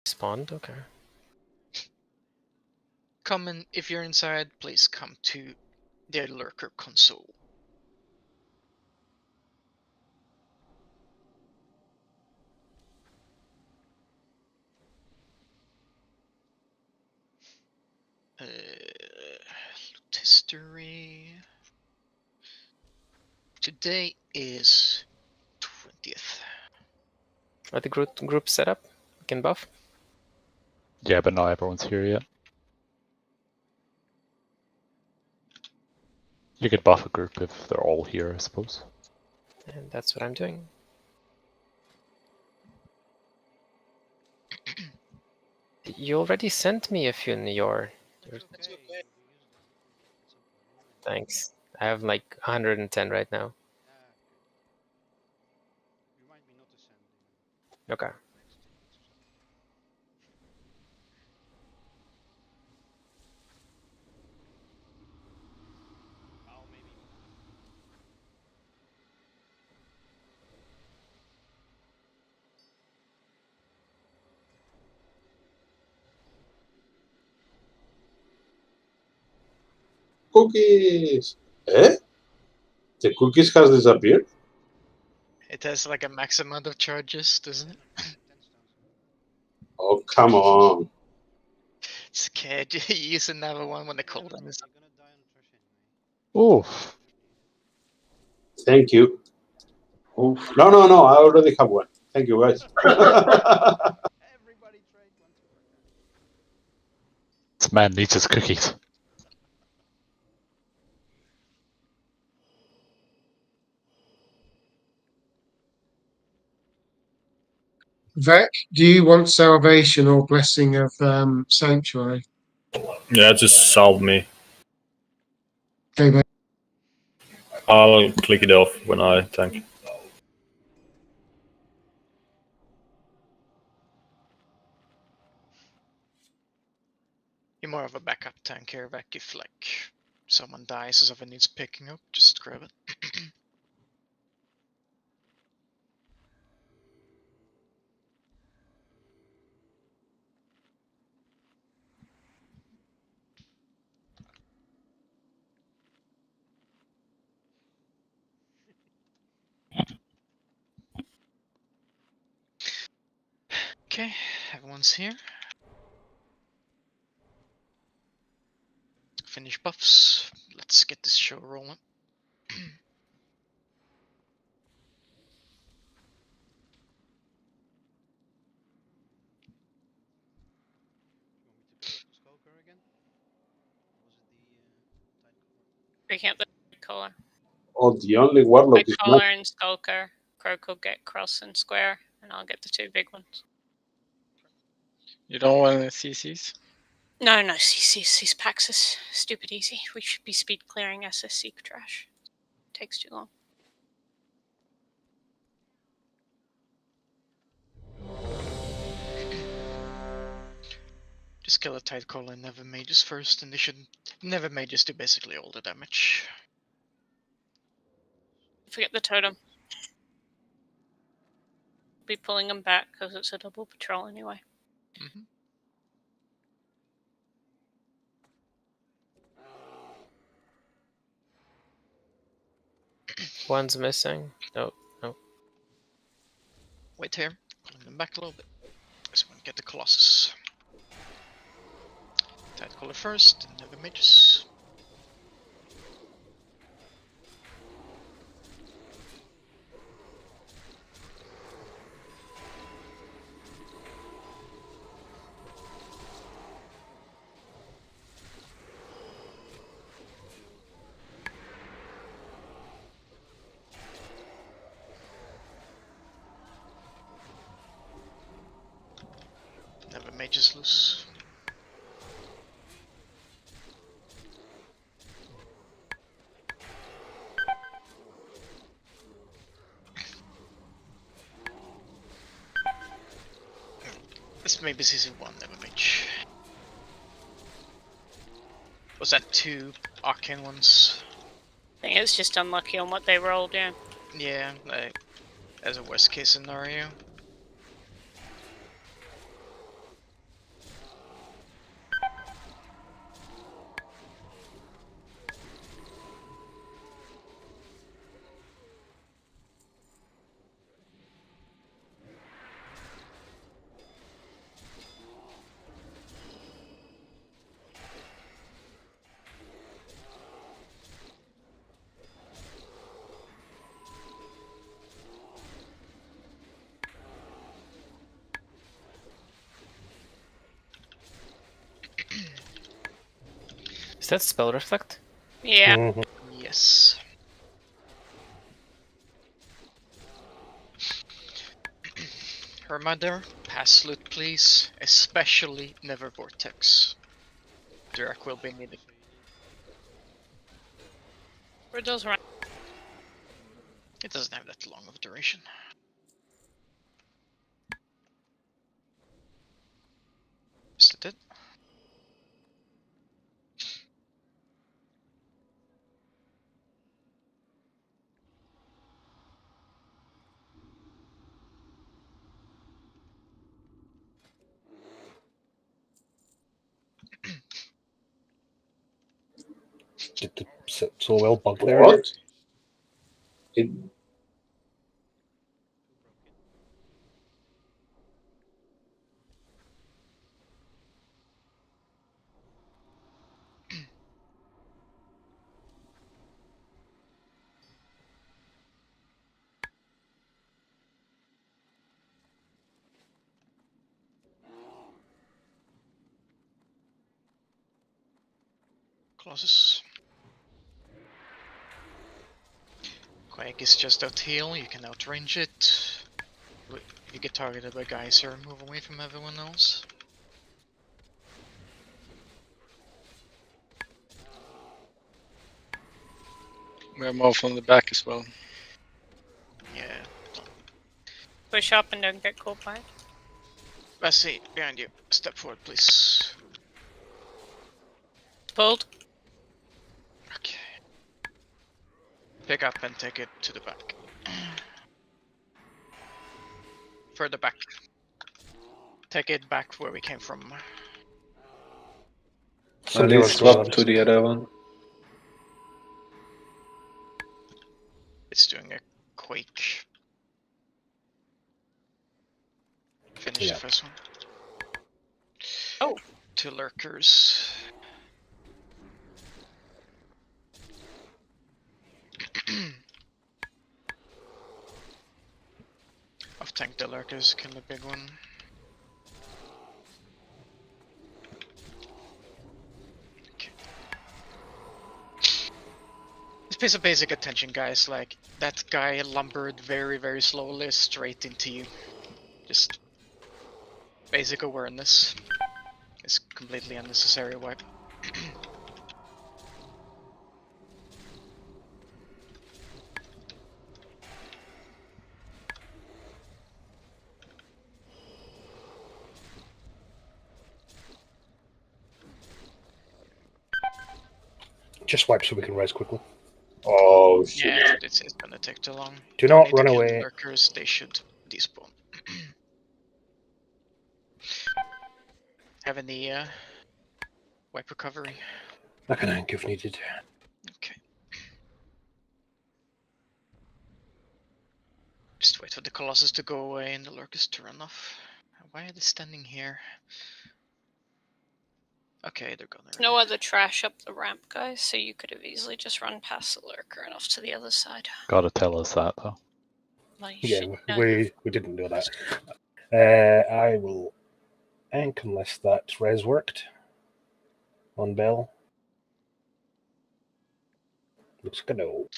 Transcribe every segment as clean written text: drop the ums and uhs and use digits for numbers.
Spawned? Okay. Come in, if you're inside, please come to the lurker console. Loot history. Today is 20th. Are the group set up? We can buff? Yeah, but not everyone's here yet. You could buff a group if they're all here, I suppose. And that's what I'm doing. You already sent me a few Njor. That's okay. Thanks. I have like 110 right now. Okay. Cookies! Eh? The cookies has disappeared? It has like a max amount of charges, doesn't it? Oh, come on. It's okay, you use another one when the cooldown is up. Oof. Thank you. Oof. No, I already have one. Thank you, guys. This man needs his cookies. Vec, do you want salvation or blessing of sanctuary? Yeah, just salve me. Okay, mate. I'll click it off when I tank. You're more of a backup tank here, Vec, if like someone dies or someone needs picking up, just grab it. Okay, everyone's here. Finish buffs. Let's get this show rolling. Picking up the collar. Oh, the only warlock is Collar not. and Skulker. Croak will get cross and square, and I'll get the two big ones. You don't want any CCs? No, CC's packs is stupid easy. We should be speed clearing SSC trash. Takes too long. Just kill a tight collar and never mages first, and they should never mages do basically all the damage. Forget the totem. Be pulling them back because it's a double patrol anyway. Mm-hmm. One's missing. No. Wait here, pulling them back a little bit. So we can get the Colossus. Tight collar first, and never mages. Never mages loose. This maybe season 1 never mage. Was that 2 arcane ones? I think it's just unlucky on what they rolled, yeah. Yeah, as a worst case scenario. that spell reflect? Yeah. Mhm. Yes. Reminder, pass loot please, especially never vortex. Dirk will be needed. Where does run? It doesn't have that long of duration. Is that it? Did the sit so well bug there? What? It, Colossus. Quake is just out heal, you can outrange it. If you get targeted by Geyser, move away from everyone else. We have more from the back as well. Yeah. Push up and don't get caught by it. I see, behind you. Step forward, please. Pulled. Okay. Pick up and take it to the back. Further back. Take it back where we came from. Somebody At was least swap going to the other one. It's doing a quake. Finish Yeah. the first one. Oh. 2 lurkers. I've tanked the lurkers, kill the big one. Okay. Just pay some basic attention, guys. Like, that guy lumbered very, very slowly straight into you. Just basic awareness. It's completely unnecessary wipe. Just wipe so we can res quickly. oh shit. Yeah, it's gonna take too long. Do Don't not need to run kill the away. lurkers, they should despawn. Have any wipe recovery? I can ank if needed. Okay. Just wait for the Colossus to go away and the lurkers to run off. Why are they standing here? Okay, they're gonna. No other trash up the ramp, guys, so you could have easily just run past the lurker and off to the other side. Gotta tell us that though. Well, you Yeah, should know. we didn't do that. I will ank unless that res worked on Bell. Looks good. No.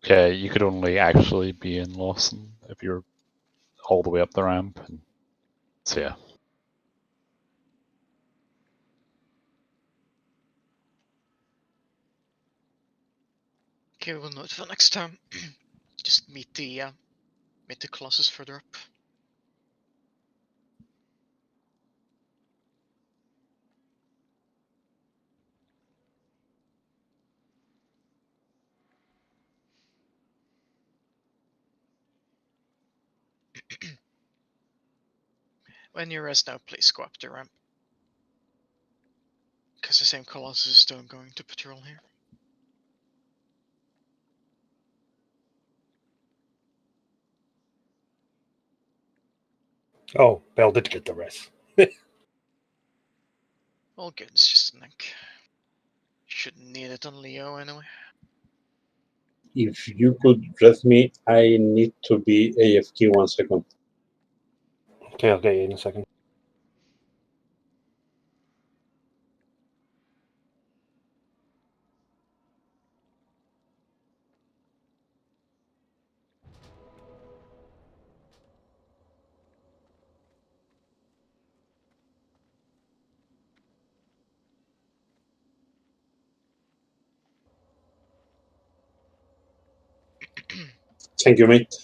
Yeah, you could only actually be in Lawson if you're all the way up the ramp. And so yeah. Okay, we'll note for next time. Just meet the Colossus further up. When you rest now, please go up the ramp. Because the same Colossus is still going to patrol here. Oh, Bell did get the res. All good, it's just an ink. Shouldn't need it on Leo anyway. If you could read me, I need to be AFK 1 second. Okay, I'll get you in a second. Thank you, mate.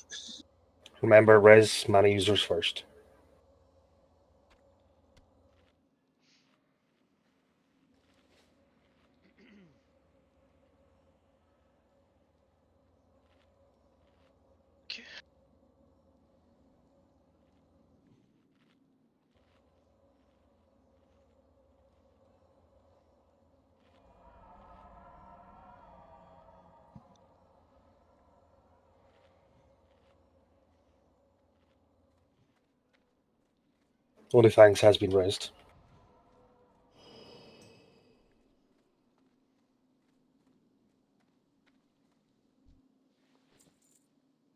Remember, res mana users first. Holy Fangs has been resed.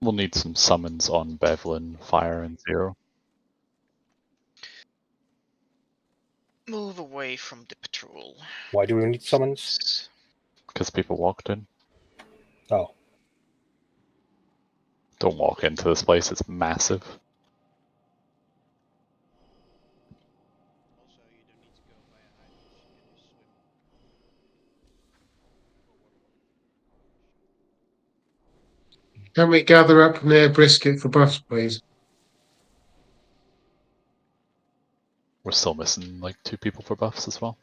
We'll need some summons on Bevlin, Fire, and Zero. Move away from the patrol. Why do we need summons? Because people walked in. Oh, Don't walk into this place, it's massive. Can we gather up near Brisket for buffs, please? We're still missing like 2 people for buffs as well.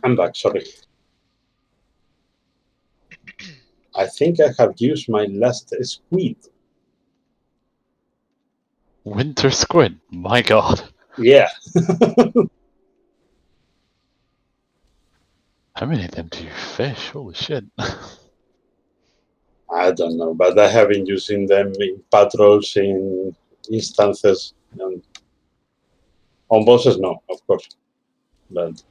I'm back, sorry. I think I have used my last squid. Winter Squid, my god. Yeah. How many of them do you fish? Holy shit. I don't know, but I have been using them in patrols, in instances, and on bosses, no, of course. But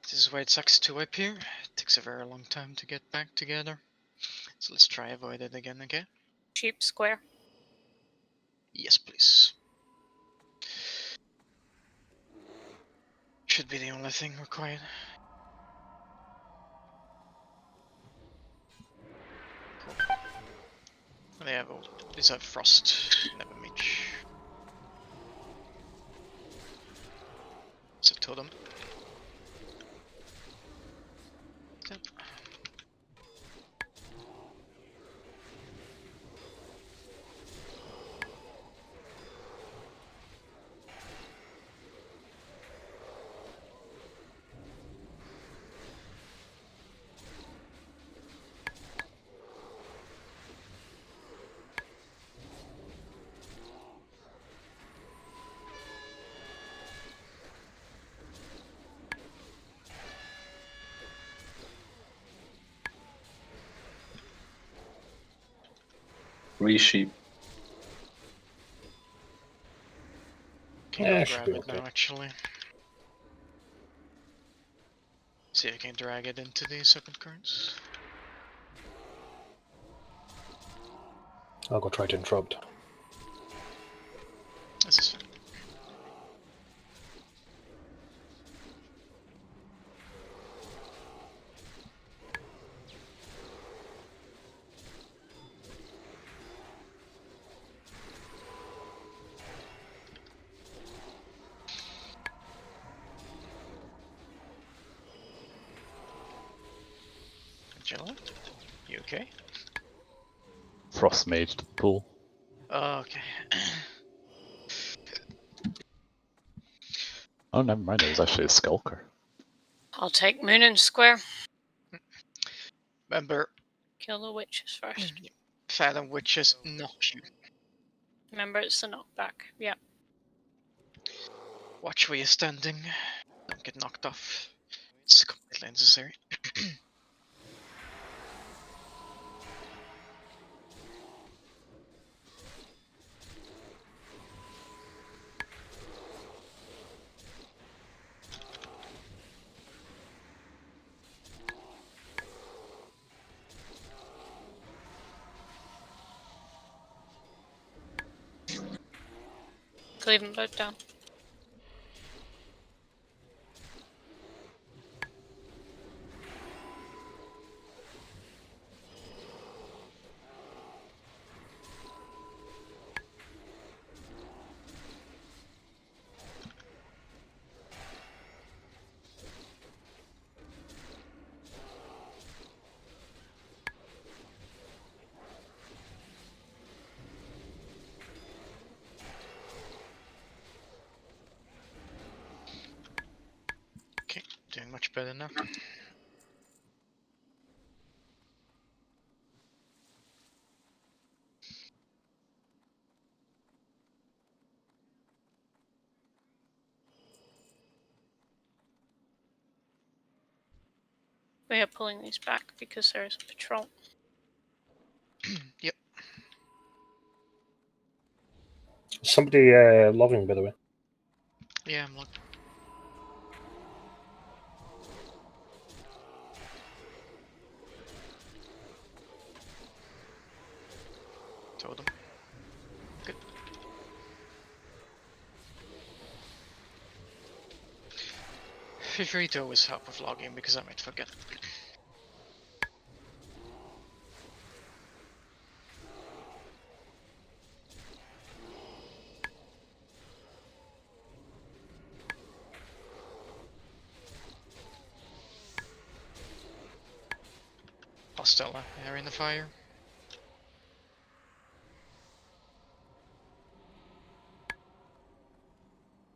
This is where it sucks to wipe here. It takes a very long time to get back together. So let's try avoid it again, okay? Sheep square. Yes, please. Should be the only thing required. Cool. They have all, these have frost, never mage. It's a totem. Yep. Resheep. Can Yeah, go should grab be it okay. now, actually. See if I can drag it into the second currents. I'll go try to interrupt. This is fine. Jello? You okay? Frost mage to the pool. Oh, okay. Oh, never mind. It was actually a skulker. I'll take Moon and Square. Remember, Kill the witches first. Fathom Witches knock you. Remember, it's the knockback. Yeah. Watch where you're standing. Don't get knocked off. It's completely unnecessary. Leave them both down. Okay, doing much better now. We are pulling these back because there is a patrol. Yep. Somebody logging, by the way. Yeah, I'm locked. Told him. Good. Feel free to always help with logging because I might forget. Hostile air in the fire.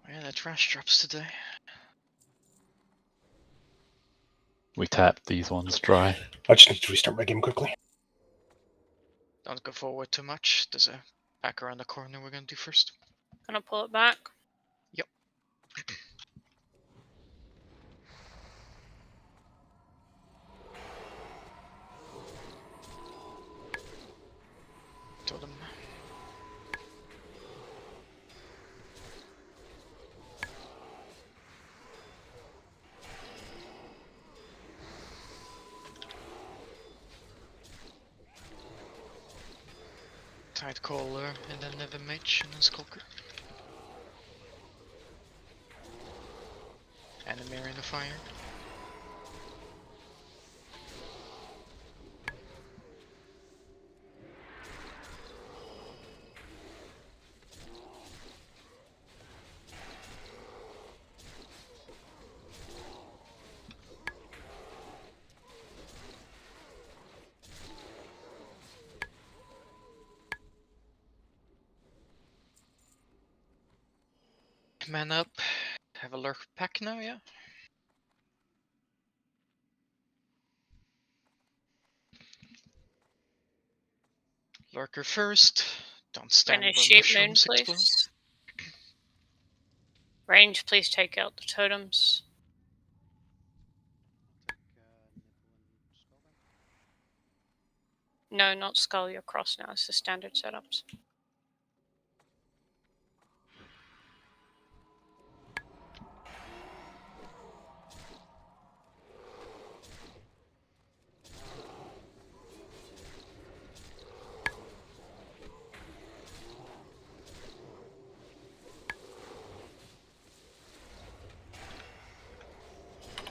Yeah, the trash drops today. We tapped these ones dry. I just need to restart my game quickly. Don't go forward too much. There's a back around the corner we're gonna do first. Gonna pull it back. Yep. Told him. Tidecaller and then Never Mage and then Skulker. And a mirror in the fire. Man up. Have a lurk pack now, yeah? Lurker first. Don't stand Gonna when shoot Moon, mushrooms explode. please. Range, please take out the totems. No, not Skull, you're cross now. It's the standard setups.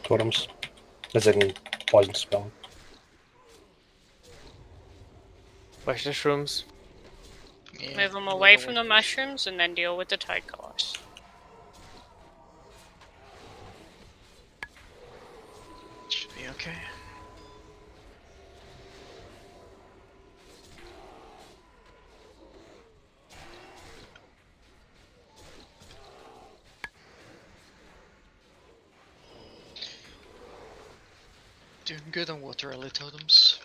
Totems. As in poison spell. Where's the shrooms? Yeah, Move them away from the mushrooms and then deal with the tide colors. Should be okay. Doing good on water rally totems.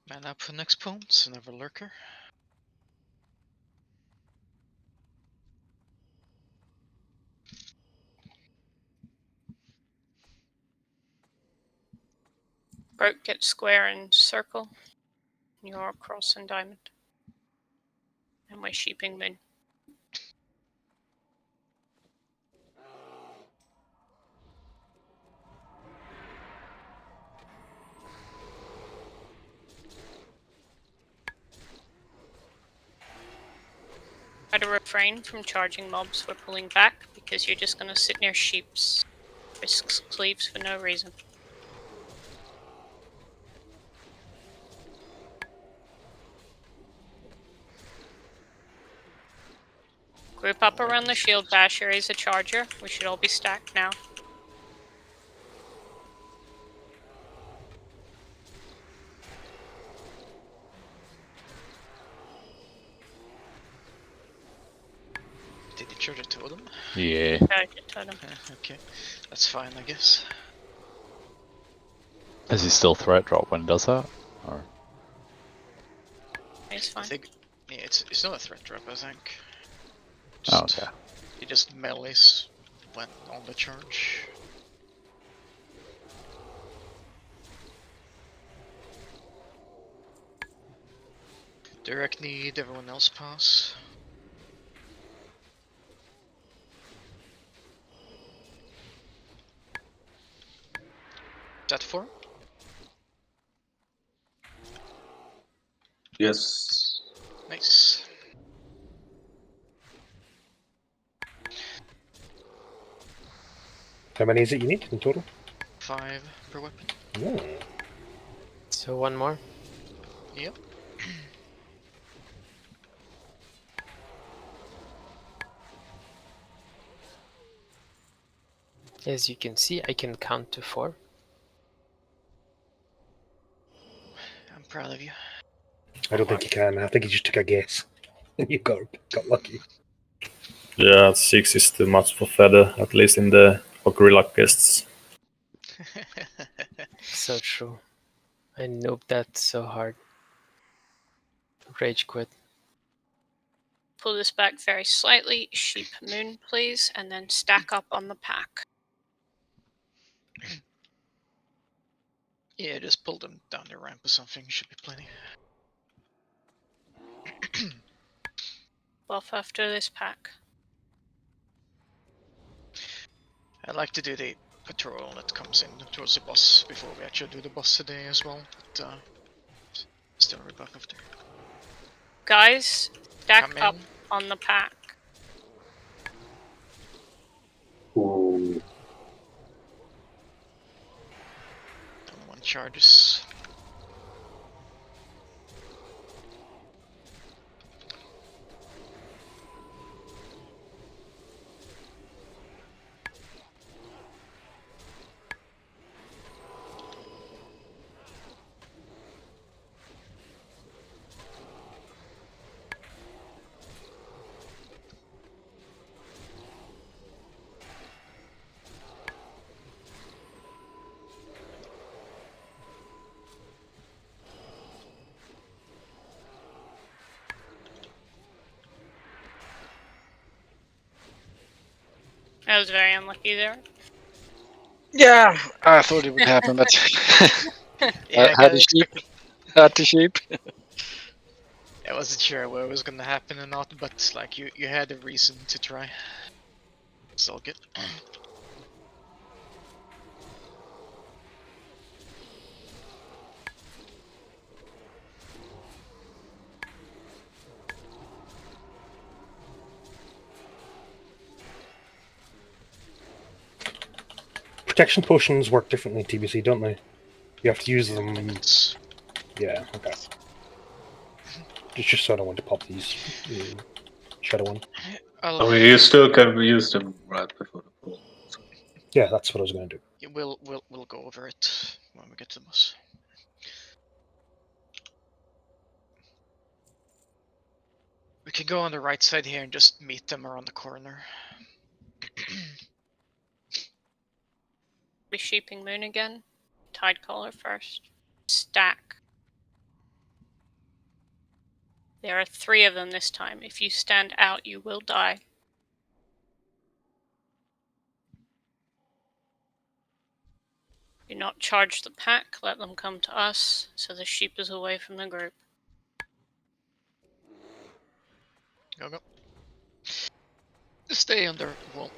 Man up for next pawns, another lurker. Broke, get square and circle. Your cross and diamond. And we're sheeping moon. Try to refrain from charging mobs for pulling back, because you're just gonna sit near sheeps. Risks cleaves for no reason. Group up around the shield basher is a charger. We should all be stacked now. Did he charge a totem? Yeah. Charge it, totem. Okay, that's fine, I guess. Is he still threat drop when he does that? Or It's I fine. think, yeah, it's not a threat drop, I think. oh, Just, okay. He just melees when on the charge. Direct need, everyone else pass. That 4? Yes. Nice. How many is it you need in total? 5 per weapon. Oh. So one more. Yep. As you can see, I can count to 4. I'm proud of you. I don't think you can. I think you just took a guess. You got lucky. Yeah, 6 is too much for Feather, at least in the gorilla quests. So true. I nope that so hard. Rage quit. Pull this back very slightly. Sheep moon, please. And then stack up on the pack. Yeah, just pull them down the ramp or something, should be plenty. Buff after this pack. I like to do the patrol that comes in towards the boss before we actually do the boss today as well, but still rebuff after. Guys, stack Come up in. on the pack. Ooh. Only one charges. I was very unlucky there. Yeah, I thought it would happen, but Yeah, had the sheep. Had the sheep. I wasn't sure what was gonna happen or not, but like you had a reason to try. It's all good. Protection potions work differently in TBC, don't they? You have to use them. Limits. Yeah, okay. It's just so I don't want to pop these shadow one. I'll, I mean, you still can use them right before the pool. Yeah, that's what I was going to do. we'll go over it when we get to the boss. We can go on the right side here and just meet them around the corner. Be Sheeping Moon again. Tidecaller first. Stack. There are 3 of them this time. If you stand out, you will die. Do not charge the pack, let them come to us, so the sheep is away from the group. Go. Stay under wall.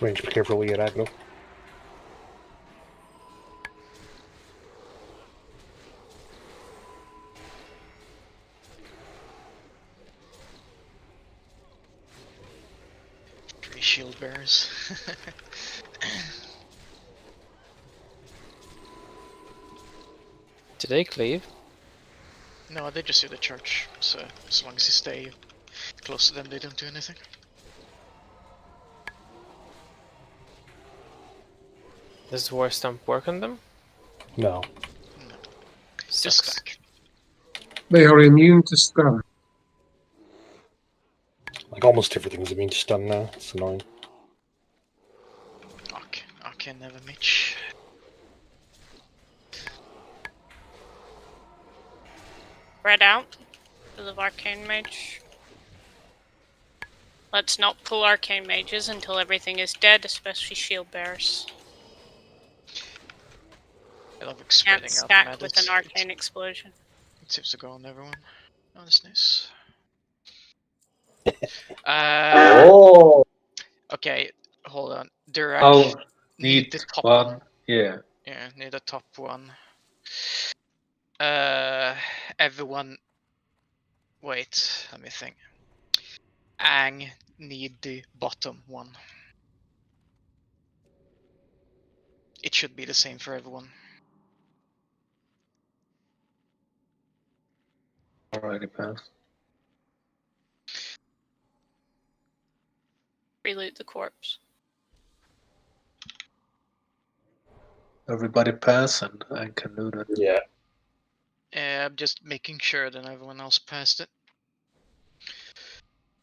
Range, be careful with your aggro. Three shield bearers. Did they cleave? No, they just do the church, so as long as you stay close to them, they don't do anything. Does War Stamp work on them? No. No. Just Sucks. stack. They are immune to stun. Like almost everything's immune to stun now. It's annoying. Okay, never match. Spread out because of Arcane Mage. Let's not pull Arcane Mages until everything is dead, especially Shield Bearers. I love Can't spreading out stack the with medics. an Arcane Explosion. It seems to go on everyone. Oh, that's nice. Oh, Okay, hold on. Dirac, I'll need need the top one. Yeah. Yeah, need the top one. Everyone. Wait, let me think. Ang need the bottom one. It should be the same for everyone. Already passed. Reloot the corpse. Everybody pass, and I can do that. Yeah. I'm just making sure that everyone else passed it.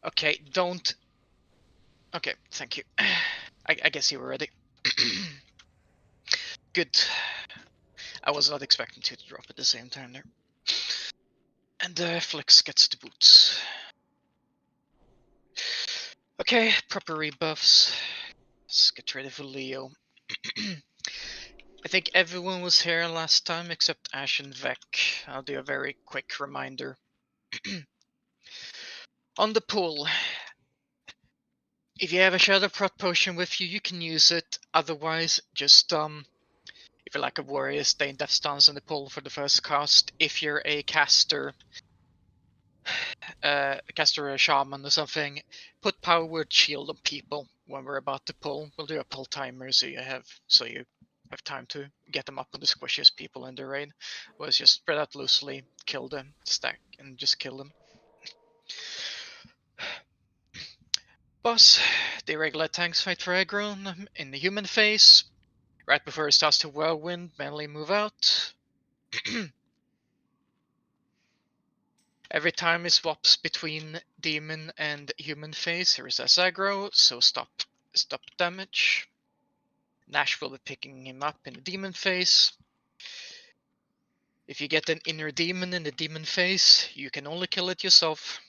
Okay, don't. Okay, thank you. I guess you were ready. Good. I was not expecting to drop at the same time there. And Flex gets the boots. Okay, proper rebuffs. Let's get ready for Leo. I think everyone was here last time except Ash and Vec. I'll do a very quick reminder. On the pool, if you have a Shadow Prot potion with you, you can use it. Otherwise, just if you're like a warrior, stay in Death Stance on the pool for the first cast. If you're a caster, or a shaman or something, put Power Word Shield on people when we're about to pull. We'll do a pull timer so you have time to get them up on the squishiest people in the raid. Was just spread out loosely, kill them, stack, and just kill them. Boss, the regular tanks fight for aggro in the human phase. Right before it starts to whirlwind, manually move out. Every time it swaps between demon and human phase, here is as aggro, so stop damage. Nash will be picking him up in the demon phase. If you get an inner demon in the demon phase, you can only kill it yourself.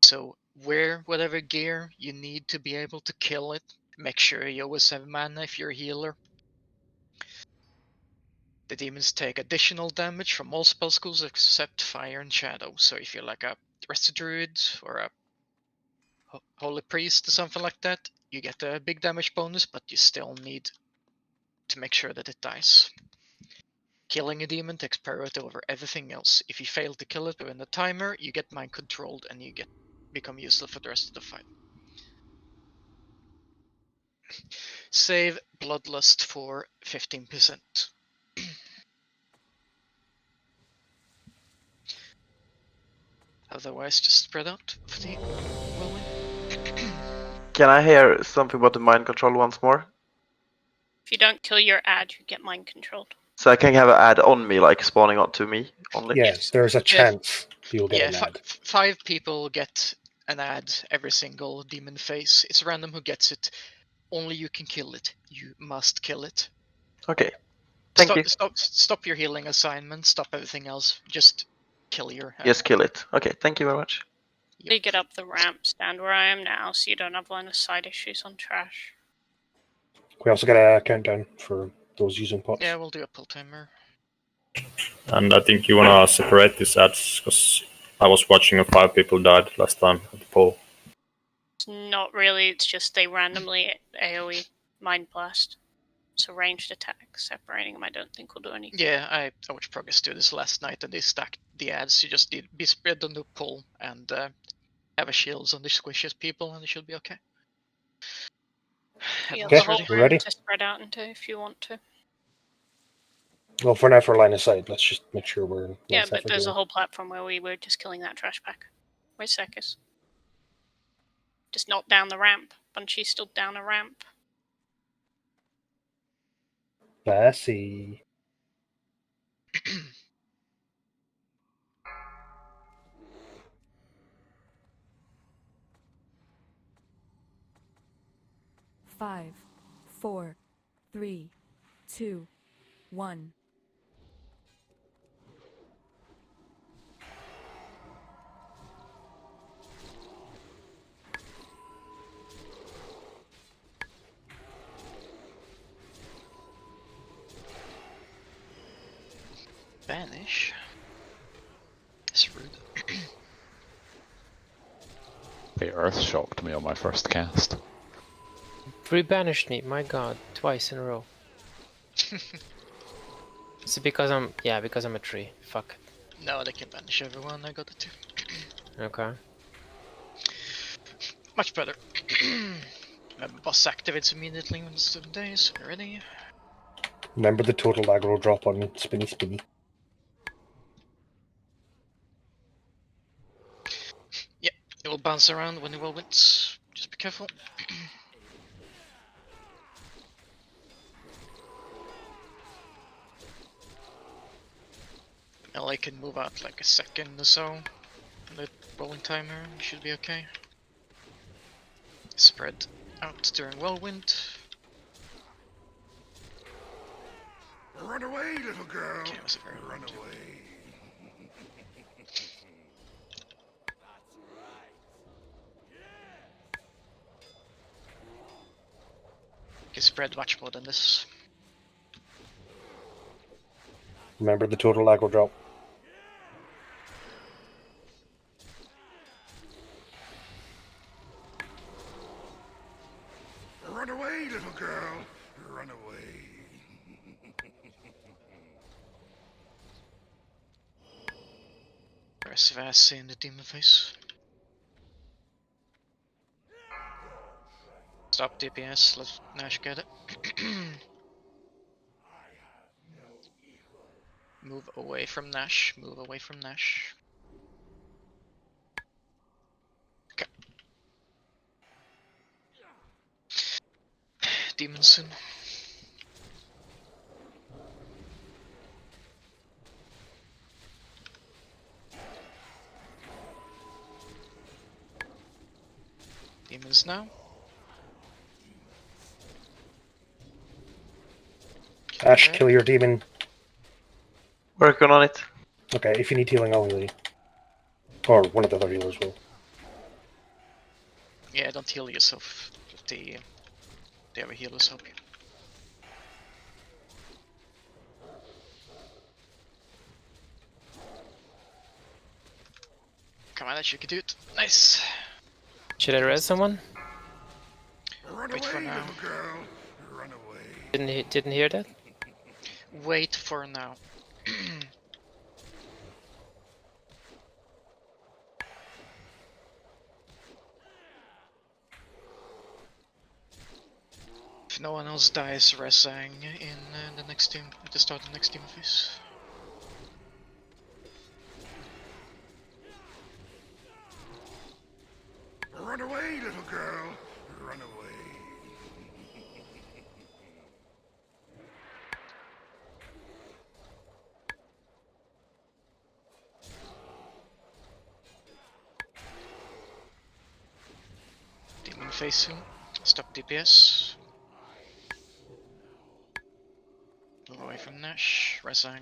So wear whatever gear you need to be able to kill it. Make sure you always have mana if you're a healer. The demons take additional damage from all spell schools except fire and shadow. So if you're like a rested druid or a holy priest or something like that, you get a big damage bonus, but you still need to make sure that it dies. Killing a demon takes priority over everything else. If you fail to kill it within the timer, you get mind controlled and you become useless for the rest of the fight. Save Bloodlust for 15%. Otherwise, just spread out for the whirlwind. Can I hear something about the mind control once more? If you don't kill your ad, you get mind controlled. So I can have an ad on me, like spawning onto me only? Yes, there's a chance you'll get Yeah, an ad. 5 people get an ad every single demon phase. It's random who gets it. Only you can kill it. You must kill it. Okay. Thank you. Stop your healing assignment. Stop everything else. Just kill your. Just kill it. Okay, thank you very much. You get up the ramp, stand where I am now, so you don't have line of sight issues on trash. We also got a countdown for those using pots. Yeah, we'll do a pull timer. And I think you wanna separate these ads, because I was watching and 5 people died last time at the poll. It's not really, it's just they randomly AoE Mind Blast. So ranged attack, separating them I don't think will do anything. Yeah, I watched Progress do this last night, and they stacked the ads. You just need be spread on the pull and have a shields on the squishes people, and it should be okay. You have Okay, the whole we're room ready? to spread out into if you want to. Well, for now, for line of sight, let's just make sure we're. Yeah, but there's a whole platform where we were just killing that trash pack. Where's Circus? Just not down the ramp. Bunchy's still down a ramp. I see. Five, 4, 3, 2, 1. Banish. That's rude. The earth shocked me on my first cast. Rebanished me, my god, twice in a row. Is it because I'm a tree? Fuck. No, they can banish everyone. I got it too. Okay. Much better. Boss activates immediately when it's 7 days. Ready? Remember the total aggro drop on Spinny Spinny. Yep, it will bounce around when the whirlwinds. Just be careful. I can move out like a second or so. On the rolling timer, you should be okay. Spread out during whirlwind. Run away, little girl. Okay, was it very Run rude? away. Okay, spread much more than this. Remember the total aggro drop. Run away, little girl. Run away. Aggressive ass in the demon face. Stop DPS, let Nash get it. Move away from Nash, move away from Nash. Okay. Demon soon. Demons now. Ash, kill your demon. Working on it. Okay, if you need healing, I'll heal you. Or one of the other healers will. Yeah, don't heal yourself. The other healers help you. Come on, that you can do it. Nice. Should I res someone? Run Wait for away, now. little girl. Run away. Didn't hear that? Wait for now. If no one else dies, Resang in the next team at the start of the next team phase. Run away, little girl. Run away. Demon facing. Stop DPS. Move away from Nash. Resang.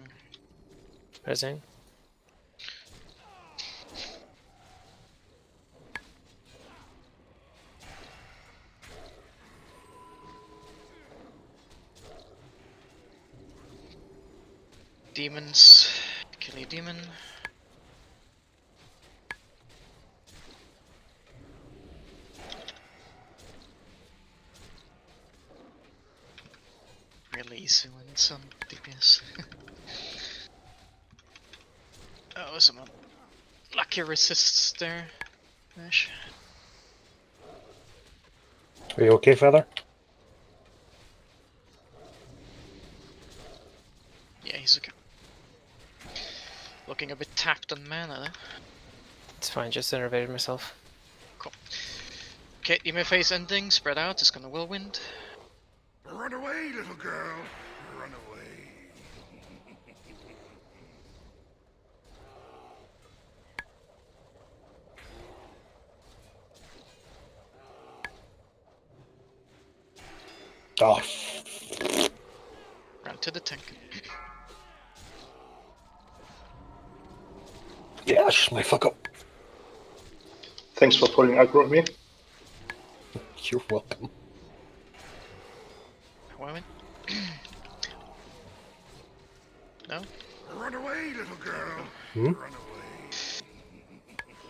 Pressing. Demons. Kill a demon. Really easy when it's on DPS. Oh, some lucky resists there. Nash. Are you okay, Feather? Yeah, he's okay. Looking a bit tapped on mana though. It's fine, just innervated myself. Cool. Okay, you may face ending, spread out, it's gonna whirlwind. Run away, little girl. Run away. Oh, Run to the tank. yes, my fuck up. Thanks for pulling aggro at me. You're welcome. Whirlwind. No? Run away, little girl. Hmm? Run away.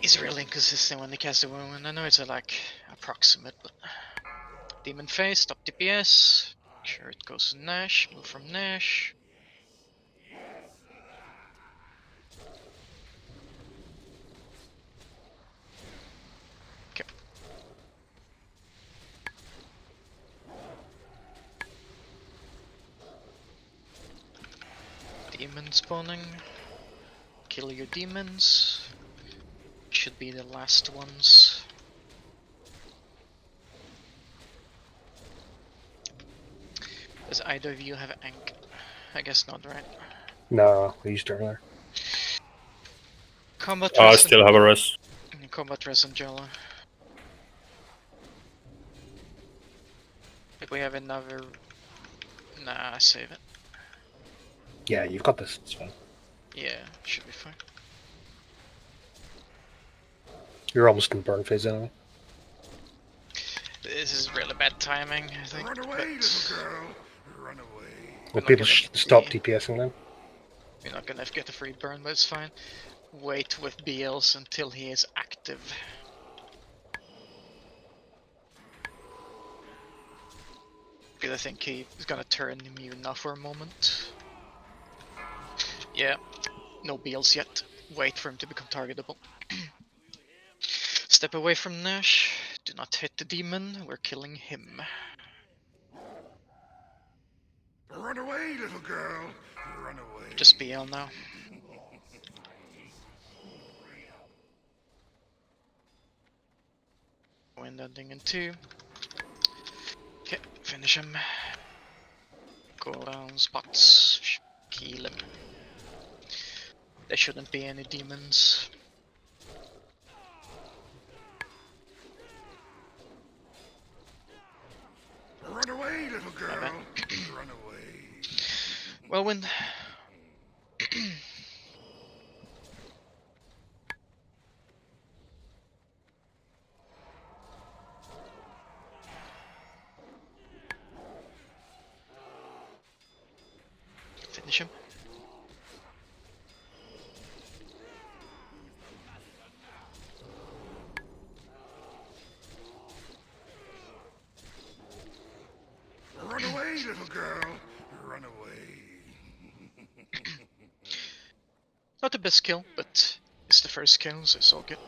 He's really inconsistent when they cast the whirlwind. I know it's a, like approximate, but demon face, stop DPS. Make sure it goes to Nash. Move from Nash. Okay. Demon spawning. Kill your demons. Should be the last ones. Does either of you have Ank? I guess not, right? No, I used earlier. Combat I res still have a res. and combat res and Jola. If we have another, nah, save it. Yeah, you've got this. It's fine. Yeah, should be fine. You're almost in burn phase anyway. This is really bad timing, I think. Run away, little girl. Run away. Well, not people gonna stop be- DPSing then. We're not gonna get a free burn, but it's fine. Wait with BLs until he is active. Because I think he's gonna turn immune now for a moment. Yeah, no BLs yet. Wait for him to become targetable. Step away from Nash. Do not hit the demon. We're killing him. Run away, little girl. Run away. Just BL now. Wind ending in 2. Okay, finish him. Go down spots. Kill him. There shouldn't be any demons. Run away, little girl. Run away. Whirlwind. Finish him. Run away, little girl. Run away. Not the best kill, but it's the first kill, so it's all good.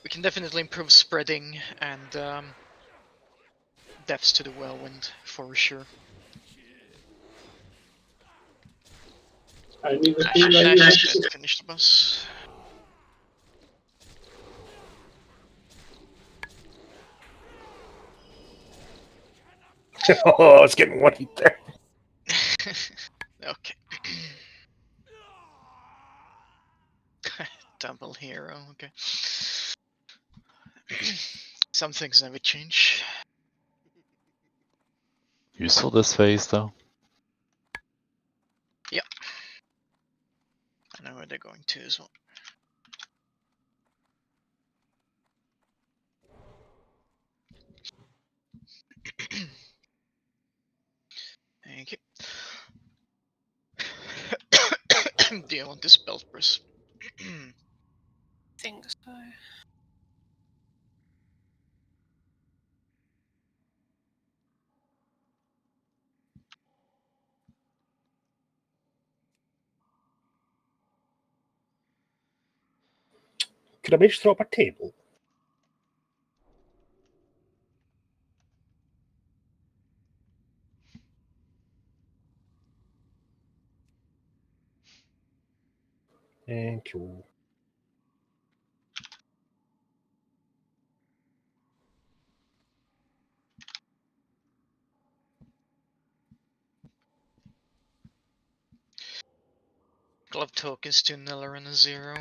We can definitely improve spreading and deaths to the whirlwind for sure. I need to I heal. should finish the boss. Oh, I was getting one hit there. Okay. Double hero, okay. Some things never change. Useful this phase though. Yep. I know where they're going to as well. Thank you. Do you want this belt, Bruce? Think so. Could I maybe just throw up a table? Thank you. Glove tokens to Niller and a 0.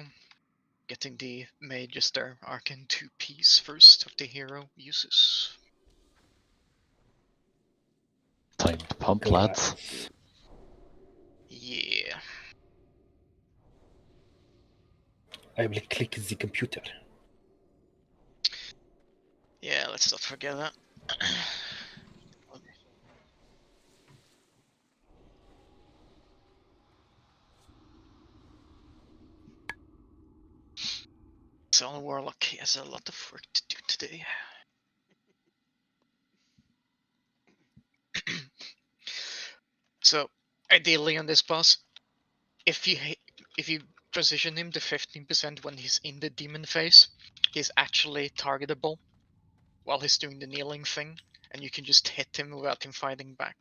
Getting the Magister Arcane 2-piece first of the hero uses. Time to pump, lads. Yeah. I will click the computer. Yeah, let's not forget that. So Warlock has a lot of work to do today. So ideally on this boss, if you transition him to 15% when he's in the demon phase, he's actually targetable while he's doing the kneeling thing, and you can just hit him without him fighting back.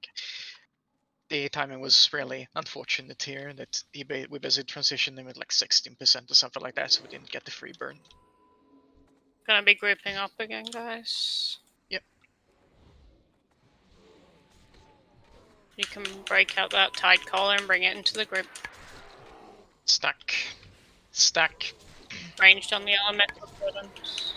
The timing was really unfortunate here that we basically transitioned him at like 16% or something like that, so we didn't get the free burn. Gonna be grouping up again, guys. Yep. You can break out that tide collar and bring it into the group. Stack. Stack. Ranged on the elemental buttons.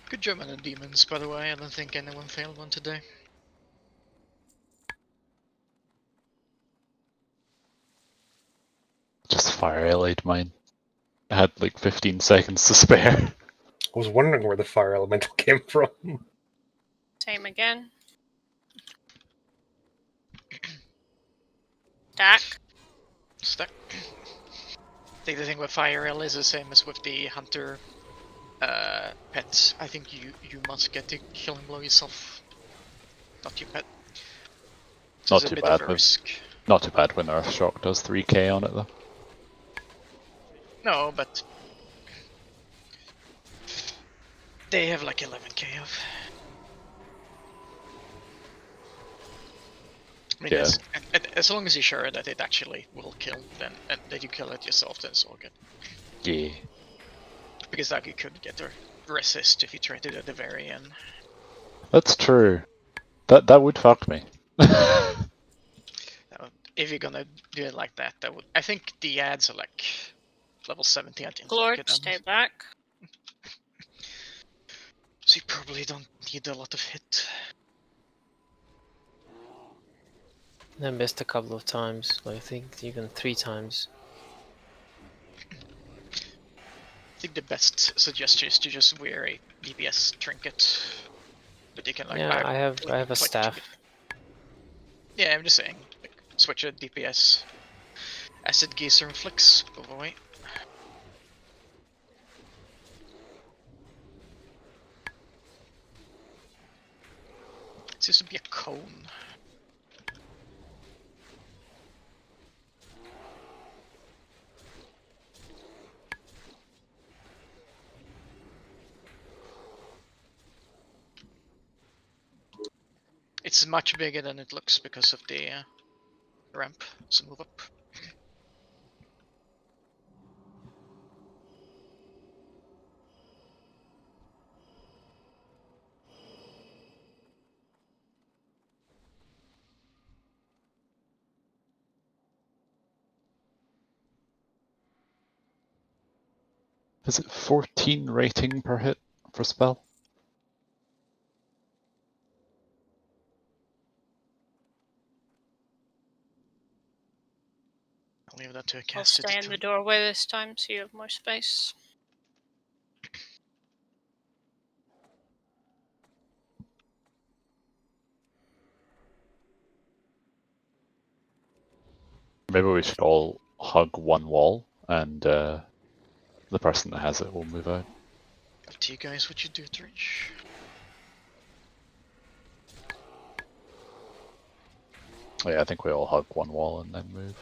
Good job on the demons, by the way. I don't think anyone failed one today. Just fire allied mine. I had like 15 seconds to spare. I was wondering where the fire elemental came from. Same again. Stack. Stack. I think the thing with Fire Rail is the same as with the Hunter pets. I think you must get the killing blow yourself, not your pet. So Not it's a too bit bad. of a risk. Not too bad when Earthshock does 3k on it though. No, but they have like 11k of. I mean, Yeah. as long as you're sure that it actually will kill, then and that you kill it yourself, then it's all good. Yeah. Because like you could get a resist if you tried it at the very end. That's true. That would fuck me. If you're gonna do it like that, that would. I think the ads are like level 70. I didn't look Lord, at them. stay back. So you probably don't need a lot of hit. I missed a couple of times, I think even 3 times. I think the best suggestion is to just wear a DPS trinket. But you can like Yeah, I have a like, staff. Yeah, I'm just saying. Like, switch a DPS. Acid Geyser and Flicks. Move away. It seems to be a cone. It's much bigger than it looks because of the ramp, so move up. Is it 14 rating per hit for spell? I'll leave that to a I'll caster stay to in the doorway this time so you have more space. Maybe we should all hug one wall, and the person that has it will move out. Up to you guys what you do to reach. Oh, yeah, I think we all hug one wall and then move.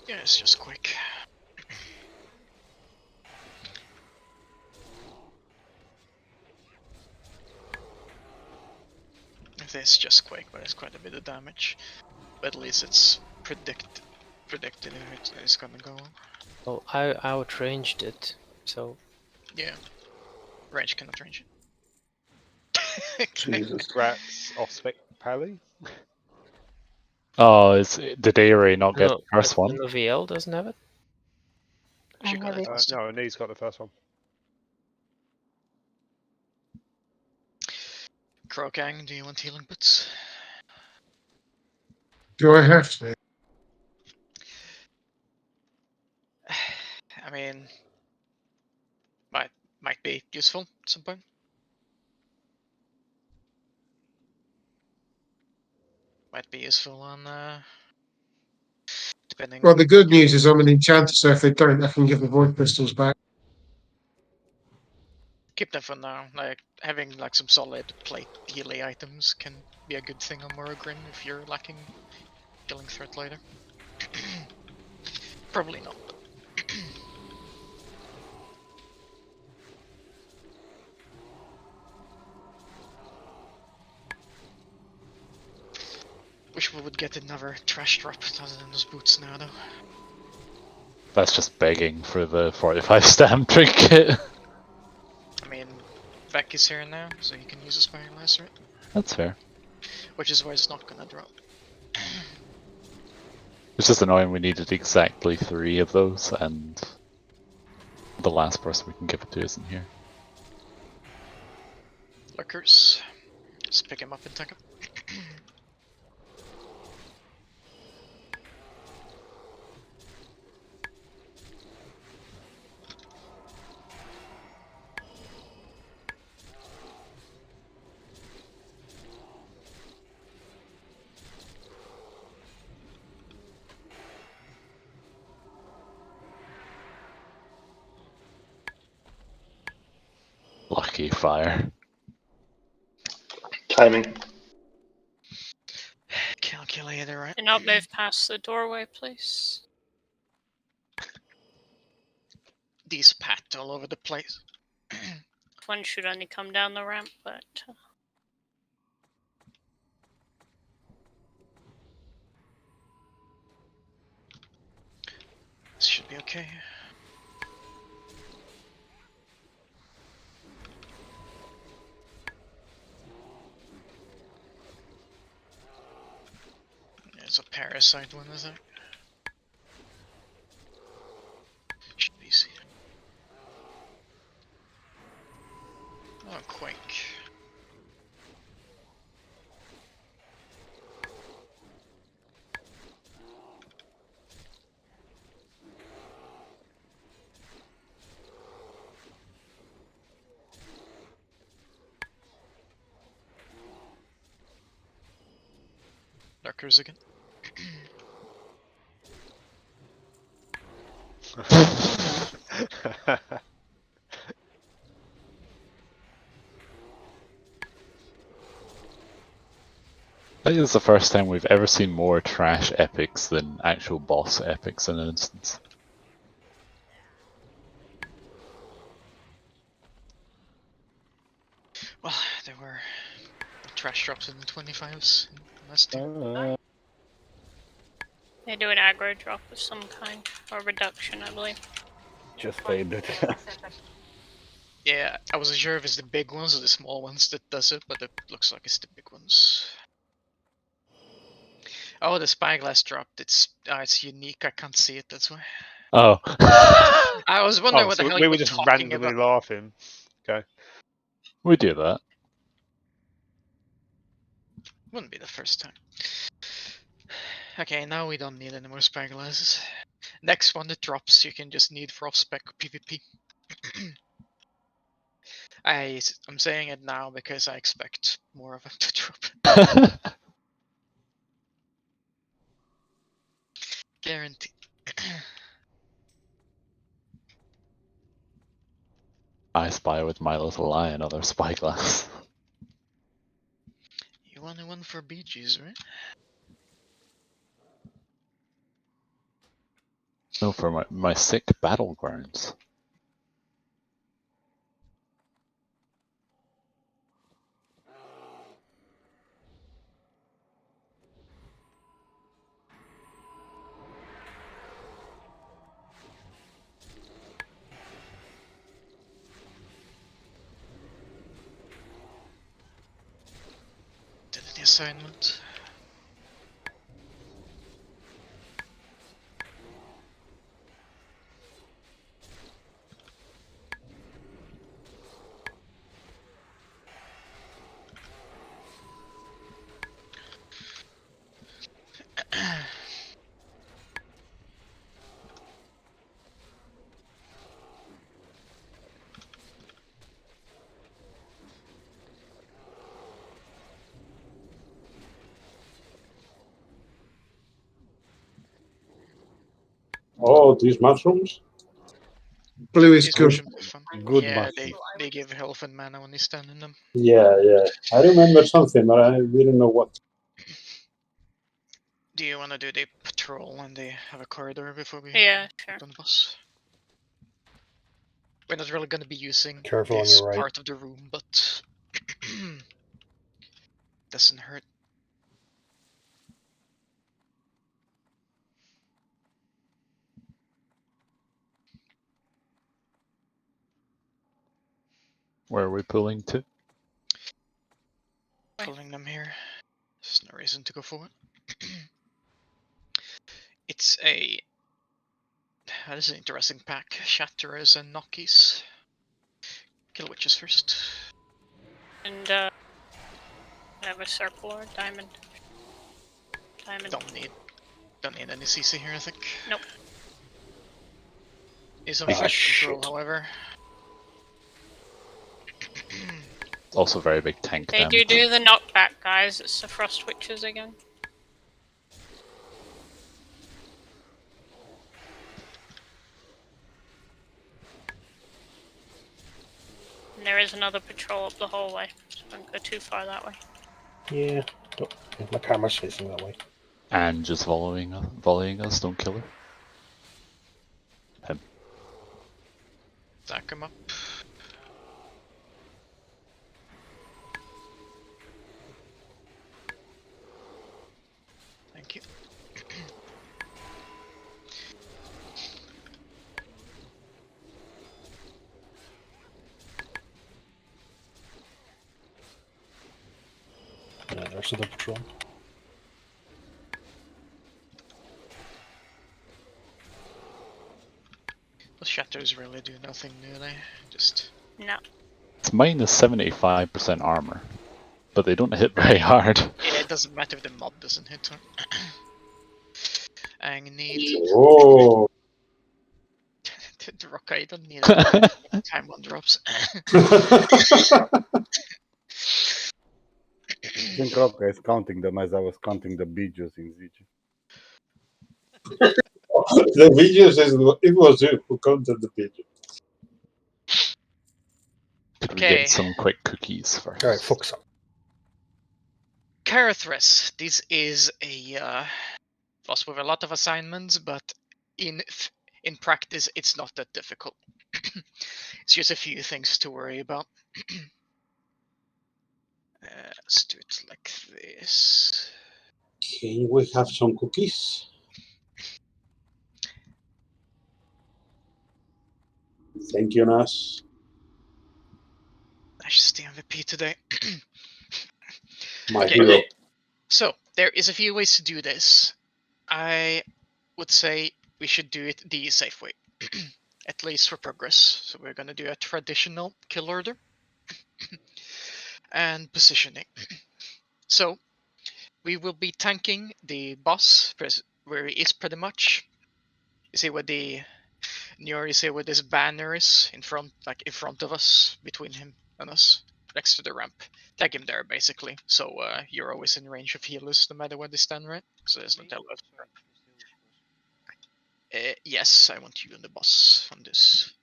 Yeah, it's just quick. It's just quick, but it's quite a bit of damage. But at least it's predicted if it's gonna go. Well, I outranged it, so Yeah. Range cannot range it. Jesus. Congrats, Ospec Pally. Oh, did Aerie not get no, the first one? the VL doesn't have it. She got it. No, Nee's got the first one. Crogang, do you want healing boots? Do I have to? I mean, might be useful at some point. Might be useful on depending. Well, the good news is I'm an enchanter, so if they don't, I can give the void crystals back. Keep them for now. Like having like some solid plate healy items can be a good thing on Morrigan if you're lacking killing threat later. Probably not. Wish we would get another trash drop other than those boots now, though. That's just begging for the 45 stamp trinket. I mean, Vec is here now, so he can use a Spiral Lacerate. That's fair. Which is why it's not gonna drop. It's just annoying we needed exactly 3 of those, and the last person we can give it to isn't here. Lurkers. Just pick him up and tank him. Lucky fire. Timing. Calculator, right? Do not move past the doorway, please. These pat all over the place. One should only come down the ramp, but This should be okay. There's a parasite one, is there? Should be easy. Oh, Quake. Darkers again. I think it's the first time we've ever seen more trash epics than actual boss epics in an instance. Well, there were trash drops in the 25s last two. They do an aggro drop of some kind, or reduction, I believe. Just faded. Yeah, I wasn't sure if it's the big ones or the small ones that does it, but it looks like it's the big ones. Oh, the spyglass dropped. It's unique. I can't see it. That's why. Oh. I was wondering what the so hell we you were were just talking randomly about. laughing. Okay. We do that. Wouldn't be the first time. Okay, now we don't need any more spyglasses. Next one that drops, you can just need frost spec PvP. I'm saying it now because I expect more of them to drop. Guaranteed. I spy with my little eye another spyglass. You wanted one for BGs, right? No, for my sick battlegrounds. Did the assignment. Oh, these mushrooms? Blue is These good. mushrooms are fun. Good Yeah, mushroom. they give health and mana when you stand in them. Yeah, yeah. I remember something, but I didn't know what. Do you want to do the patrol and they have a corridor before we Yeah, sure. on the bus? We're not really going to be using Careful on this your right. part of the room, but doesn't hurt. Where are we pulling to? Pulling them here. There's no reason to go forward. It's a... This is an interesting pack. Shatterers and Nockies. Kill witches first. And I have a circle or diamond. Diamond. Don't need any CC here, I think. Nope. Need some Ah, flesh control, shit. however. Also very big tank They damage. do the knockback, guys. It's the frost witches again. And there is another patrol up the hallway, so don't go too far that way. Yeah, my camera's facing that way. And just volleying us, don't kill her. Him. Stack him up. Thank you. Yeah, there's the patrol. The shatters really do nothing, do they? Just... No. It's minus 75% armor, but they don't hit very hard. Yeah, it doesn't matter if the mob doesn't hit her. I need... Oh. The rock, I don't need it. Time one drops. I think Roka is counting them as I was counting the Bijus in ZG. The videos it was you who counted the video. Could we Okay. get some quick cookies first? All right, focus on. Carathras. This is a boss with a lot of assignments, but in practice, it's not that difficult. It's just a few things to worry about. Let's do it like this. Can we have some cookies? Thank you, Nas. I should stay MVP today. My Okay. hero. So there is a few ways to do this. I would say we should do it the safe way, at least for progress. So we're gonna do a traditional kill order and positioning. So we will be tanking the boss where he is pretty much. You see where the Njor, you see where this banner is in front, like in front of us, between him and us, next to the ramp. Tag him there basically, so you're always in range of healers no matter where they stand, right? So there's no tell. Yes, I want you and the boss on this.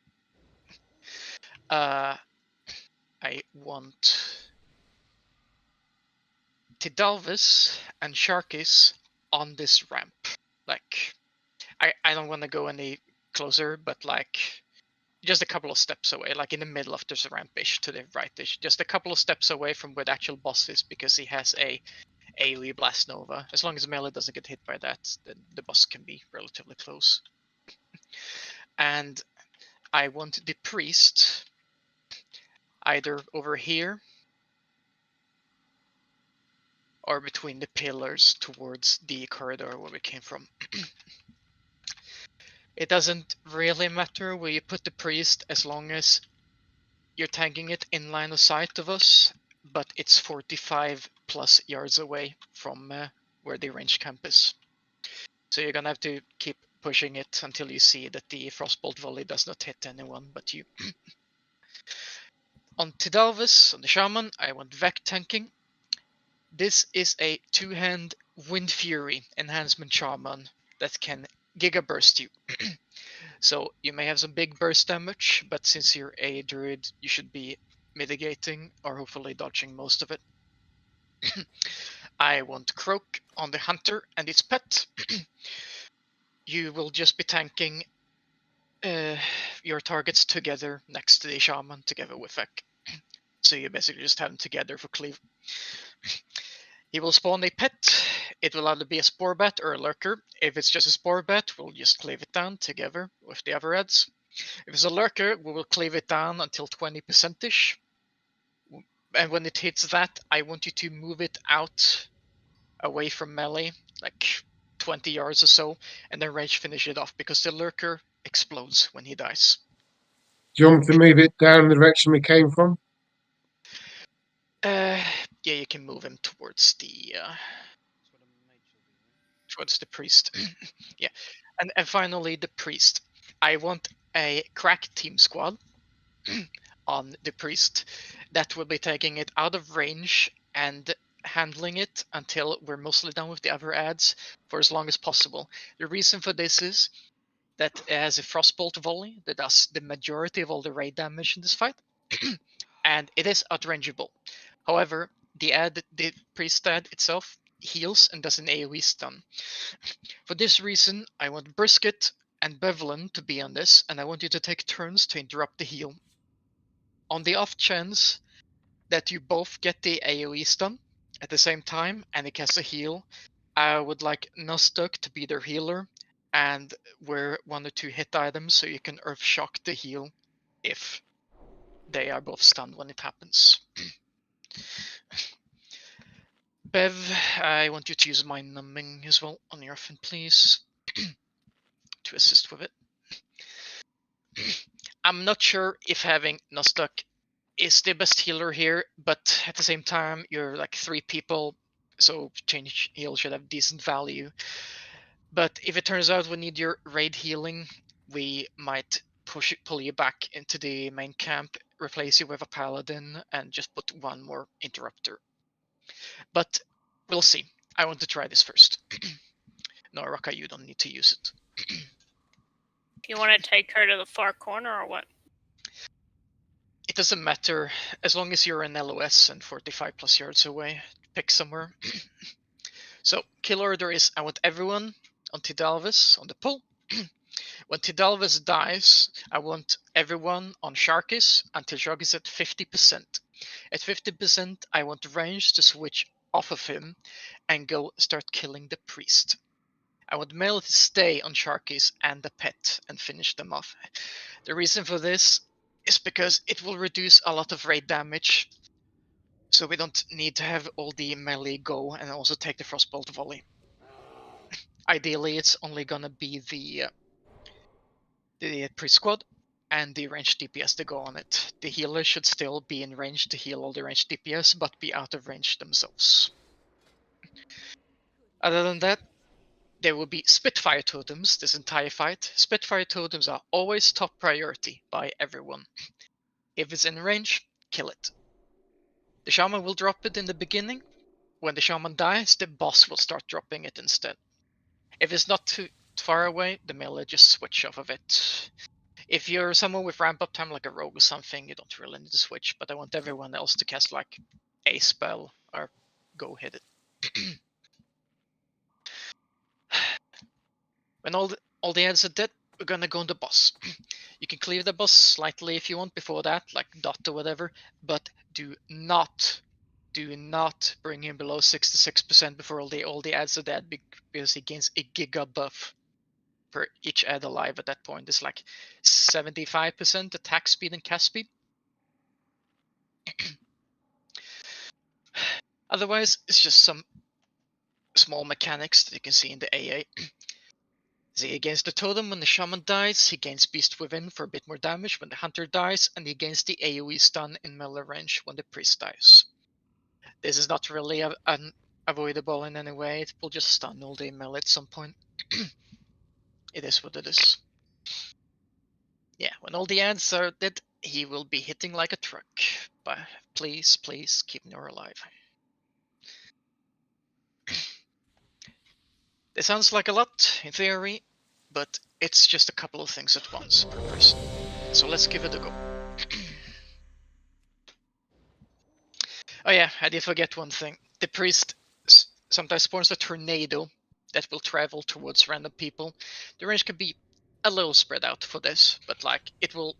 I want Tidalvis and Sharkis on this ramp. Like, I don't want to go any closer, but like, just a couple of steps away, like in the middle of this rampish to the right-ish. Just a couple of steps away from where the actual boss is, because he has a AoE Blast Nova. As long as melee doesn't get hit by that, then the boss can be relatively close. And I want the priest either over here or between the pillars towards the corridor where we came from. It doesn't really matter where you put the priest as long as you're tagging it in line of sight of us, but it's 45 plus yards away from where the ranged camp is. So you're gonna have to keep pushing it until you see that the Frostbolt volley does not hit anyone but you. On Tidalvis, on the Shaman, I want Vec tanking. This is a two-hand Wind Fury enhancement Shaman that can Giga Burst you. So you may have some big burst damage, but since you're a druid, you should be mitigating or hopefully dodging most of it. I want Croak on the Hunter and its pet. You will just be tanking your targets together next to the Shaman together with Vec. So you basically just have them together for cleave. He will spawn a pet. It will either be a Spore Bat or a Lurker. If it's just a Spore Bat, we'll just cleave it down together with the other ads. If it's a Lurker, we will cleave it down until 20%ish. And when it hits that, I want you to move it out away from melee, like 20 yards or so, and then rage finish it off, because the Lurker explodes when he dies. Do you want me to move it down the direction we came from? Yeah, you can move him towards the priest. Yeah, and finally the priest. I want a crack team squad on the priest that will be taking it out of range and handling it until we're mostly done with the other ads for as long as possible. The reason for this is that it has a Frostbolt volley that does the majority of all the raid damage in this fight, and it is outrangeable. However, the priest ad itself heals and does an AoE stun. For this reason, I want Brisket and Bevelin to be on this, and I want you to take turns to interrupt the heal. On the off chance that you both get the AoE stun at the same time and it casts a heal, I would like Nostok to be their healer and wear 1 or 2 hit items so you can Earth Shock the heal if they are both stunned when it happens. Bev, I want you to use Mind Numbing as well on your Orphan, please, to assist with it. I'm not sure if having Nostok is the best healer here, but at the same time, you're like 3 people, so change heal should have decent value. But if it turns out we need your raid healing, we might pull you back into the main camp, replace you with a paladin, and just put 1 more interrupter. But we'll see. I want to try this first. No, Raka, you don't need to use it. Do you want to take her to the far corner or what? It doesn't matter, as long as you're in LOS and 45 plus yards away. Pick somewhere. So, kill order is I want everyone on Tidalvis on the pull. When Tidalvis dies, I want everyone on Sharkis until Shark is at 50%. At 50%, I want range to switch off of him and go start killing the priest. I want melee to stay on Sharkies and the pet and finish them off. The reason for this is because it will reduce a lot of raid damage, so we don't need to have all the melee go and also take the Frostbolt volley. Ideally, it's only gonna be the priest squad and the ranged DPS to go on it. The healer should still be in range to heal all the ranged DPS, but be out of range themselves. Other than that, there will be Spitfire totems this entire fight. Spitfire totems are always top priority by everyone. If it's in range, kill it. The shaman will drop it in the beginning. When the shaman dies, the boss will start dropping it instead. If it's not too far away, the melee just switch off of it. If you're someone with ramp up time like a rogue or something, you don't really need to switch, but I want everyone else to cast like a spell or go hit it. When all the ads are dead, we're gonna go on the boss. You can clear the boss slightly if you want before that, like dot or whatever, but do not bring him below 66% before all the ads are dead, because he gains a giga buff per each ad alive at that point. It's like 75% attack speed and cast speed. Otherwise, it's just some small mechanics that you can see in the AA. See, against the totem, when the shaman dies, he gains Beast Within for a bit more damage when the hunter dies, and he gains the AoE stun in melee range when the priest dies. This is not really unavoidable in any way, it will just stun all the melee at some point. It is what it is. Yeah, when all the ads are dead, he will be hitting like a truck. But please, please keep Njor alive. This sounds like a lot in theory, but it's just a couple of things at once per person. So let's give it a go. Oh yeah, I did forget one thing. The priest sometimes spawns a tornado that will travel towards random people. The range can be a little spread out for this, but like it will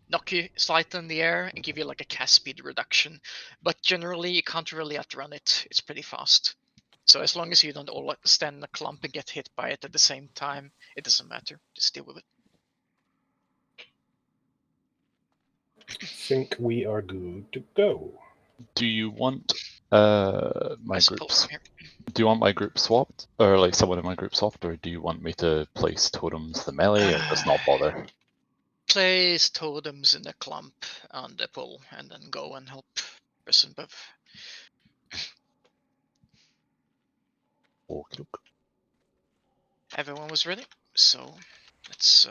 knock you slightly in the air and give you like a cast speed reduction. But generally you can't really outrun it. It's pretty fast. So as long as you don't all stand in a clump and get hit by it at the same time, it doesn't matter. Just deal with it. I think we are good to go. Do you want my groups? Do you want my group swapped, or like someone in my group swapped, or do you want me to place totems the melee, or does not bother? Place totems in the clump on the pull, and then go and help person above. Okay. Everyone was ready, so let's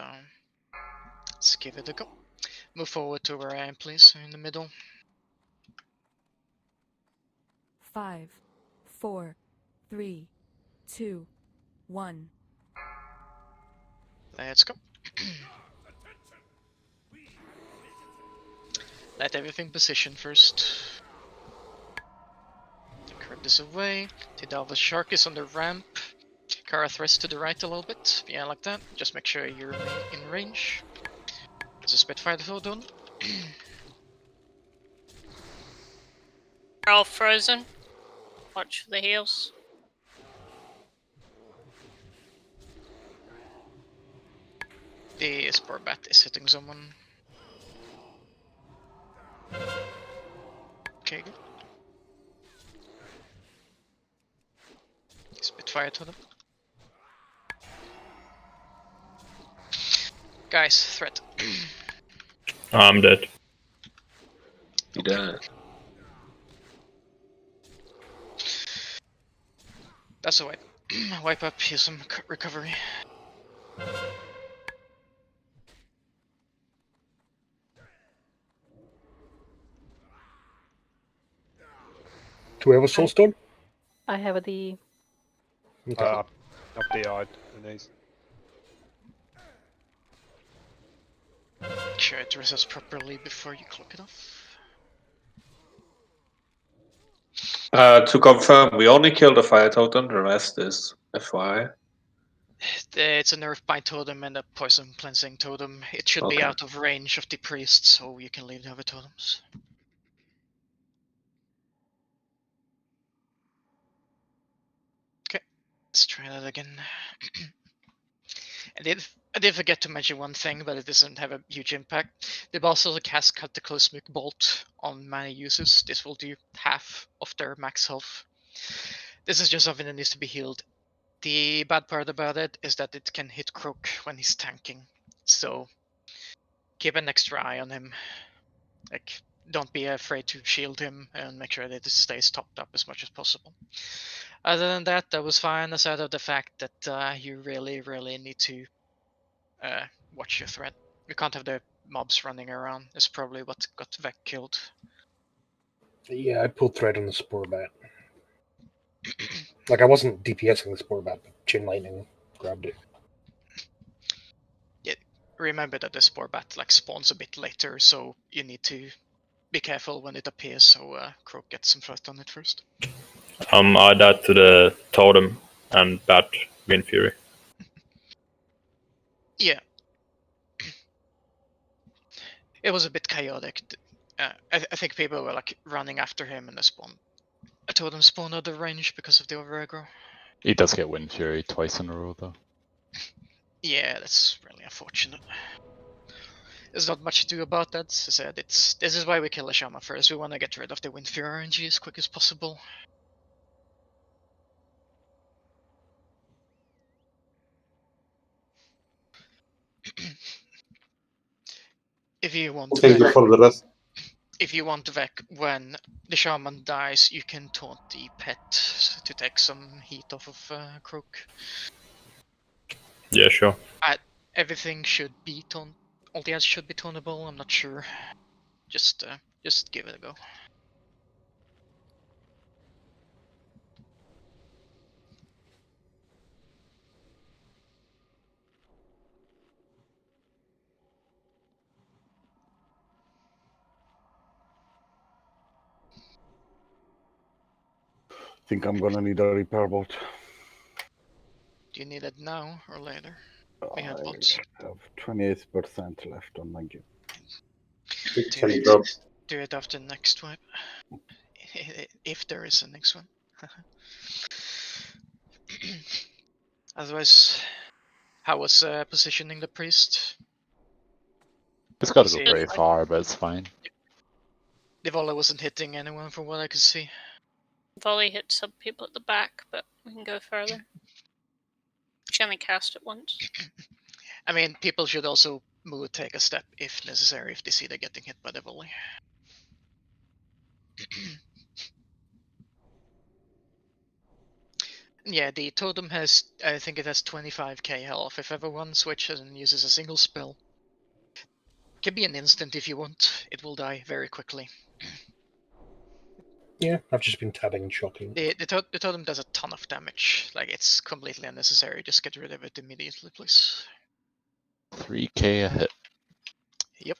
give it a go. Move forward to where I am, please, in the middle. 5, 4, 3, 2, 1. Let's go. Let everything position first. Curve this away. Tidalva's Shark is on the ramp. Karathres to the right a little bit. Yeah, like that. Just make sure you're in range. There's a Spitfire done. They're all frozen. Watch for the heals. The Spore Bat is hitting someone. Okay, good. Spitfire to them. Guys, threat. I'm dead. You dead. That's a wipe. Wipe up, here's some recovery. Do we have a soulstone? I have the. Okay. Up the eye, Denise. Make sure it resets properly before you clock it off. To confirm, we only killed the fire totem, the rest is FYI. It's a nerf by totem and a poison cleansing totem. It should be Okay. out of range of the priest, so you can leave the other totems. Okay, let's try that again. I did forget to mention one thing, but it doesn't have a huge impact. The boss also cast Cut the Cosmic Bolt on mana users. This will do half of their max health. This is just something that needs to be healed. The bad part about it is that it can hit Croak when he's tanking. So keep an extra eye on him. Like, don't be afraid to shield him and make sure that it stays topped up as much as possible. Other than that, that was fine, aside of the fact that you really need to watch your threat. You can't have the mobs running around. It's probably what got Vec killed. Yeah, I pulled thread on the Spore Bat. Like, I wasn't DPSing the Spore Bat, but Chain Lightning grabbed it. Yeah, remember that the Spore Bat like spawns a bit later, so you need to be careful when it appears, so Croak gets some threat on it first. Add that to the totem and Bat Wind Fury. Yeah. It was a bit chaotic. I think people were like running after him and a totem spawned out of range because of the over aggro. He does get Wind Fury twice in a row, though. Yeah, that's really unfortunate. There's not much to do about that. As I said, this is why we kill a Shaman first. We want to get rid of the Wind Fury RNG as quick as possible. If you want Thank you for the rest. If you want Vec, when the Shaman dies, you can taunt the pet to take some heat off of Croak. Yeah, sure. Everything should be taunt. All the ads should be tauntable. I'm not sure. Just give it a go. I think I'm gonna need a repair boat. Do you need it now or later? We have I bots. have 28% left on my game. Do it after the next wipe. If there is a next one. Otherwise, how was positioning the priest? It's got to go pretty far, but it's fine. The volley wasn't hitting anyone from what I could see. Volley hit some people at the back, but we can go further. She only cast it once. I mean, people should also take a step if necessary if they see they're getting hit by the volley. Yeah, the totem has, I think it has 25k health. If everyone switches and uses a single spell, it can be an instant if you want. It will die very quickly. Yeah, I've just been tabbing and shocking. The totem does a ton of damage. Like, it's completely unnecessary. Just get rid of it immediately, please. 3k a hit. Yep.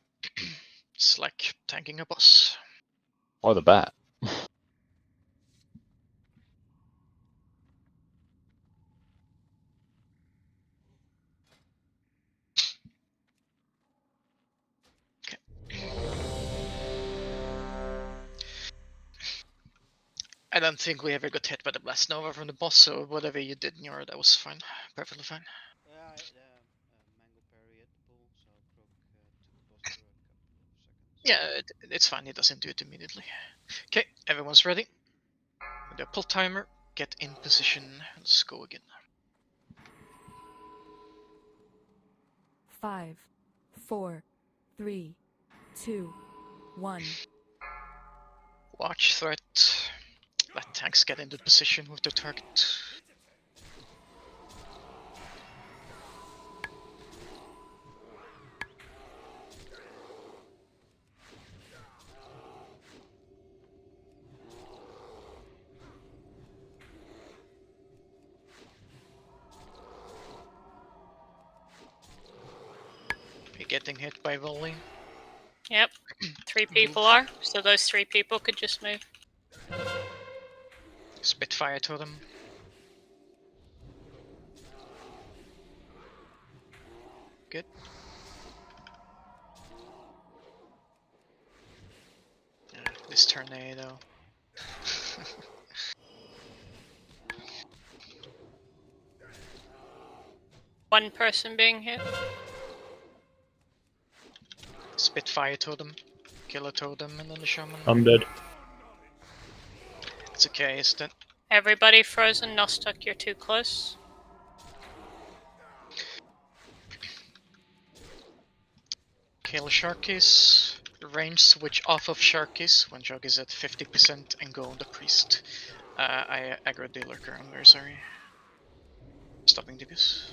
It's like tanking a boss. Or the bat. I don't think we ever got hit by the Blast Nova from the boss, so whatever you did, Njor, that was fine. Perfectly fine. Yeah, it's fine, it doesn't do it immediately. Okay, everyone's ready. With the pull timer, get in position, let's go again. 5, 4, 3, 2, 1. Watch threat. Let tanks get into position with their target. getting hit by volley. Yep. 3 people are, so those 3 people could just move. Spitfire totem. Good. This tornado. One person being hit. Spitfire totem. Kill a totem and then the shaman. I'm dead. It's okay, it's dead. Everybody frozen, Nostoc, you're too close. Kill Sharkies. Range switch off of Sharkies when Jog is at 50% and go on the priest. I aggro the lurker, I'm very sorry. Stopping DPS.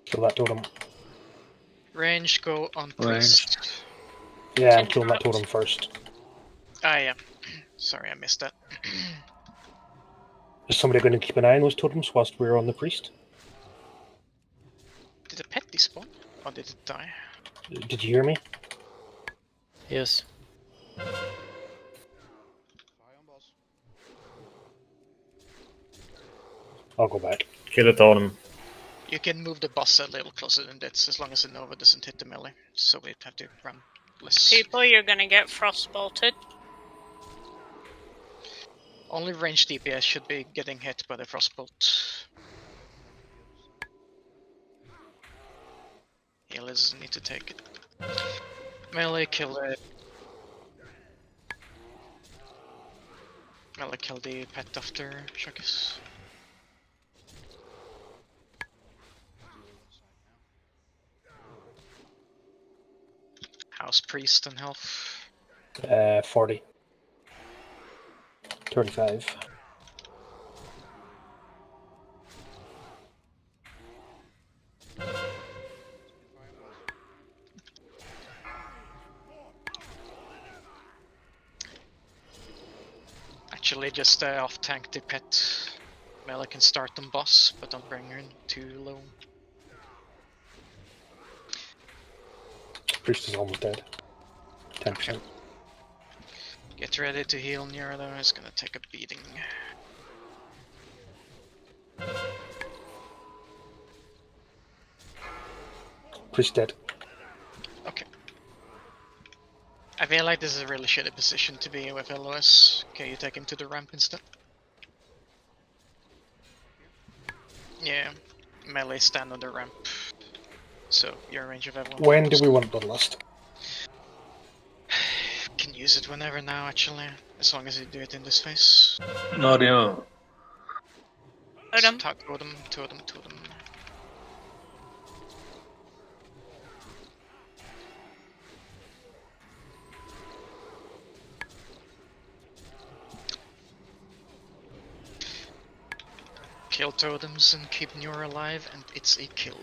Kill that totem. Range, go on priest. Yeah, I'm killing that totem first. Ah, yeah. Sorry, I missed that. Is somebody going to keep an eye on those totems whilst we're on the priest? Did a pet despawn? Or did it die? Did you hear me? Yes. I'll go back. Kill the totem. You can move the boss a little closer than that, as long as the Nova doesn't hit the melee. So we'd have to run less. People, you're gonna get frostbolted. Only ranged DPS should be getting hit by the frostbolt. Healers need to take it. Melee kill it. Melee kill the pet after Sharkies. House priest and health. 40. 35. Actually, just off tank the pet. Melee can start on boss, but don't bring her in too low. Priest is almost dead. 10%. Okay. Get ready to heal Njor though, it's gonna take a beating. Priest dead. Okay. I feel like this is a really shitty position to be with LOS. Okay, you take him to the ramp instead. Yeah, melee stand on the ramp. So, you're in range of everyone. When do we want Bloodlust? Can use it whenever now, actually. As long as you do it in this phase. No, yeah. Totem. Totem. Kill totems and keep Njor alive, and it's a kill.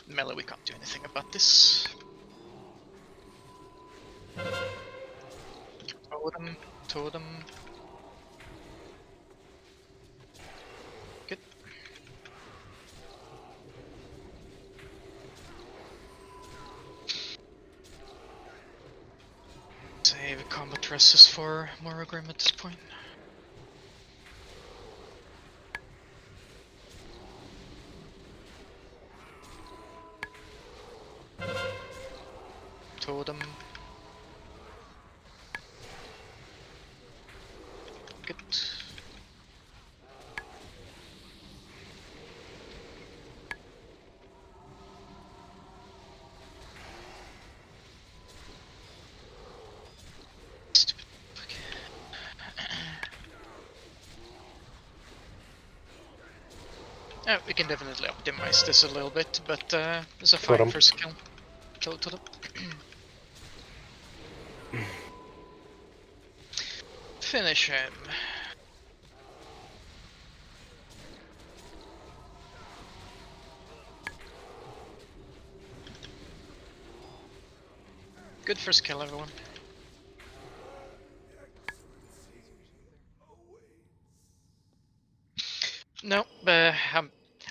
Melee, we can't do anything about this. Totem. Good. Save combat resist for Morogrim at this point. Totem. Good. Stupid. We can definitely optimize this a little bit, but it's a fine first kill. Totem. Finish him. Good first kill, everyone. No, but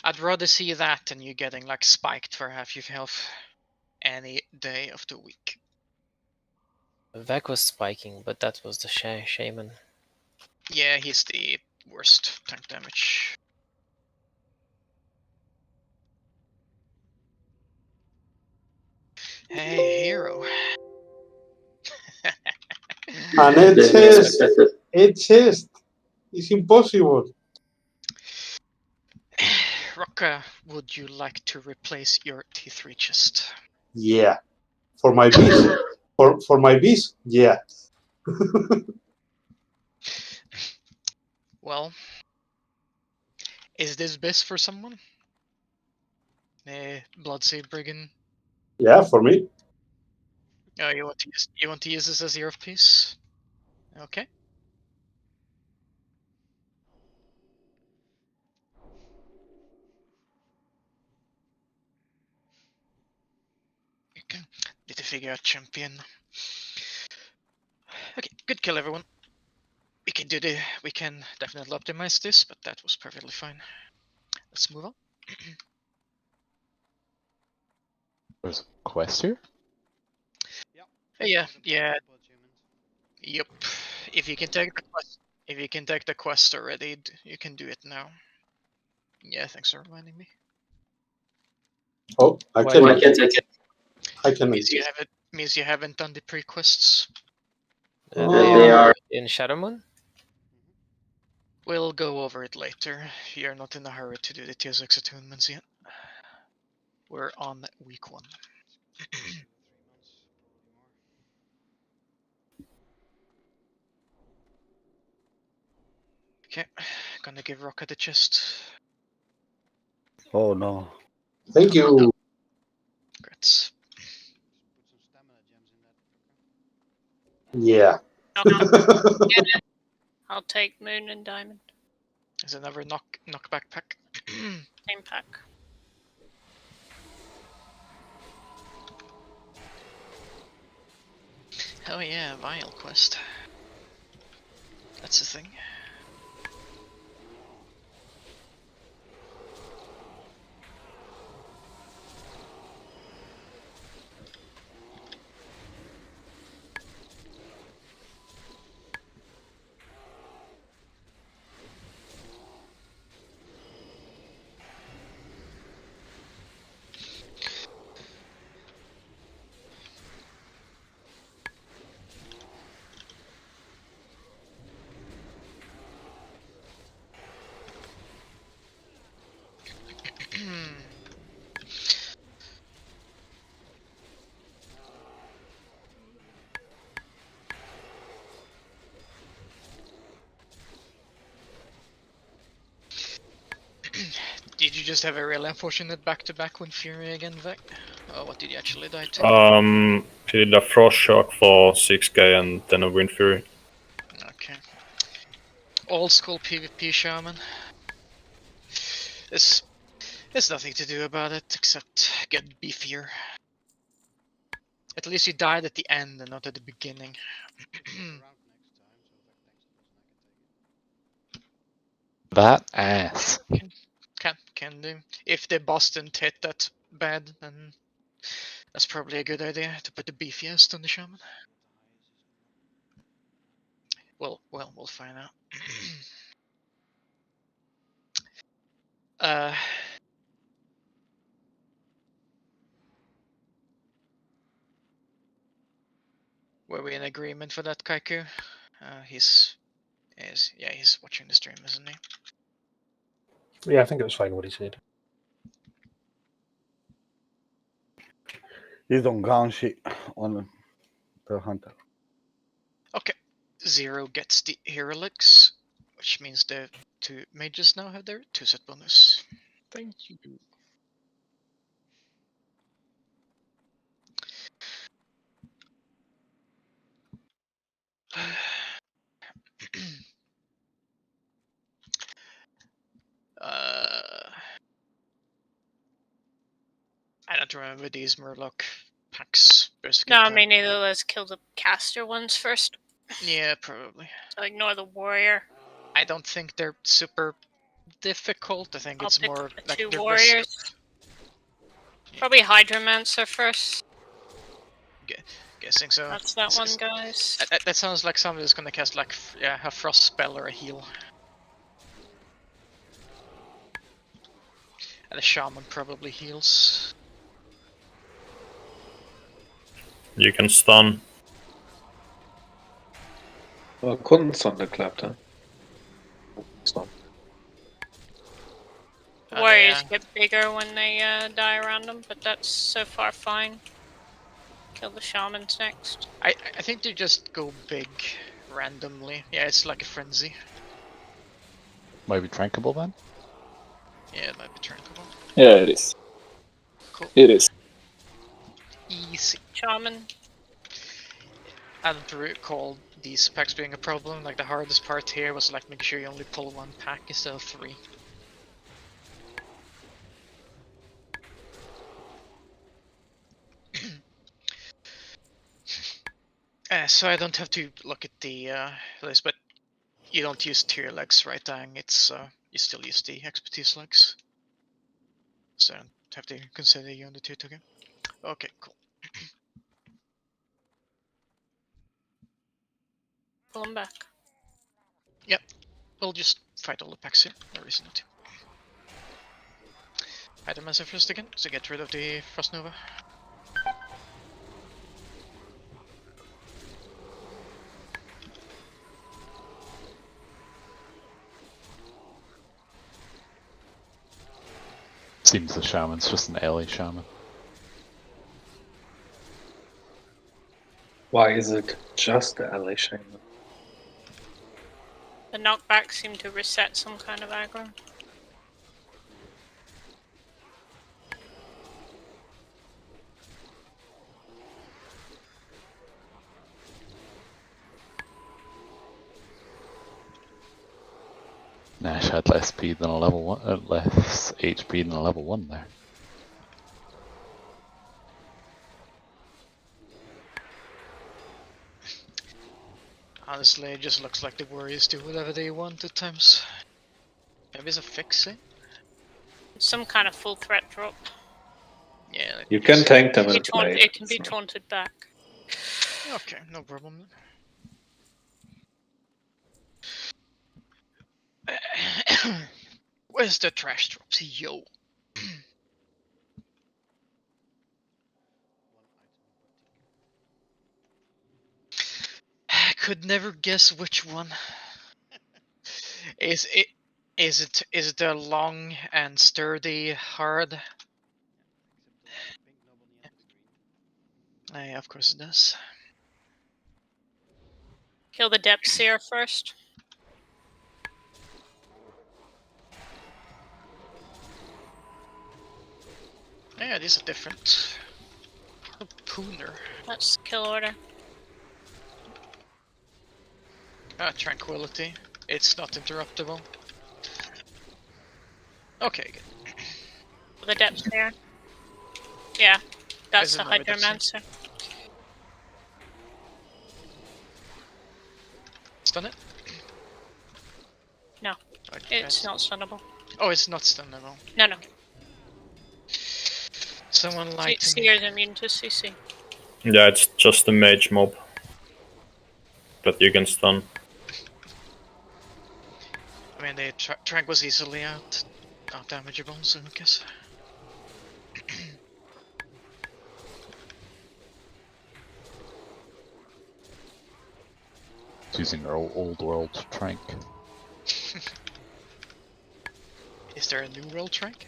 I'd rather see that than you getting like spiked for half your health any day of the week. Vec was spiking, but that was the shaman. Yeah, he's the worst tank damage. Hey, hero. And it chest. It's impossible. Rocka, would you like to replace your T3 chest? Yeah. For my bees. for my bees, yeah. Well, is this best for someone? Bloodseed Brigand? Yeah, for me. Oh, you want to use this as your piece? Okay. Okay. Need to figure out champion. Okay, good kill, everyone. We can definitely optimize this, but that was perfectly fine. Let's move on. There's a quest here? Yeah. Yep. If you can take the quest already, you can do it now. Yeah, thanks for reminding me. Oh, I can take it. I can. Means you haven't done the pre-quests. They are in Shadowmoon? We'll go over it later. You're not in a hurry to do the tier 6 attunements yet. We're on week 1. Okay, gonna give Rocka the chest. Oh no. Thank you. Congrats. Yeah. I'll take Moon and Diamond. There's another knockback pack. Same pack. Oh yeah, Vial quest. That's the thing. Did you just have a real unfortunate back-to-back with Fury again, Vec? Or what did you actually die to? He did a Frost Shock for 6k and then a Wind Fury. Okay. Old school PvP shaman. There's nothing to do about it except get beefier. At least you died at the end and not at the beginning. That ass. Can do. If the boss didn't hit that bad, then that's probably a good idea to put the beefiest on the shaman. Well, we'll find out. Were we in agreement for that, Kaiku? He's watching the stream, isn't he? Yeah, I think it was fine what he said. He's on ground sheet on the hunter. Okay. Zero gets the hero licks, which means the 2 mages now have their 2-set bonus. Thank you. I don't remember these Murloc packs. No, I mean neither. Let's kill the caster ones first. Yeah, probably. So ignore the warrior. I don't think they're super difficult. I think I'll it's pick more the like two the warriors. Probably Hydromancer first. Guessing so. That's that one, guys. That sounds like somebody who's gonna cast like a frost spell or a heal. And the shaman probably heals. You can stun. Man couldn't thunderclap then. Stun. Warriors get bigger when they die around them, but that's so far fine. Kill the shamans next. I think they just go big randomly. Yeah, it's like a frenzy. Might be trankable then? Yeah, it might be trankable. Yeah, it is. Cool. It is. Easy. Shaman. I don't recall these packs being a problem. Like the hardest part here was like making sure you only pull one pack instead of 3. So I don't have to look at the list, but you don't use tier legs, right, Dang? It's you still use the expertise legs, so I don't have to consider you on the tier token. Okay, cool. Pull them back. Yep, we'll just fight all the packs here. No reason not to. Hydraxian first again, so get rid of the Frost Nova. Seems the shaman's just an LA shaman. Why is it just the LA shaman? The knockbacks seem to reset some kind of aggro. Nash had less speed than a level 1, less HP than a level 1 there. Honestly, it just looks like the warriors do whatever they want at times. Maybe it's a fixing? Some kind of full threat drop. Yeah. You can tank them in play. It can be taunted back. Okay, no problem then. Where's the trash drops? Yo. I could never guess which one. Is it the long and sturdy hard? Yeah, of course it does. Kill the Depth Seer first. Yeah, these are different. Harpooner. That's kill order. Tranquility. It's not interruptible. Okay, good. The Depth Seer. Yeah, that's Is the it not with Hydromancer. Stun it? No, it's not stunnable. Oh, it's not stunnable. No. Someone lied to me. Seer's immune to CC. Yeah, it's just a mage mob. But you can stun. I mean, the Trank was easily out damageable, so I guess. Using our old world trank. Is there a new world Trank?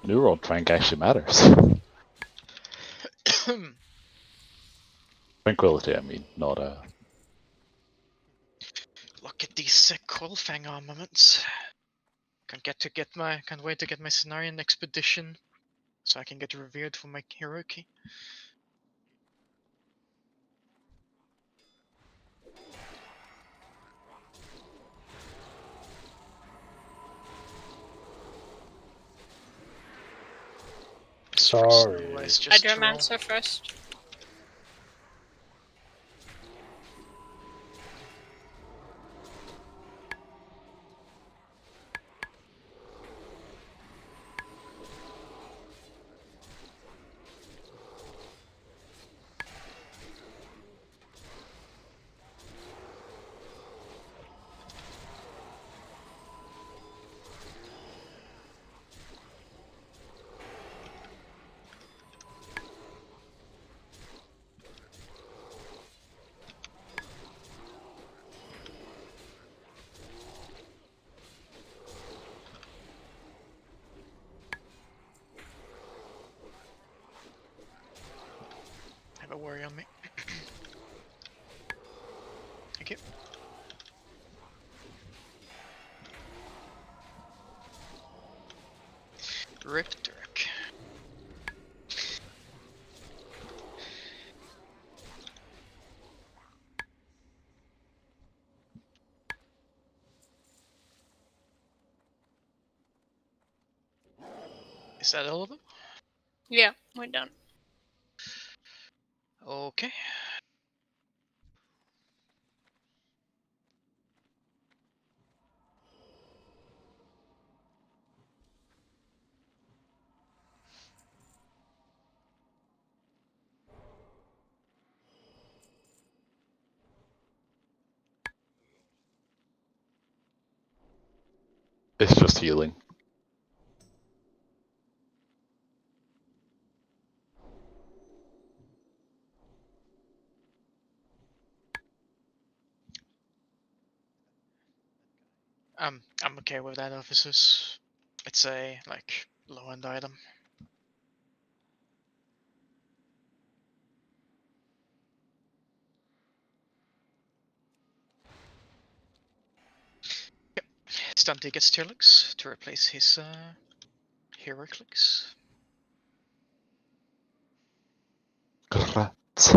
New world trank actually matters. Tranquility, I mean, not a. Look at these sick Coilfang armaments. Can't wait to get my Cenarian expedition, so I can get revered for my hero key. Sorry. Hydromancer first. a worry on me. Thank you. Rip Dirk. Is that all of them? Yeah, we're done. Okay. It's just healing. I'm okay with that, officers. It's a like low-end item. Yep. Stunty gets Tyrlix to replace his Heraclix. Correct.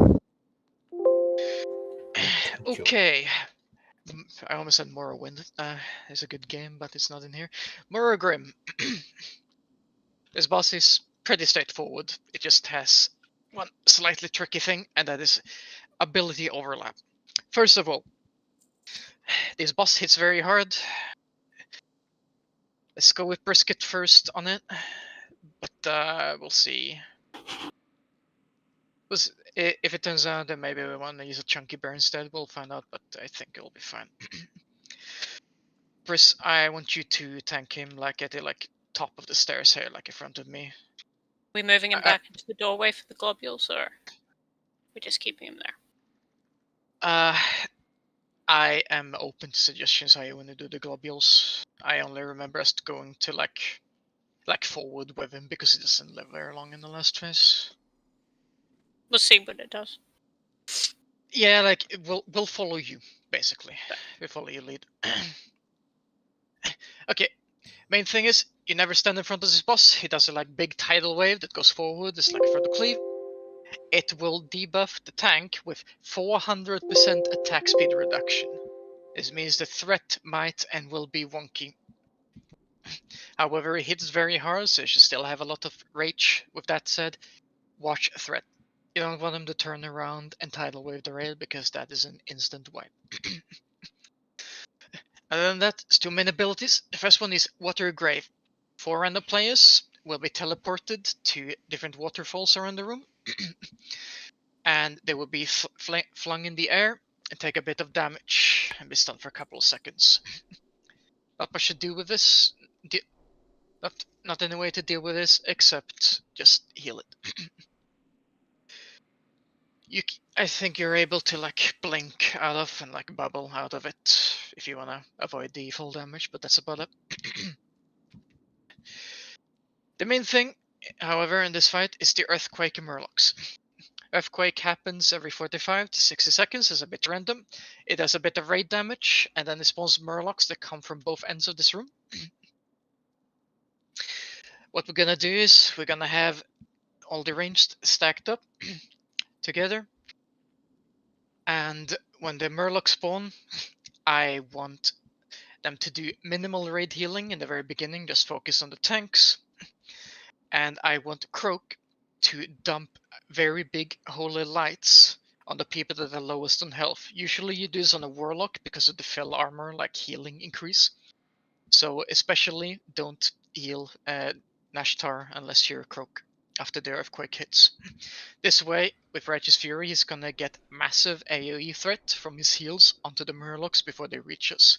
Okay. I almost said Morrowind. It's a good game, but it's not in here. Morrogrim. This boss is pretty straightforward. It just has one slightly tricky thing, and that is ability overlap. First of all, this boss hits very hard. Let's go with Brisket first on it, but we'll see. If it turns out that maybe we want to use a Chunky Bear instead, we'll find out, but I think it'll be fine. Bris, I want you to tank him like at the top of the stairs here, like in front of me. We moving him back into the doorway for the globules, or we're just keeping him there? I am open to suggestions how you want to do the globules. I only remember us going to like forward with him because he doesn't live very long in the last phase. We'll see what it does. Yeah, like we'll follow you basically. We follow your lead. Okay. Main thing is you never stand in front of this boss. He does a like big tidal wave that goes forward. It's like a further cleave. It will debuff the tank with 400% attack speed reduction. This means the threat might and will be wonky. However, it hits very hard, so you should still have a lot of rage. With that said, watch threat. You don't want him to turn around and tidal wave the rail because that is an instant wipe. Other than that, there's two main abilities. The first one is Water Grave. 4 random players will be teleported to different waterfalls around the room. And they will be flung in the air and take a bit of damage and be stunned for a couple of seconds. What I should do with this? Not any way to deal with this except just heal it. I think you're able to like blink out of and like bubble out of it if you wanna avoid the full damage, but that's about it. The main thing, however, in this fight is the Earthquake and Murlocs. Earthquake happens every 45 to 60 seconds, it's a bit random. It does a bit of raid damage, and then it spawns Murlocs that come from both ends of this room. What we're gonna do is we're gonna have all the ranged stacked up together. And when the Murlocs spawn, I want them to do minimal raid healing in the very beginning, just focus on the tanks. And I want Croak to dump very big holy lights on the people that are lowest on health. Usually you do this on a Warlock because of the fill armor, like healing increase. So especially don't heal Nashtar unless you're a Croak after the Earthquake hits. This way, with Righteous Fury, he's gonna get massive AoE threat from his heals onto the Murlocs before they reach us.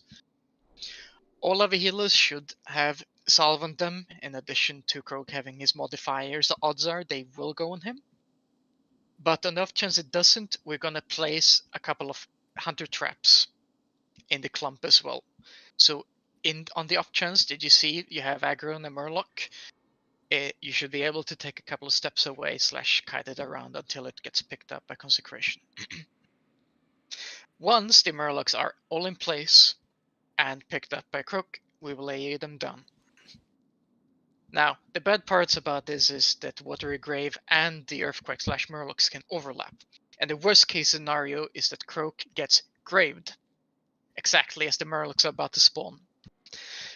All of the healers should have salve on them, in addition to Croak having his modifiers. The odds are they will go on him. But on the off chance it doesn't, we're gonna place a couple of hunter traps in the clump as well. So on the off chance, did you see you have aggro on the Murloc? you should be able to take a couple of steps away / kite it around until it gets picked up by Consecration. Once the Murlocs are all in place and picked up by Croak, we will lay them down. Now, the bad parts about this is that Watery Grave and the Earthquake / Murlocs can overlap. And the worst case scenario is that Croak gets graved, exactly as the Murlocs are about to spawn.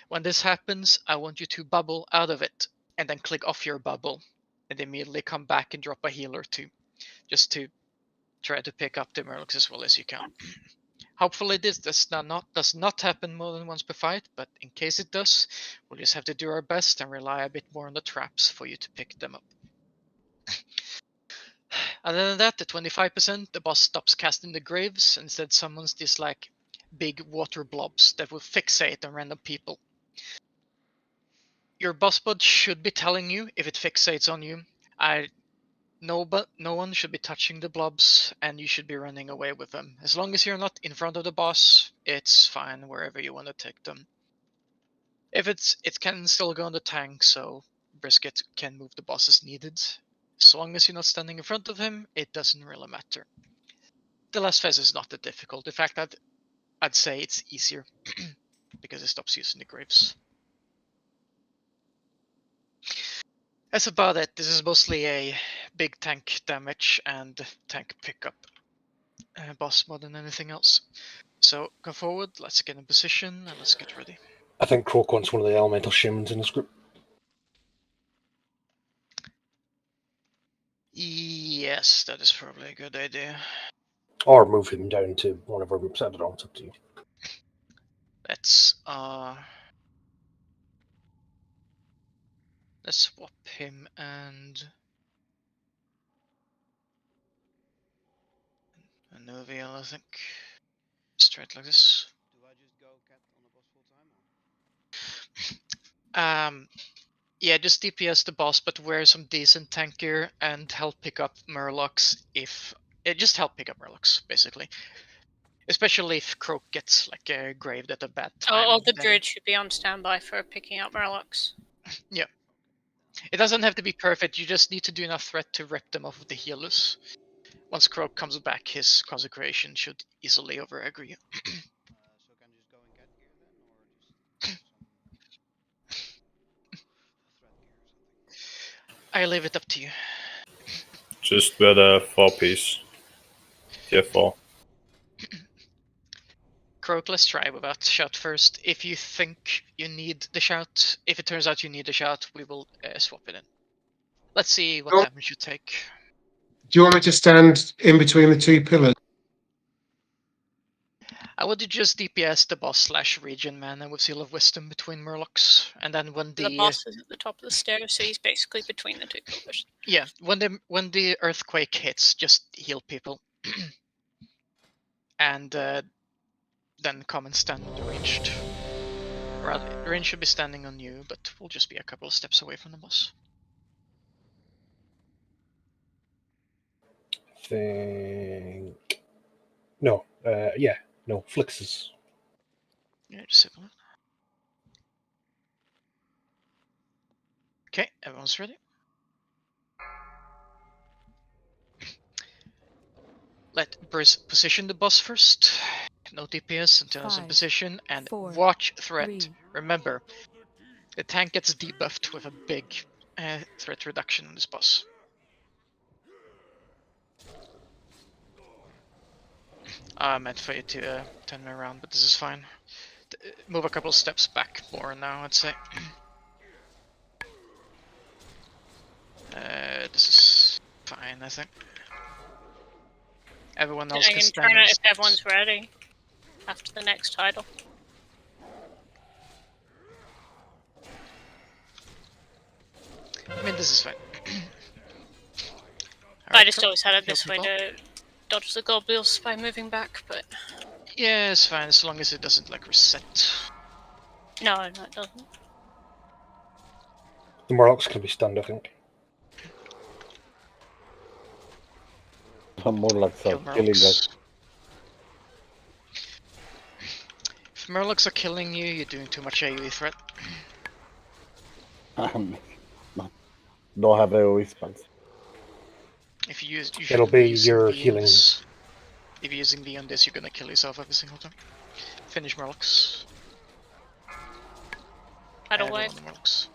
When this happens, I want you to bubble out of it, and then click off your bubble, and immediately come back and drop a heal or two, just to try to pick up the Murlocs as well as you can. Hopefully this does not happen more than once per fight, but in case it does, we'll just have to do our best and rely a bit more on the traps for you to pick them up. Other than that, the 25%, the boss stops casting the graves and instead summons these like big water blobs that will fixate on random people. Your boss bot should be telling you if it fixates on you. No one should be touching the blobs, and you should be running away with them. As long as you're not in front of the boss, it's fine wherever you want to take them. If it can still go on the tank, so Brisket can move the boss as needed. As long as you're not standing in front of him, it doesn't really matter. The last phase is not that difficult. In fact, I'd say it's easier because it stops using the graves. That's about it. This is mostly a big tank damage and tank pickup boss more than anything else. So go forward, let's get in position and let's get ready. I think Croak wants one of the elemental shamans in this group. Yes, that is probably a good idea. Or move him down to one of our groups. I don't know, it's up to you. Let's swap him and Noviel, I think. Straight like this. Do I just go cat on the boss full time? Yeah, just DPS the boss, but wear some decent tank gear and help pick up Murlocs if... just help pick up Murlocs, basically. Especially if Croak gets like graved at a bad time. All the druid should be on standby for picking up Murlocs. Yeah. It doesn't have to be perfect, you just need to do enough threat to rip them off of the healers. Once Croak comes back, his Consecration should easily over-agree. So can I just go in cat gear then, or just some threat gear or something? I leave it up to you. Just wear the 4-piece. Tier 4. Croak, let's try without shout first. If you think you need the shout, if it turns out you need the shout, we will swap it in. Let's see what damage you take. Do you want me to stand in between the two pillars? I would just DPS the boss / region man and with Seal of Wisdom between Murlocs, and then when The boss is at the top of the stairs, so he's basically between the two pillars. Yeah, when the earthquake hits, just heal people, and then come and stand on the ranged. Rather, the range should be standing on you, but we'll just be a couple of steps away from the boss. Think... No, yeah, no, Flixes. Yeah, just have a look. Okay, everyone's ready. Let Briz position the boss first. No DPS until it's in position, and watch threat. Remember, the tank gets debuffed with a big threat reduction on this boss. I meant for you to turn me around, but this is fine. Move a couple steps back more now, I'd say. This is fine, I think. Everyone else can stand. I can turn it if everyone's ready after the next title. I mean, this is fine. I just always had it this way to dodge the goblins by moving back, but... Yeah, it's fine, as long as it doesn't, like, reset. No, it doesn't. The Murlocs can be stunned, I think. Some Murlocs are killing us. If Murlocs are killing you, you're doing too much AoE threat. Don't have AoE spells. If you use, you It'll should be use your V on healing. this. If you're using V on this, you're gonna kill yourself every single time. Finish Murlocs. Tidal Everyone wave. on the Murlocs.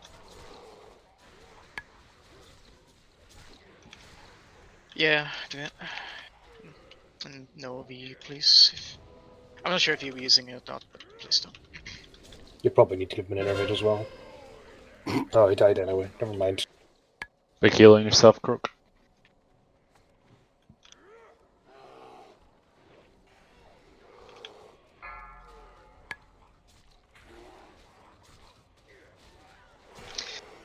Yeah, do it. And no V, please. I'm not sure if you were using it or not, but please don't. You probably need to give him an innervid as well. Oh, he died anyway. Never mind. Big heal on yourself, Croak.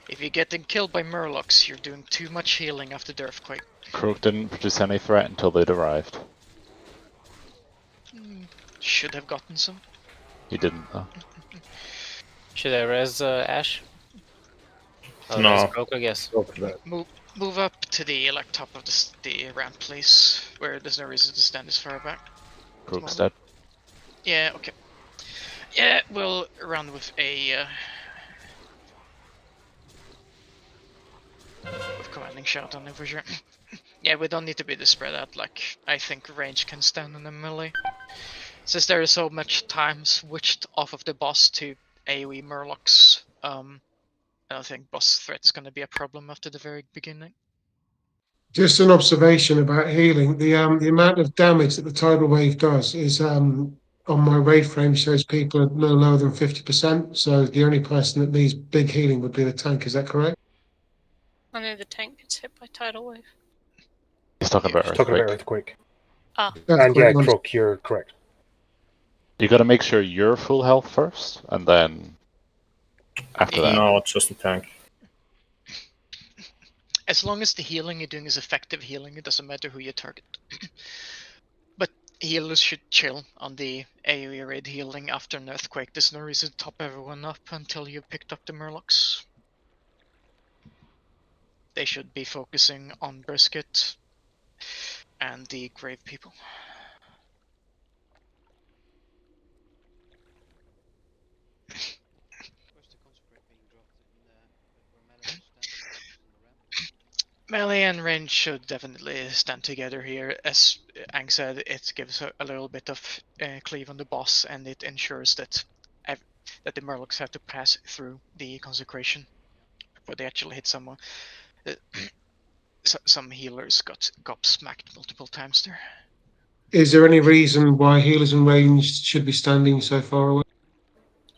If you're getting killed by Murlocs, you're doing too much healing after the earthquake. Croak didn't produce any threat until they'd arrived. Should have gotten some. He didn't, though. Should I res Ash? Oh, No. res Croak, I guess. Move up to the top of the ramp, please, where there's no reason to stand this far back. Croak's dead. Yeah, okay. Yeah, we'll run with a with commanding shot on it for sure. Yeah, we don't need to be this spread out. Like, I think range can stand on the melee. Since there is so much time switched off of the boss to AoE Murlocs, I don't think boss threat is going to be a problem after the very beginning. Just an observation about healing. The amount of damage that the tidal wave does is on my raid frame shows people are no lower than 50%. So the only person that needs big healing would be the tank. Is that correct? I know the tank gets hit by tidal wave. He's talking about Earthquake. Ah. And yeah, Croak, you're correct. You gotta make sure you're full health first, and then after that. No, it's just the tank. As long as the healing you're doing is effective healing, it doesn't matter who you target. But healers should chill on the AoE raid healing after an earthquake. There's no reason to top everyone up until you've picked up the Murlocs. They should be focusing on Brisket and the Grave people. Melee and range should definitely stand together here. As Ang said, it gives a little bit of cleave on the boss, and it ensures that that the Murlocs have to pass through the consecration before they actually hit someone. Some healers got gobsmacked multiple times there. Is there any reason why healers and ranged should be standing so far away?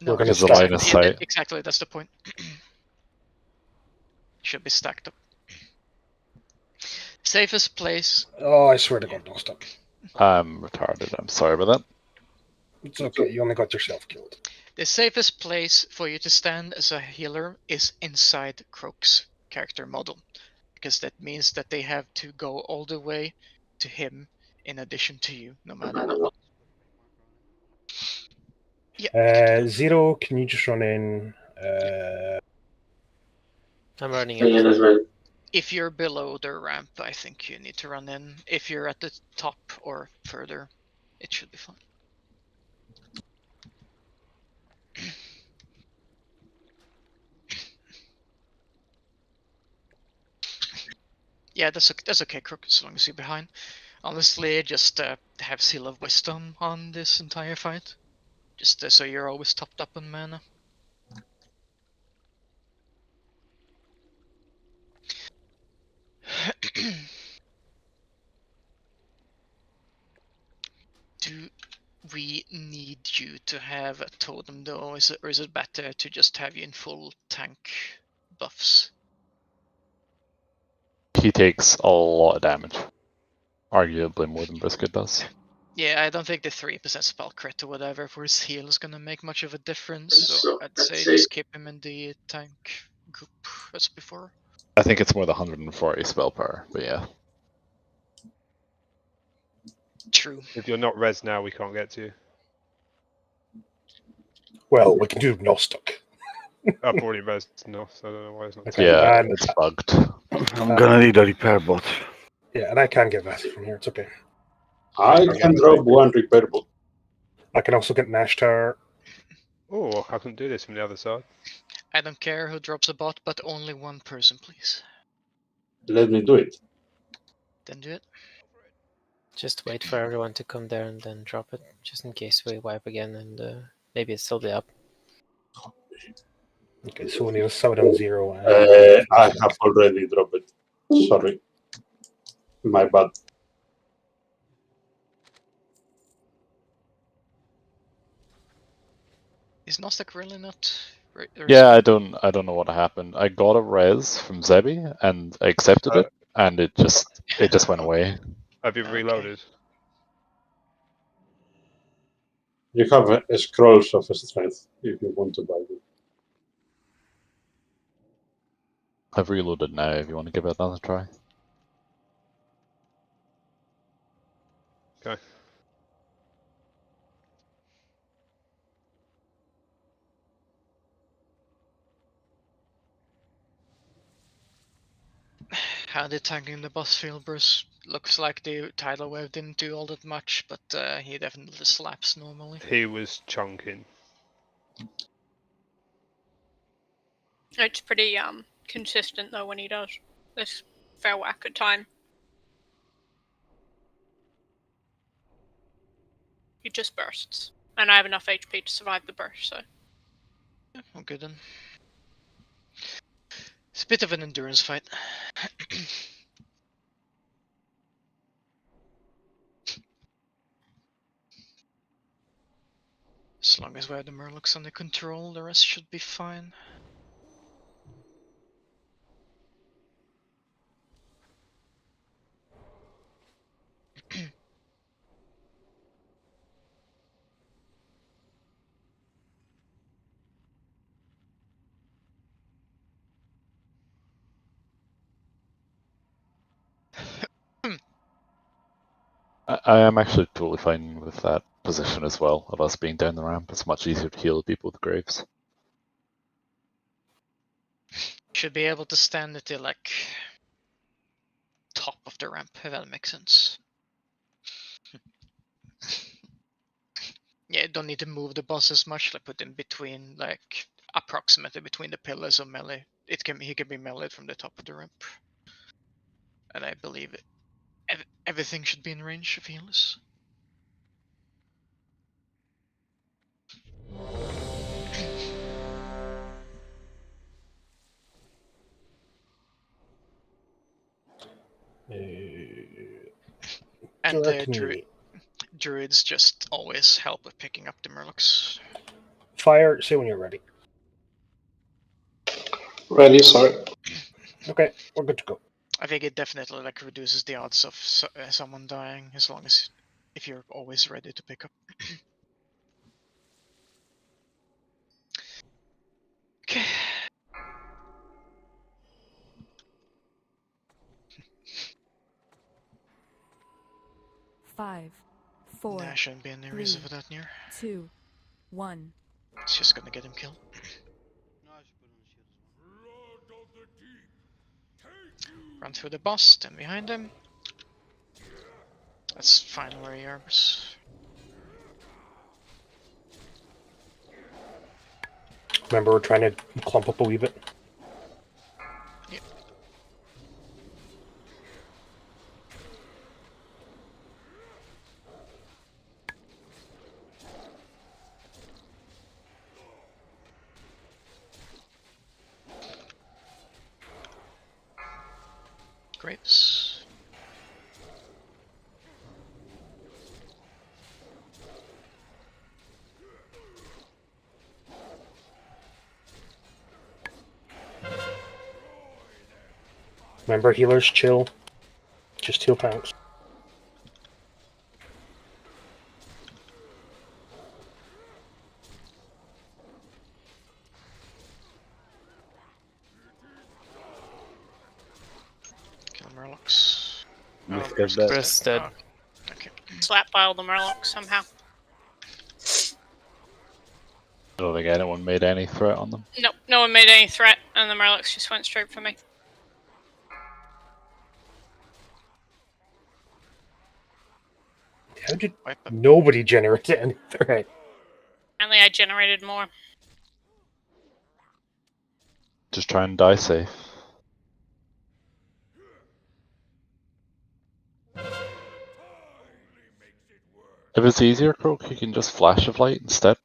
No, because the line of sight. Exactly, that's the point. Should be stacked up. Safest place. Oh, I swear to God, don't stop. I'm retarded. I'm sorry about that. It's okay. You only got yourself killed. The safest place for you to stand as a healer is inside Croak's character model, because that means that they have to go all the way to him in addition to you, no matter what. Yeah. Zero, can you just run in? I'm running Yeah, that's right. If you're below the ramp, I think you need to run in. If you're at the top or further, it should be fine. Yeah, that's okay, Crook, as long as you're behind. Honestly, just have Seal of Wisdom on this entire fight. Just so you're always topped up on mana. Do we need you to have a totem though, or is it better to just have you in full tank buffs? He takes a lot of damage. Arguably more than Brisket does. Yeah, I don't think the 3% spell crit or whatever for his heal is gonna make much of a difference, so I'd say just keep him in the tank group as before. I think it's more the 140 spell power, but yeah. True. If you're not res now, we can't get to you. Well, we can do Gnostic. I've already res no, so I don't know why it's not. Okay, Yeah, and it's bugged. I'm gonna need a repair bot. Yeah, and I can get that from here. It's okay. I can drop one repair bot. I can also get Nashtar. Oh, I can do this from the other side. I don't care who drops a bot, but only one person, please. let me do it. Then do it. Just wait for everyone to come there and then drop it, just in case we wipe again and maybe it's still be up. Okay, so we need a 7-0. I have already dropped it. Sorry. My bad. Is Nostok really not? Yeah, I don't know what happened. I got a res from Zebi and I accepted it, and it just went away. Have you reloaded? You have a scrolls of strength if you want to buy them. I've reloaded now. If you want to give it another try. Okay. How did tanking the boss feel, Bruce? Looks like the tidal wave didn't do all that much, but he definitely slaps normally. He was chunking. It's pretty consistent though when he does this fair whack at time. He just bursts, and I have enough HP to survive the burst, so. Yeah, well, good then. It's a bit of an endurance fight. As long as we have the Murlocs under control, the rest should be fine. I am actually totally fine with that position as well, of us being down the ramp. It's much easier to heal people with graves. Should be able to stand at the, like, top of the ramp, if that makes sense. Yeah, don't need to move the boss as much, like put him between, like, approximately between the pillars of melee. He can be meleeed from the top of the ramp. And I believe it. Everything should be in range of healers. And the druids just always help with picking up the Murlocs. Fire, say when you're ready. Ready, sorry. Okay, we're good to go. I think it definitely like reduces the odds of someone dying as long as if you're always ready to pick up. Okay. Five, four, There shouldn't be any reason for that near. 2, 1. It's just gonna get him killed. Run through the boss, then behind him. That's fine where he is. Remember, we're trying to clump up a wee bit. Yep. Grapes. Remember, healers, chill. Just heal tanks. Kill Murlocs. Mr. Dead. Bruce dead. Okay. Slapped by all the Murlocs somehow. I don't think anyone made any threat on them. Nope, no one made any threat, and the Murlocs just went straight for me. How did nobody generate any threat? Apparently I generated more. Just try and die safe. If it's easier, Croak, you can just Flash of Light instead.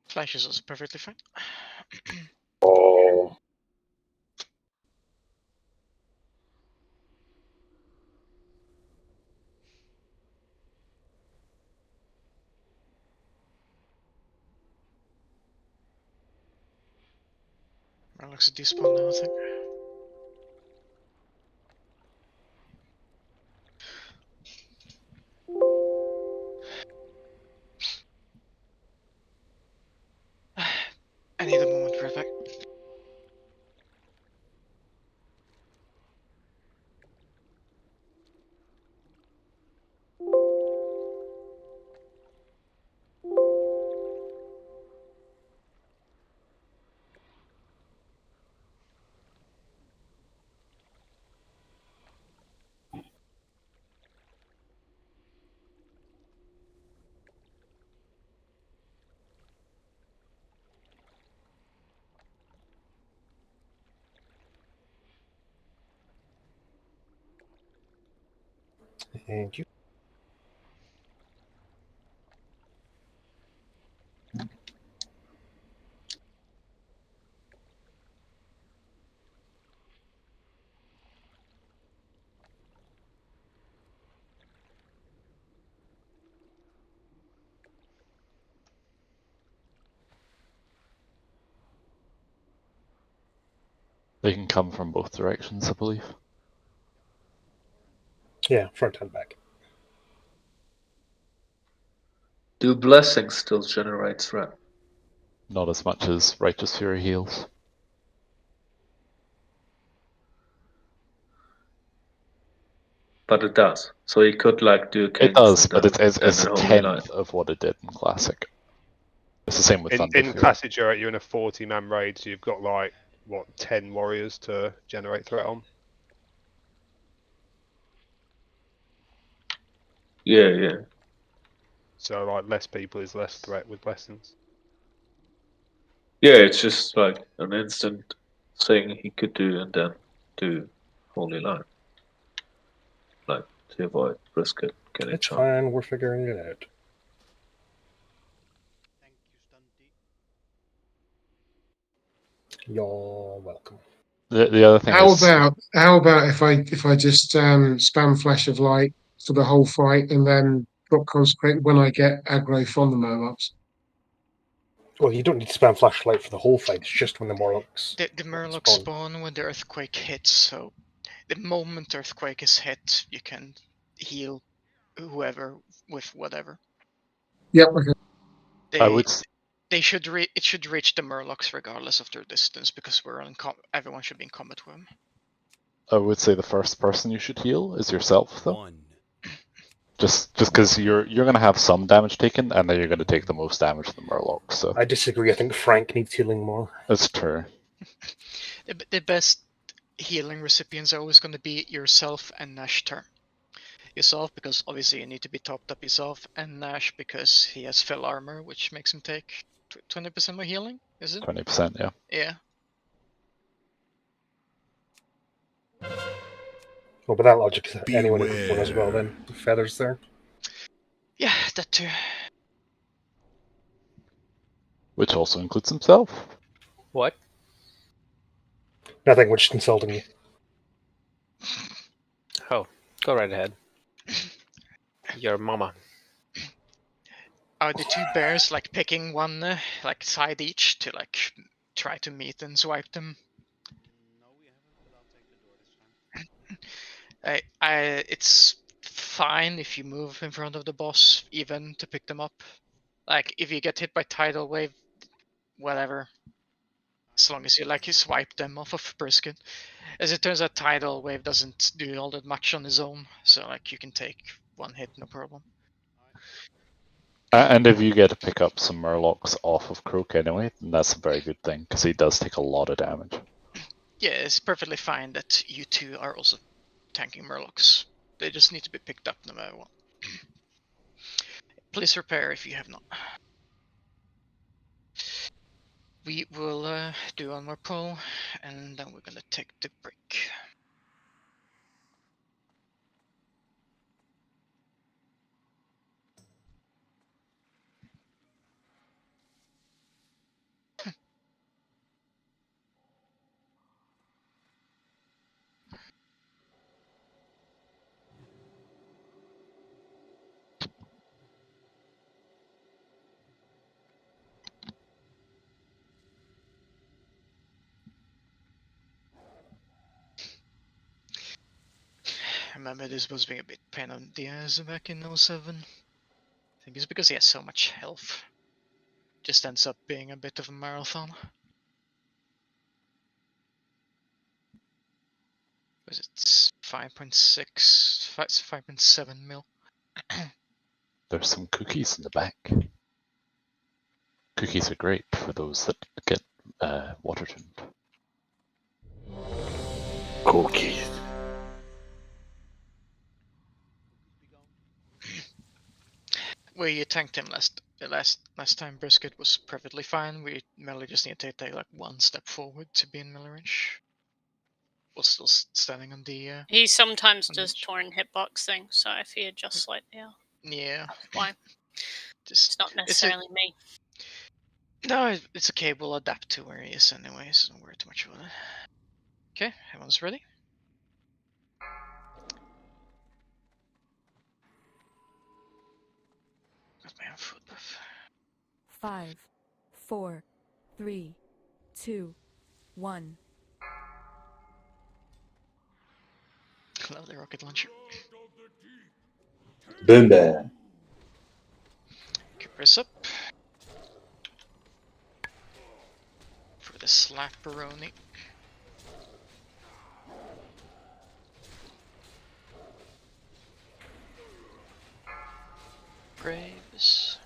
Flash is also perfectly fine. Oh, Murlocs are despawn now, I think. I need a moment, right back. Thank you. They can come from both directions, I believe. Yeah, front and back. Do blessings still generate threat? Not as much as Righteous Fury heals. But it does. So he could like do It kings does, and but then it's a Holy Light. tenth of what it did in Classic. It's the same with Thunder In Fury. Classic, you're in a 40-man raid, so you've got like, what, 10 warriors to generate threat on? Yeah, yeah. So like less people is less threat with blessings. Yeah, it's just like an instant thing he could do and then do Holy Light. Like to avoid brisket getting It's charged. fine, we're figuring it out. Thank you, Stunty. You're welcome. The other thing How is, about if I just spam Flash of Light for the whole fight and then drop Consecrate when I get aggro from the Murlocs? Well, you don't need to spam flashlight for the whole fight. It's just when the Morlocks The Murlocs spawn when the Earthquake hits, so the moment Earthquake is hit, you can heal whoever with whatever. Yep. Okay. It should reach the Murlocs regardless of their distance because we're in everyone should be in combat with them. I would say the first person you should heal is yourself, though. Just because you're gonna have some damage taken, and then you're gonna take the most damage from the Murloc. So I disagree. I think Frank needs healing more. that's true. The best healing recipients are always going to be yourself and Nash turn. Yourself because obviously you need to be topped up yourself, and Nash because he has full armor, which makes him take 20% more healing. Is it? 20%, yeah. Yeah. Well, but that logic is anyone who could one as well. Then the feathers there. Yeah, that too. Which also includes himself. What? Nothing. We're just insulting you. Oh, go right ahead. Your mama. Are the two bears like picking one like side each to like try to meet and swipe them? No, we haven't, but I'll take the door this time. It's fine if you move in front of the boss even to pick them up. Like if you get hit by tidal wave, whatever. As long as you swipe them off of brisket. As it turns out, tidal wave doesn't do all that much on his own, so like you can take one hit no problem. And if you get to pick up some Murlocs off of Croak anyway, then that's a very good thing, because he does take a lot of damage. Yeah, it's perfectly fine that you two are also tanking Murlocs. They just need to be picked up no matter what. Please repair if you have not. We will do one more pull, and then we're gonna take the break. remember this was being a bit pain on the ass back in 07. I think it's because he has so much health. Just ends up being a bit of a marathon. Was it 5.6, 5.7 mil? There's some cookies in the back. Cookies are great for those that get water tuned. Cookies. We tanked him last time. Brisket was perfectly fine. We merely just need to take like one step forward to be in melee range. We're still standing on the. He sometimes does torn hitbox thing, so if he adjusts slightly, yeah. Why? Just it's not necessarily me. No, it's okay. We'll adapt to where he is anyway, so don't worry too much about it. Okay, everyone's ready. Got my own food buff. 5, 4, 3, 2, 1. Love the rocket launcher. Boom there. Keep up. For the slapperoni. Graves.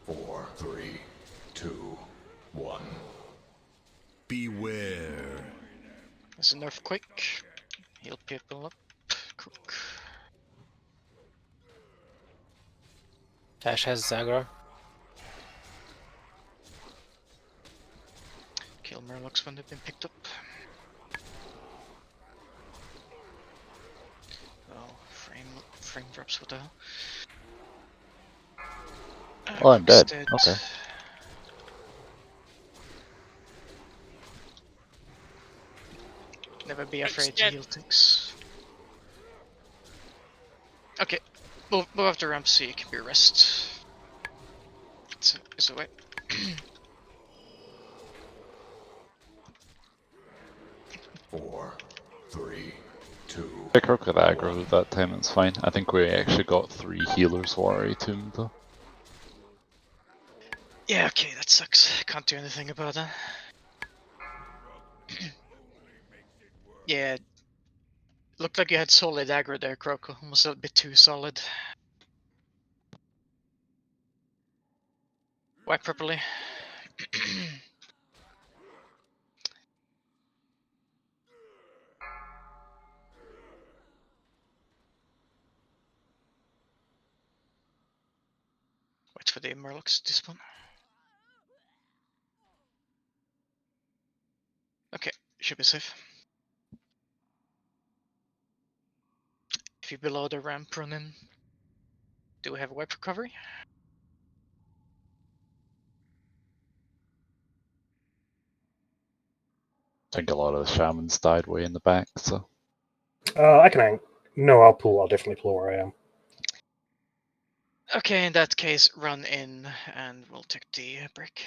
Four, 3, 2, 1. Beware. There's an earthquake. Heal people up. Cook. Tash has Zagra. Kill Murlocs when they've been picked up. Oh, frame drops, what the hell? Oh, I'm dead. Okay. Never be afraid to heal things. Okay, move off the ramp so you can be rest. It's away. 4, 3, 2. Pick her with aggro that time, it's fine. I think we actually got 3 healers Warrior tuned though. Yeah, okay, that sucks. Can't do anything about that. Yeah, looked like you had solid aggro there, Croco. Almost a bit too solid. Wipe properly. Wait for the Murlocs to spawn. Okay, should be safe. If you're below the ramp, run in. Do we have a wipe recovery? I think a lot of the shamans died way in the back, so. I can hang. No, I'll definitely pull where I am. Okay, in that case, run in and we'll take the break.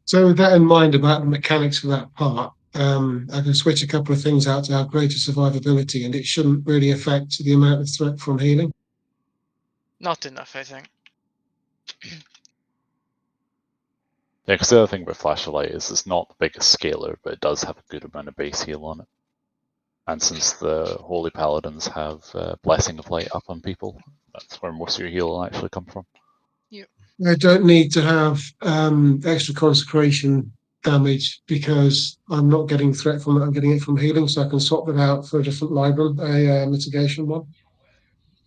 So with that in mind about the mechanics for that part, I can switch a couple of things out to have greater survivability, and it shouldn't really affect the amount of threat from healing. Not enough, I think. Yeah, because the other thing with Flashlight is it's not the biggest scaler, but it does have a good amount of base heal on it. And since the Holy Paladins have Blessing of Light up on people, that's where most of your heal will actually come from. Yep. I don't need to have extra consecration damage because I'm not getting threat from it, I'm getting it from healing, so I can swap that out for a different Libram, a mitigation one.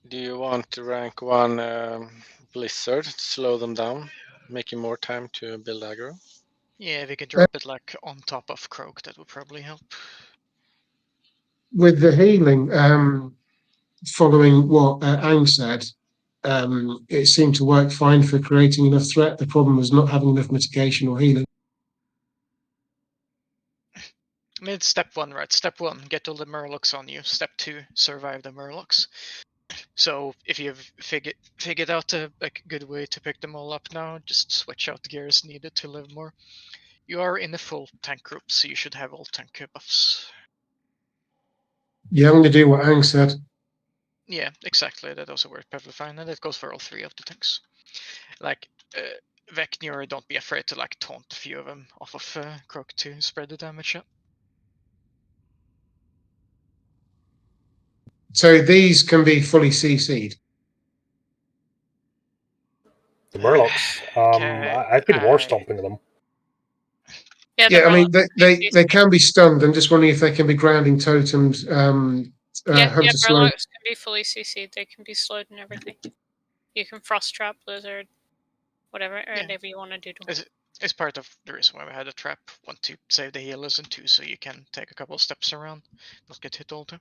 Do you want to rank 1 Blizzard to slow them down, making more time to build aggro? Yeah, we could drop it like on top of Croak, that would probably help. With the healing, following what Ang said, it seemed to work fine for creating enough threat. The problem was not having enough mitigation or healing. I mean, it's step 1, right? Step 1, get all the Murlocs on you. Step 2, survive the Murlocs. So if you've figured out a good way to pick them all up now, just switch out the gears needed to live more. You are in a full tank group, so you should have all tank buffs. Yeah, I'm going to do what Ang said. Yeah, exactly. That also works perfectly fine, and it goes for all 3 of the tanks. Like, Njor, don't be afraid to like taunt a few of them off of Croak to spread the damage out. So these can be fully CC'd. The Murlocs. I've been war stomping them. Yeah, I mean they can be stunned. I'm just wondering if they can be grounding totems. Hunter slow. Murlocs can be fully CC'd. They can be slowed and everything. You can frost trap, blizzard, whatever you want to do to them. It's part of the reason why we had a trap. 1 to save the healers, and 2 so you can take a couple of steps around, not get hit all the time.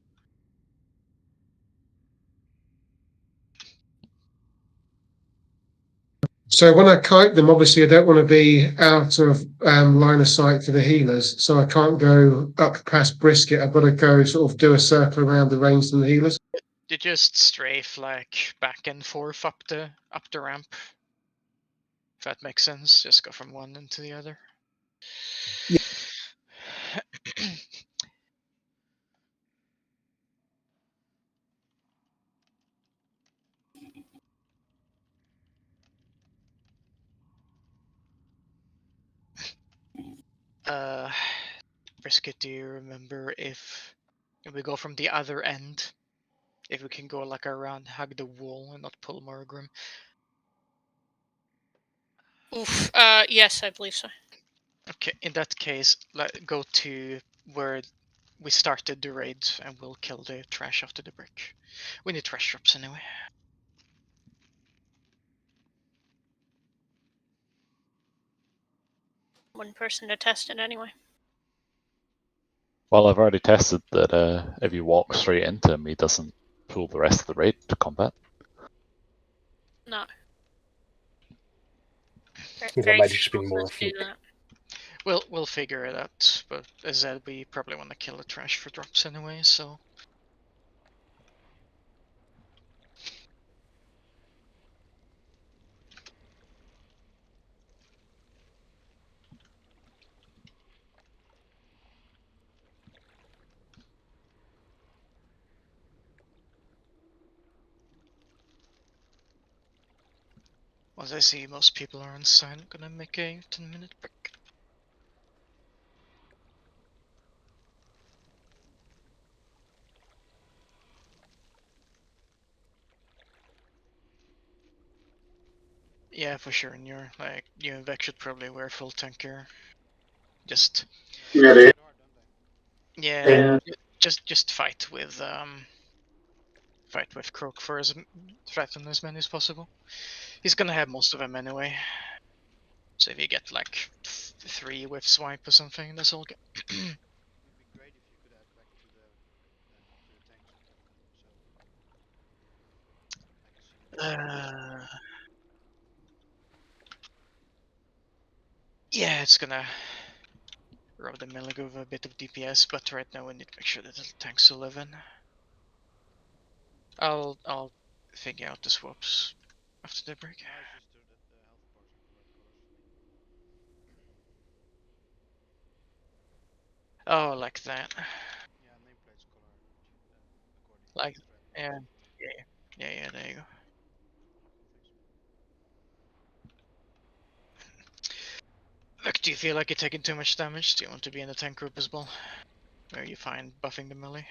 So when I kite them, obviously I don't want to be out of line of sight for the healers. So I can't go up past Brisket. I've got to go sort of do a circle around the range of the healers. You just strafe like back and forth up the ramp. If that makes sense, just go from one into the other. Yeah. Brisket, do you remember if we go from the other end, if we can go like around, hug the wall, and not pull Morgrim? Oof. Yes, I believe so. Okay, in that case, go to where we started the raid, and we'll kill the trash after the brick. We need trash drops anyway. One person to test it anyway. Well, I've already tested that if you walk straight into him, he doesn't pull the rest of the raid to combat. No. That might just be more fluke. We'll figure it out, but as I said, we probably want to kill the trash for drops anyway, so... Once I see most people are inside, I'm gonna make a 10-minute break. Yeah, for sure, and you're like, you and Vec should probably wear full tanker. Just... Yeah, just fight with Croak for threaten as many as possible. He's gonna have most of them anyway. So if you get like 3 with swipe or something, that's all good. Yeah, it's gonna rob the melee of a bit of DPS, but right now we need to make sure that the tanks will live in. I'll figure out the swaps after the break. Oh, like that. Like, yeah, there you go. Look, do you feel like you're taking too much damage? Do you want to be in the tank group as well? Where you find buffing the melee?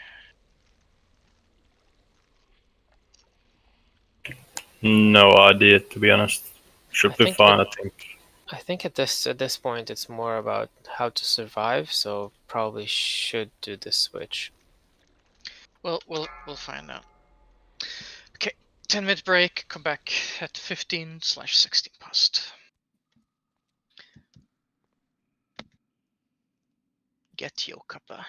No idea, to be honest. Should be fine, I think. I think at this point it's more about how to survive, so probably should do this switch. Well, we'll find out. Okay, 10-minute break. Come back at 15/16 past. Get your cuppa.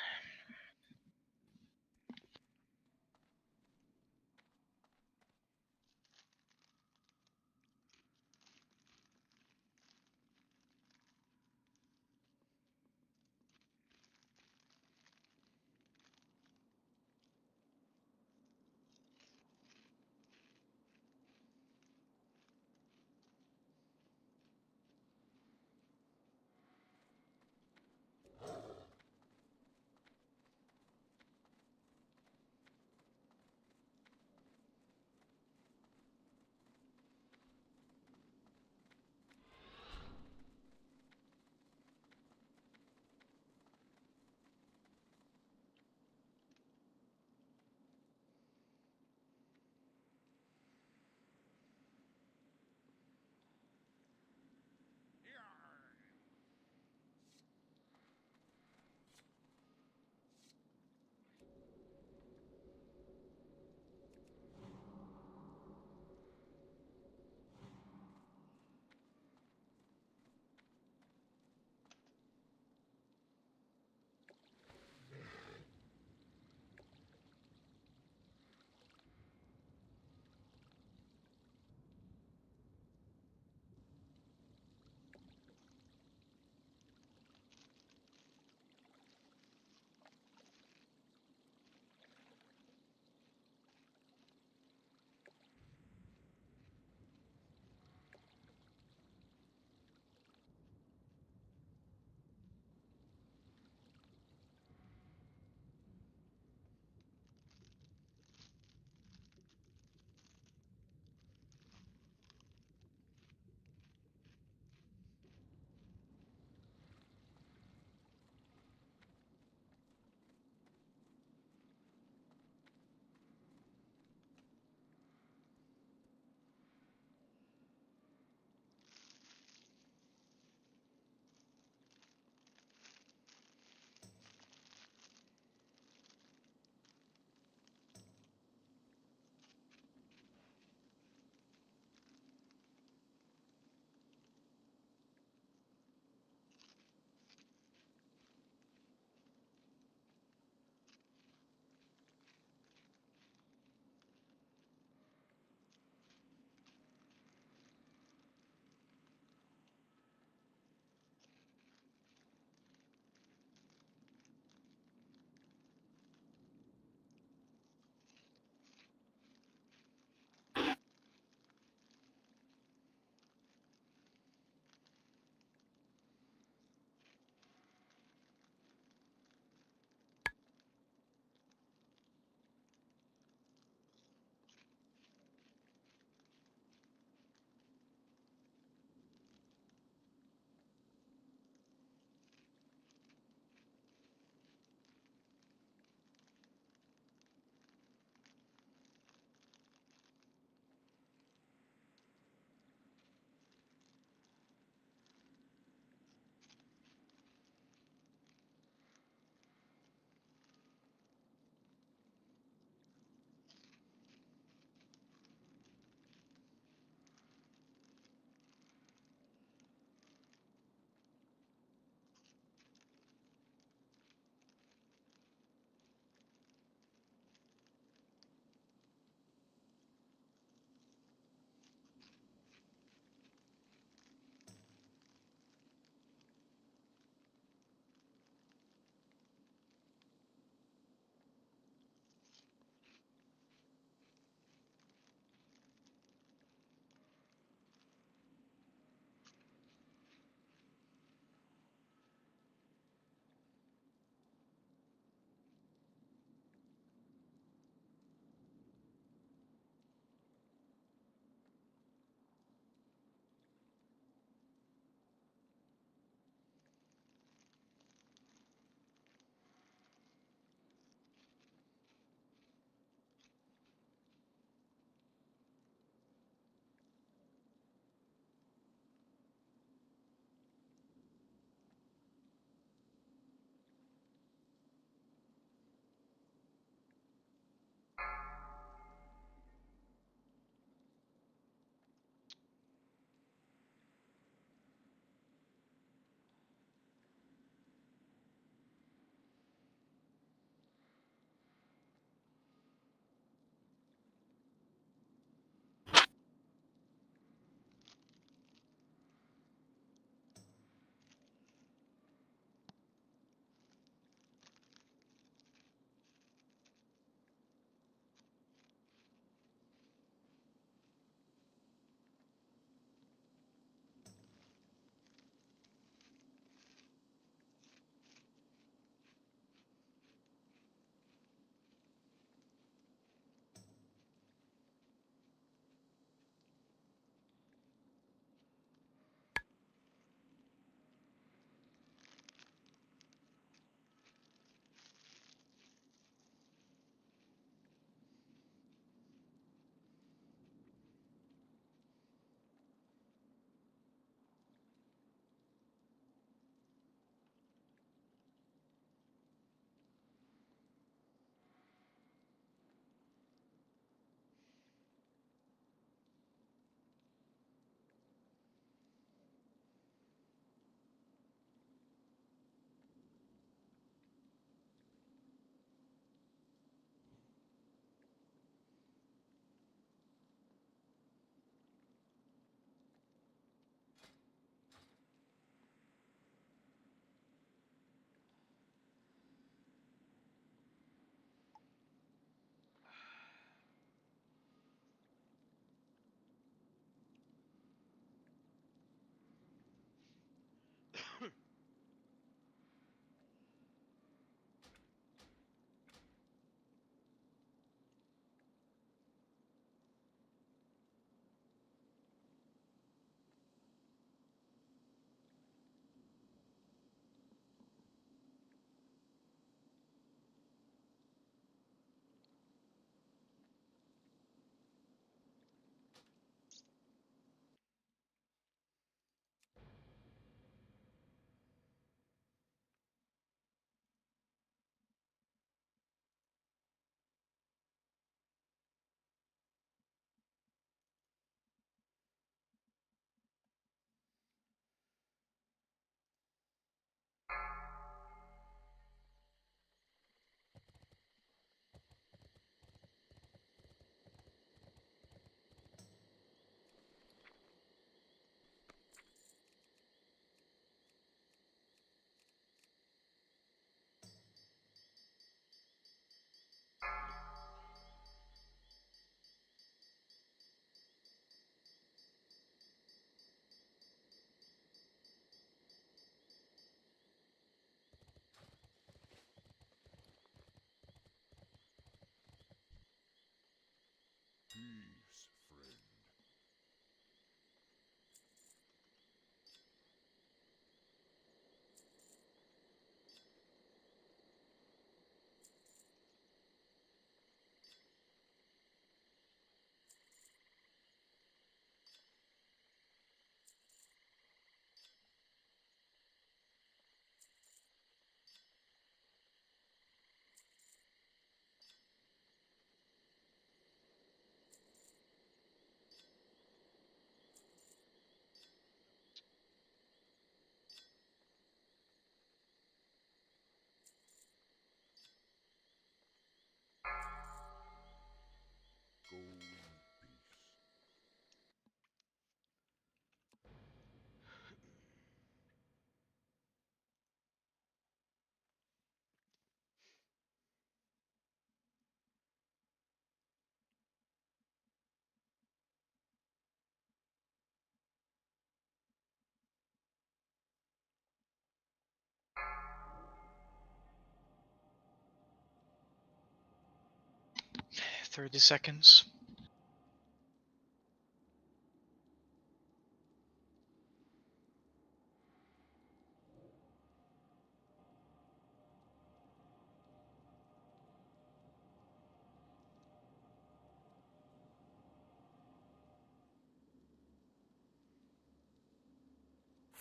30 seconds.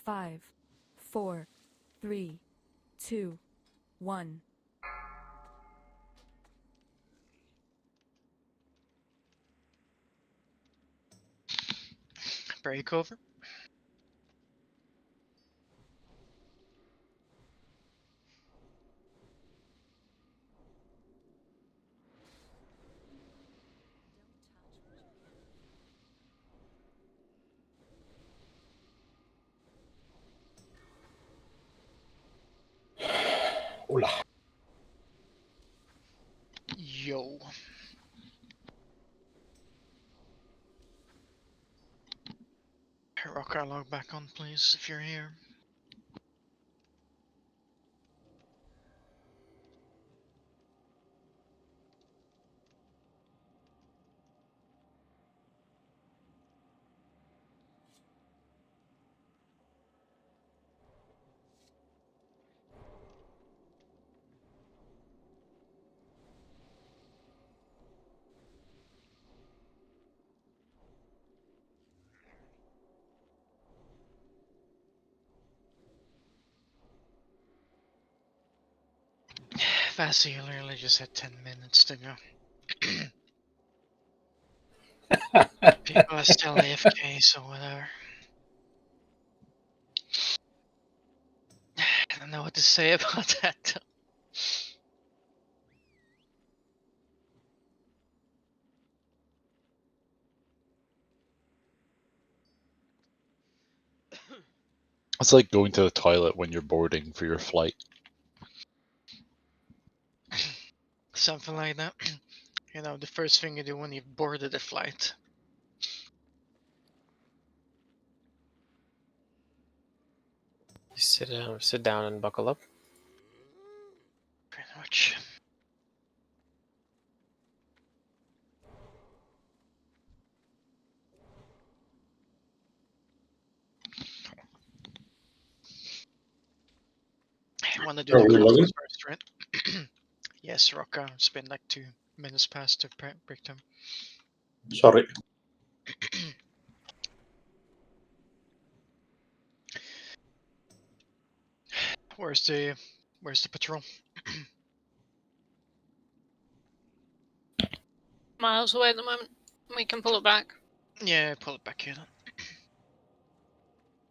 Five, 4, 3, 2, 1. Break over. Hola. Yo. Rock, log back on, please, if you're here. Vassy literally just had 10 minutes to go. People are still AFK, so whatever. I don't know what to say about that. It's like going to the toilet when you're boarding for your flight. Something like that. You know, the first thing you do when you've boarded a flight. Sit down and buckle up. Pretty much. I want to do Are the we Colossus loading? first, right? Yes, Rocca. It's been like 2 minutes past the break time. Sorry. Where's the patrol? Miles away at the moment. We can pull it back. Yeah, pull it back here then.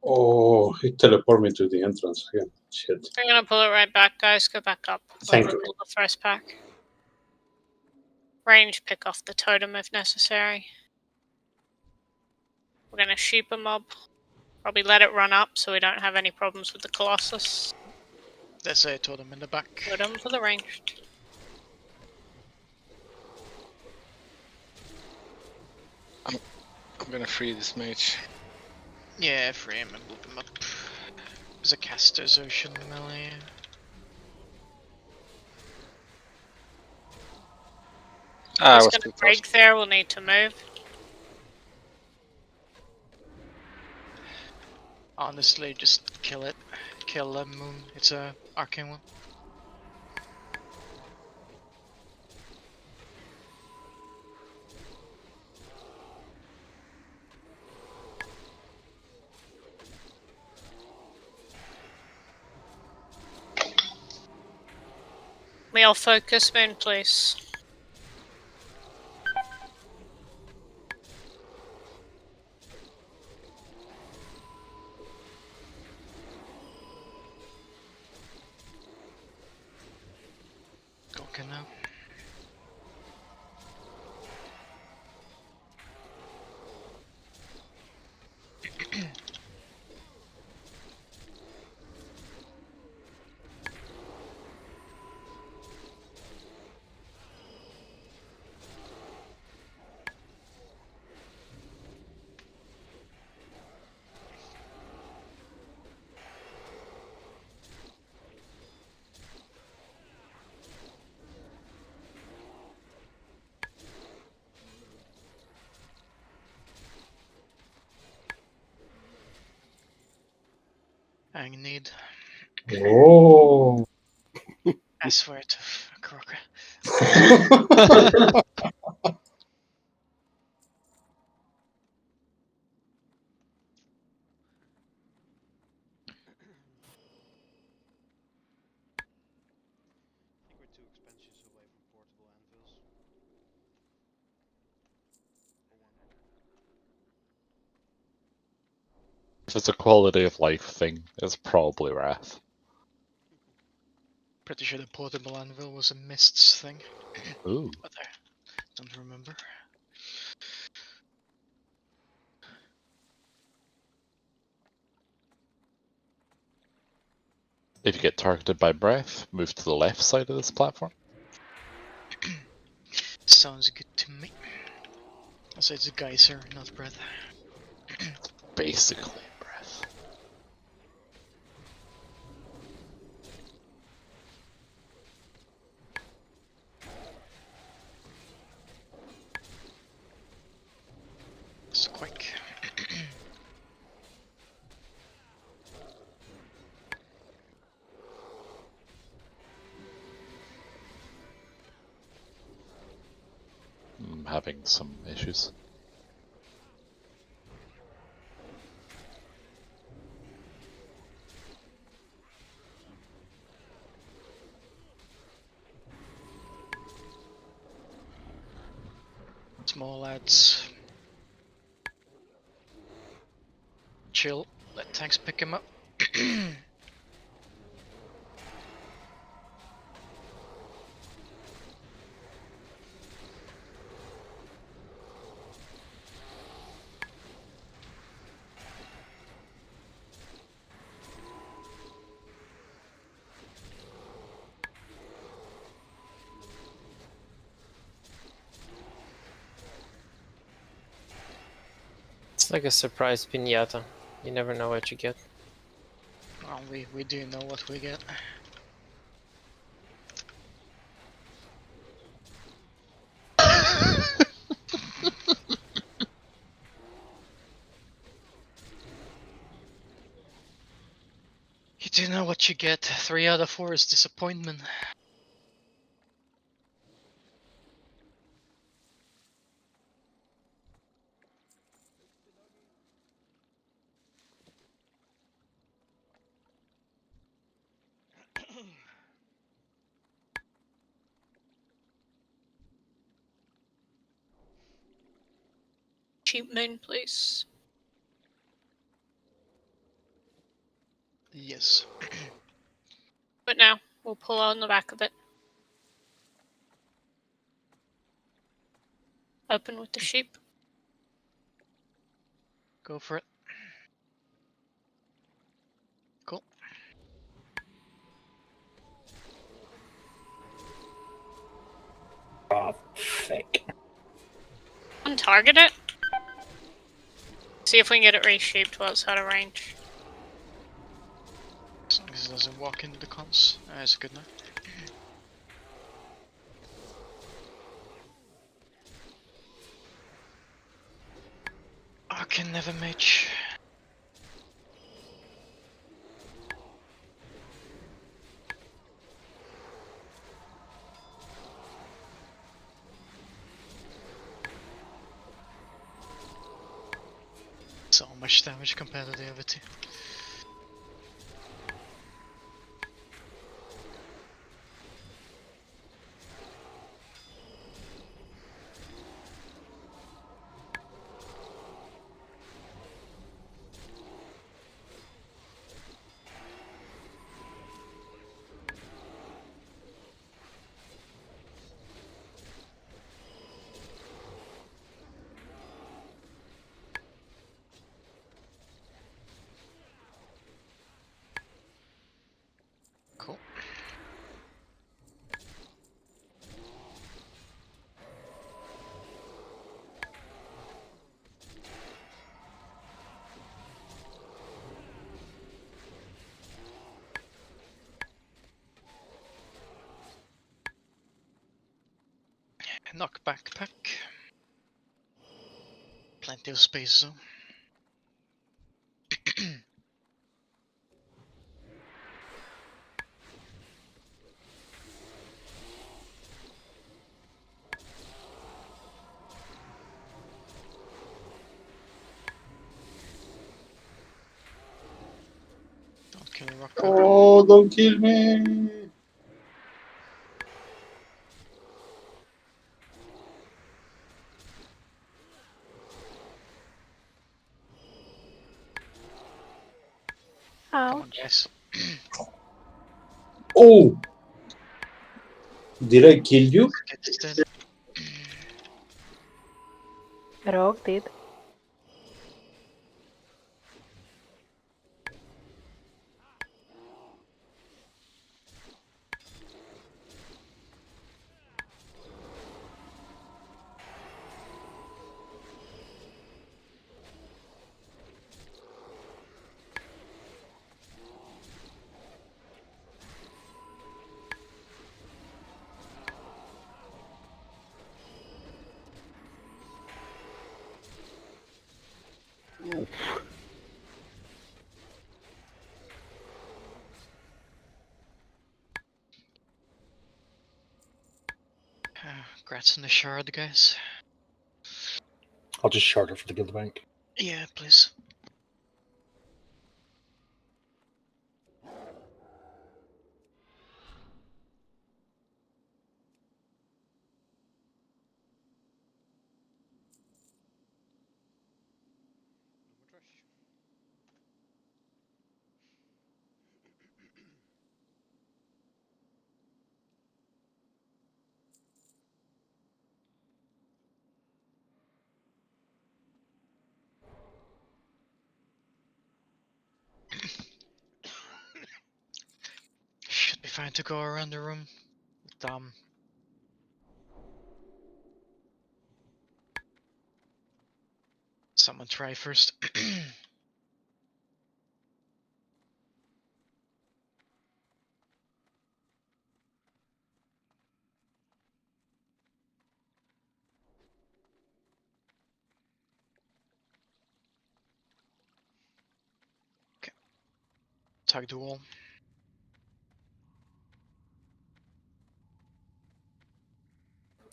Oh, it teleported me to the entrance again. Shit. We're gonna pull it right back, guys. Go back up. Thank We'll you. pull the first pack. Range, pick off the totem if necessary. We're gonna sheep a mob. Probably let it run up so we don't have any problems with the Colossus. There's a totem in the back. Totem for the ranged. I'm gonna free this mage. Yeah, free him and loop him up. There's a caster's ocean melee. I He's was gonna too close. break there, we'll need to move. Honestly, just kill it. Kill the moon. It's a arcane one. We all focus, moon, please. Okay now. I need. Oh. I swear to Crocker. I think we're 2 expansions away from portable anvils. Or 1. If it's a quality of life thing, it's probably Wrath. Pretty sure the portable anvil was a mists thing. Ooh. But I don't remember. If you get targeted by breath, move to the left side of this platform. Sounds good to me. Also, it's a geyser, not breath. Basically breath. It's quick. I'm having some issues. Small lads. Chill. Let tanks pick him up. It's like a surprise pinata. You never know what you get. Well, we do know what we get. You do know what you get. 3 out of 4 is disappointment. Cheap moon, please. Yes. But now, we'll pull on the back of it. Open with the sheep. Go for it. Cool. Oh, thick. Untarget it. See if we can get it reshaped while it's out of range. As long as it doesn't walk into the cons. That's good enough. I can never match. So much damage compared to the other two. Cool. Knock backpack. Plenty of space though. rock cut. Oh, don't kill me! Come on, Ouch. guys. Oh! Did I kill you? Get this dead. Rogue did. Congrats on the shard, guys. I'll just shard it for the guild bank. Yeah, please. Should be fine to go around the room. Someone try first. Okay. Tug the wall.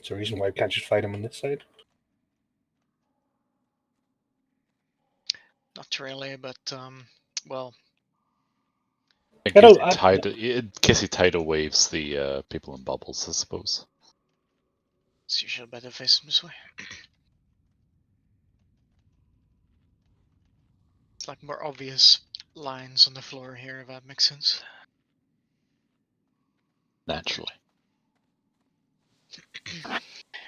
Is there a reason why I can't just fight him on this side? Not really, but well. In case he tidal waves the people in bubbles, I suppose. It's usually better face him this way. It's like more obvious lines on the floor here, if that makes sense. Naturally. I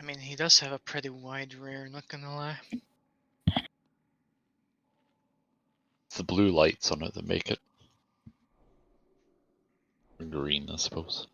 mean, he does have a pretty wide rear, not gonna lie. It's the blue lights on it that make it green, I suppose.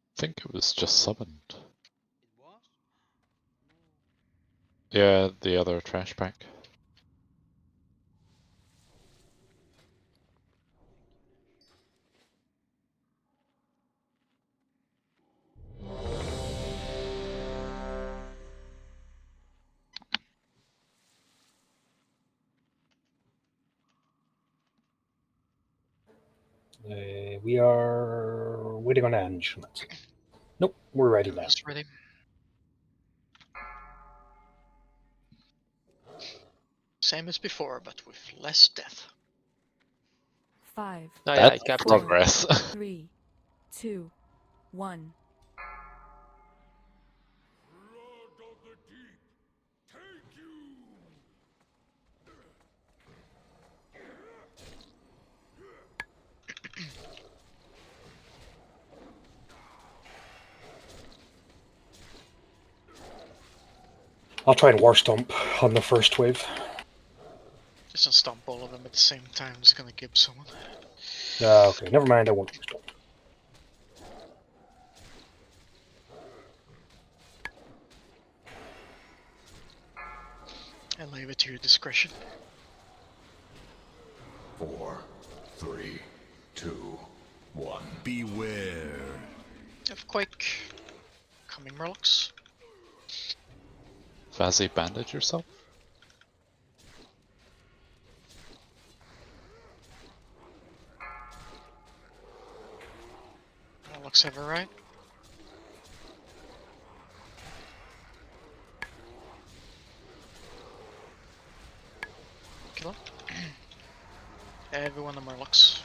I think it was just summoned. It was? Yeah, the other trash pack. We are waiting on Ange. Nope, we're ready now. Almost ready. Same as before, but with less death. 5. Oh yeah, I That's capped him. progress. 3, 2, 1. I'll try and war stomp on the first wave. Just unstomp all of them at the same time. It's gonna give someone. Okay, never mind. I won't war stomp. I leave it to your discretion. 4, 3, 2, 1. Beware. Have Quake. Coming Murlocs. Fazzy, bandage yourself. Murlocs have a right. Kill him. Everyone on Murlocs.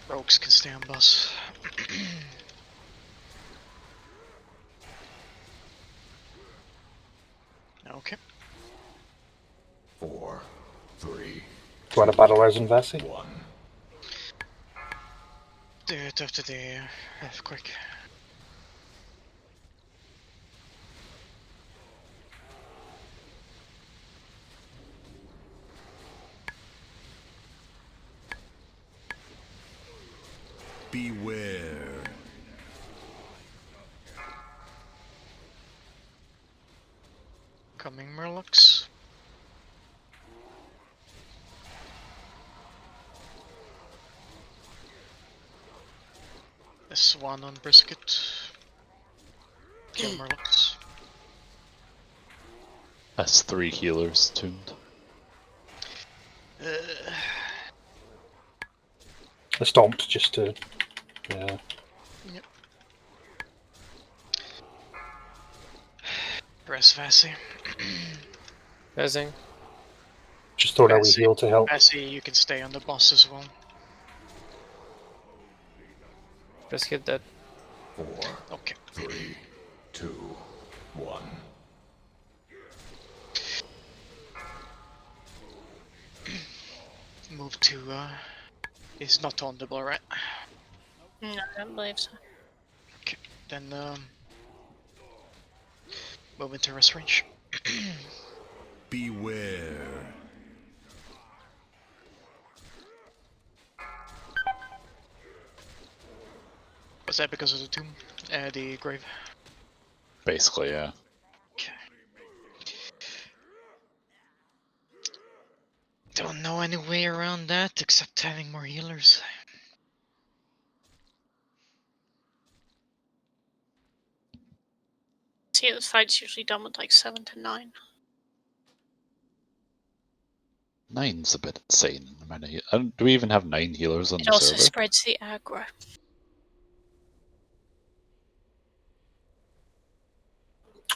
Rogues can stay on boss. Okay. 4, 3. Do you want to battle Res and Vessi? 1. Do it after the earthquake. Beware. Coming Murlocs. There's one on Brisket. Kill Murlocs. That's 3 healers tuned. I stomped just to. Yeah. Yep. Press Vassie. Rezzing. Just throw out a heal to help. Vassie, you can stay on the boss as well. Brisket dead. 4, Okay. 3, 2, 1. Move to, is not taunstable, right? No, I don't believe so. Okay, then, move into rest range. Beware. Was that because of the tomb? The grave? Basically, yeah. Okay. Don't know any way around that except having more healers. See, the fight's usually done with like 7 to 9. 9's a bit insane. Do we even have 9 healers on It the also server? spreads the aggro.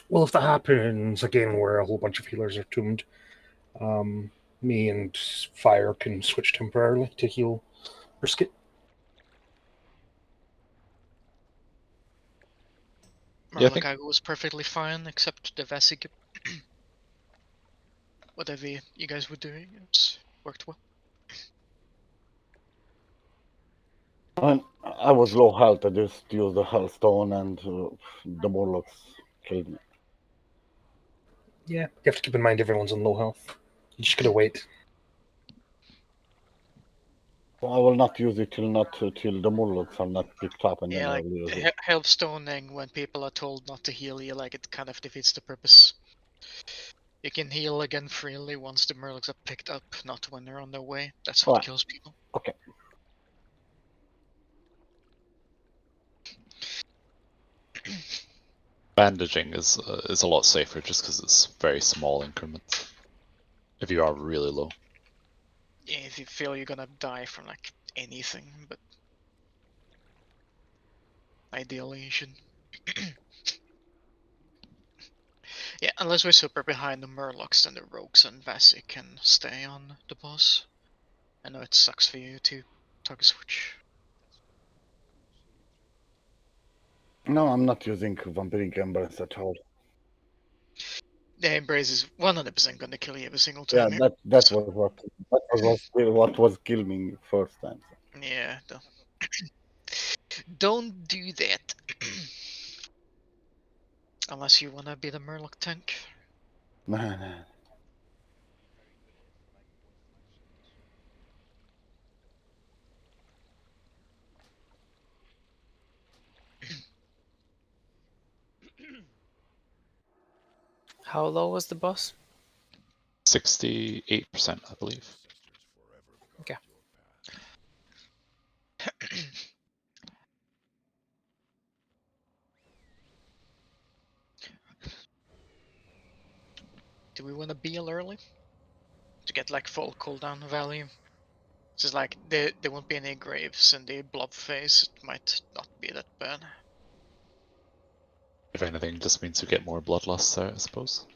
Well, if that happens again, where a whole bunch of healers are tombed, me and Fire can switch temporarily to heal Brisket. Murloc was perfectly fine, except the Vassie. Whatever you guys were doing, it's worked well. I was low health. I just used the Hellstone and the Morlocks killed me. Yeah, you have to keep in mind everyone's on low health. You just gotta wait. So I will not use it till the Morlocks are not picked up, and Yeah, then I like will use it. Helpstoning when people are told not to heal you, like it kind of defeats the purpose. You can heal again freely once the Murlocs are picked up, not when they're on their way. That's what kills people. Okay. Bandaging is a lot safer just because it's very small increments. If you are really low. Yeah, if you feel you're gonna die from like anything, but ideally you should. Yeah, unless we're super behind the Murlocs, then the Rogues and Vassie can stay on the boss. I know it sucks for you to target switch. No, I'm not using Vampiric Embrace at all. The Embrace is 100% gonna kill you every single Yeah, time. that was what was killing me first time. Yeah, don't do that. Unless you wanna be the Murloc tank. Nah. How low was the boss? 68%, I believe. Okay. Do we want to BL early? To get like full cooldown value? It's just like there won't be any graves in the blob phase, it might not be that bad. If anything, just means we get more bloodlusts out, I suppose.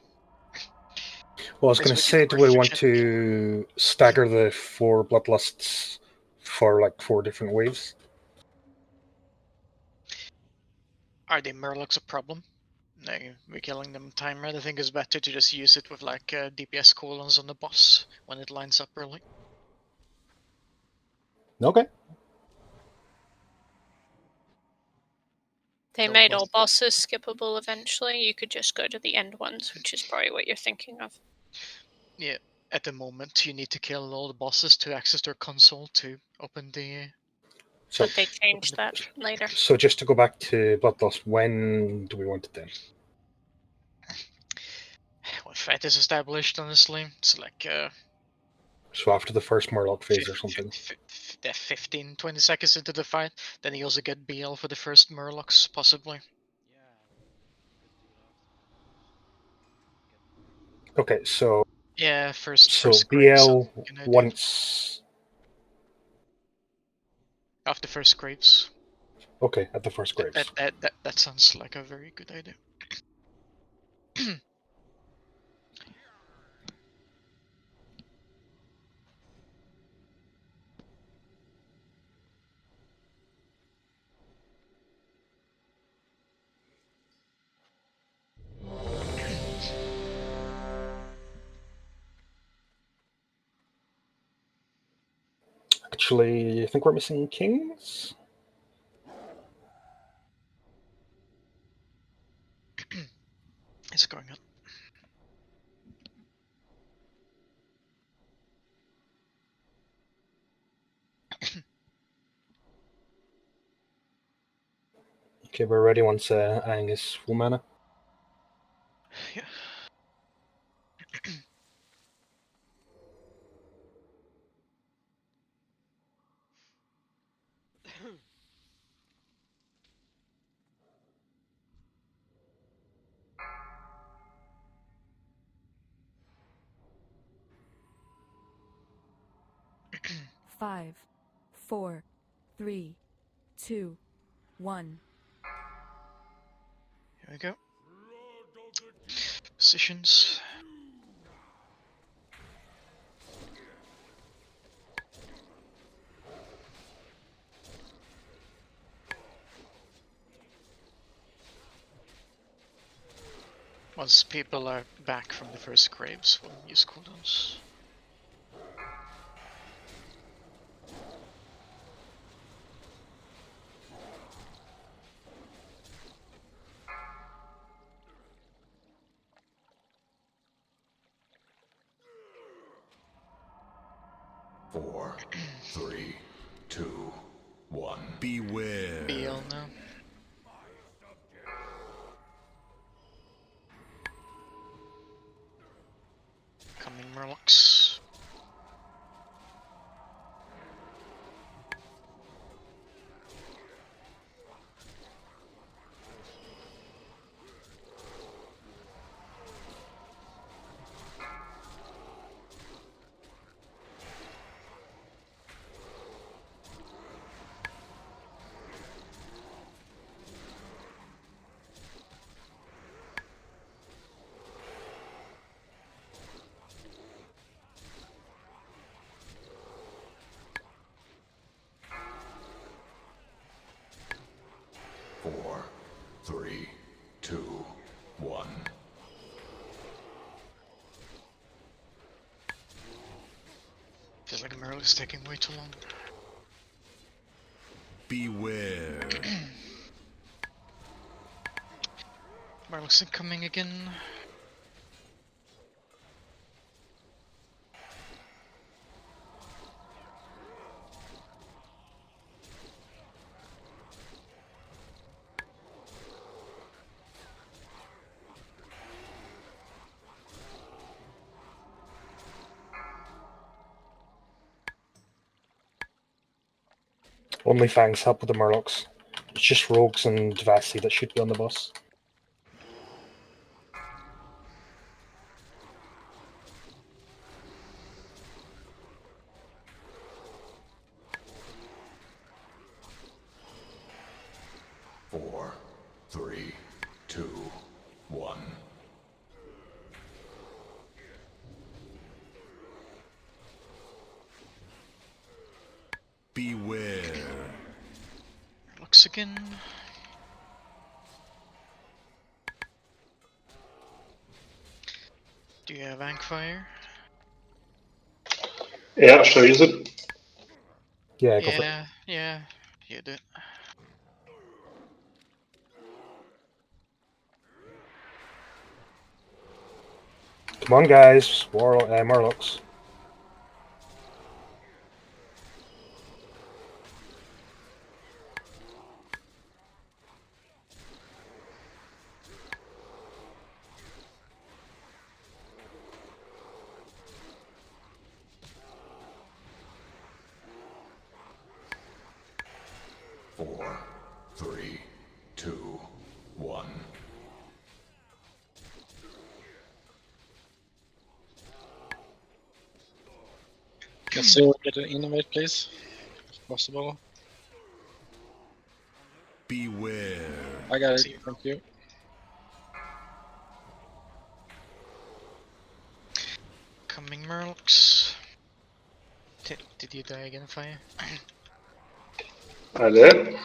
Well, I was going to say, do we want to stagger the 4 bloodlusts for like 4 different waves? Are the Murlocs a problem? No, we're killing them time, right? I think it's better to just use it with like DPS cooldowns on the boss when it lines up early. Okay. They No made boss. all bosses skippable eventually. You could just go to the end ones, which is probably what you're thinking of. Yeah, at the moment you need to kill all the bosses to access their console to open the... So, But they changed that later. So just to go back to bloodlust, when do we want it then? When fight is established, honestly, it's like So after the first Murloc phase or something? 15-20 seconds into the fight, then you also get BL for the first Murlocs, possibly. Okay, so... Yeah, first BL graves, once... After first graves. Okay, at the first graves. That sounds like a very good idea. Actually, I think we're missing kings? It's going up. Okay, we're ready once Aang is full mana. Yeah. Five, 4, 3, 2, 1. Here we go. Positions. Once people are back from the first graves, we'll use cooldowns. Four, 3, 2, 1. Beware. BL now. Coming Murlocs. Four, 3, 2, 1. Feels like Murloc is taking way too long. Beware. Murloc's incoming again. Only Fangs help with the Murlocs. It's just Rogues and Vasi that should be on the boss. Four, three, two, one. Beware. Looks again. Do you have Ankfire? Yeah, sure, use it. Yeah, go for it. Yeah, you do. Come on, guys. Murlocs. Four, three, two, one. Can Zero get an innovate, please? If possible. Beware. I got it. Thank you. Coming Murlocs. Did you die again, Fire? I did.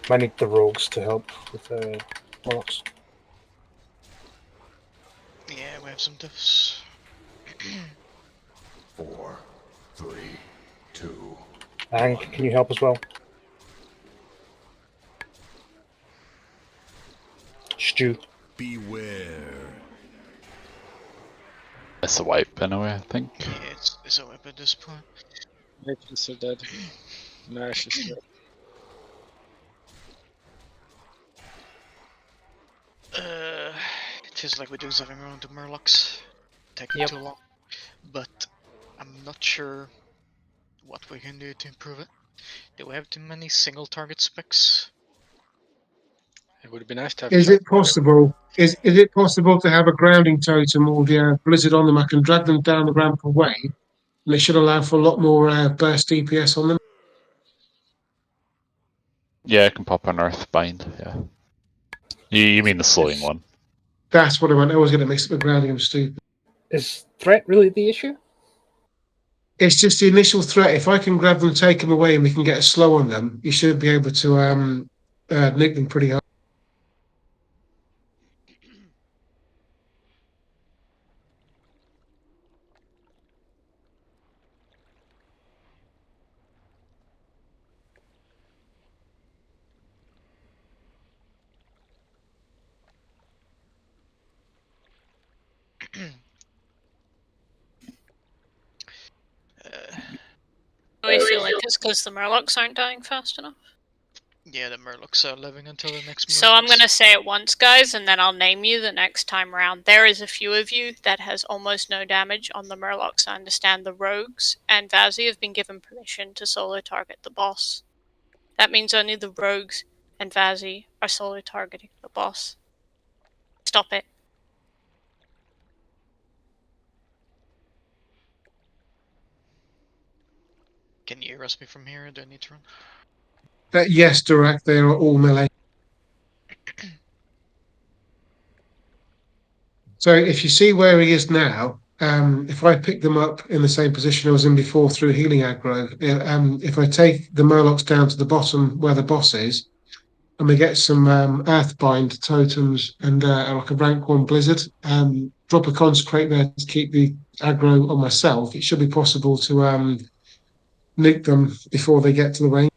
Might need the Rogues to help with the Murlocs. Yeah, we have some diffs. Four, three, two. Hank, can you help as well? Stu. Beware. It's a wipe anyway, I think. Yeah, it's a whip at this point. Matrix are dead. Nash is dead. It feels like we're doing something wrong to Murlocs. Taking too long. But I'm not sure what we can do to improve it. Do we have too many single target specs? It would be nice to have. Is it possible? Is it possible to have a grounding totem or the blizzard on them? I can drag them down the ramp away, and they should allow for a lot more burst DPS on them. Yeah, I can pop an Earthbind, yeah. You mean the slowing one? That's what I meant. I always get it mixed up with grounding. I'm stupid. Is threat really the issue? It's just the initial threat. If I can grab them, take them away, and we can get a slow on them, you should be able to nick them pretty hard. Do we feel like it's because the Murlocs aren't dying fast enough? Yeah, the Murlocs are living until the next So I'm Murlocs. gonna say it once, guys, and then I'll name you the next time around. There is a few of you that has almost no damage on the Murlocs. I understand the Rogues and Vasi have been given permission to solo target the boss. That means only the Rogues and Vasi are solo targeting the boss. Stop it. Can you arrest me from here or do I need to run? Yes, direct. They are all melee. So if you see where he is now, if I pick them up in the same position I was in before through healing aggro, if I take the Murlocs down to the bottom where the boss is, and we get some Earthbind totems and like a rank 1 Blizzard, drop a Consecrate there to keep the aggro on myself, it should be possible to nick them before they get to the range.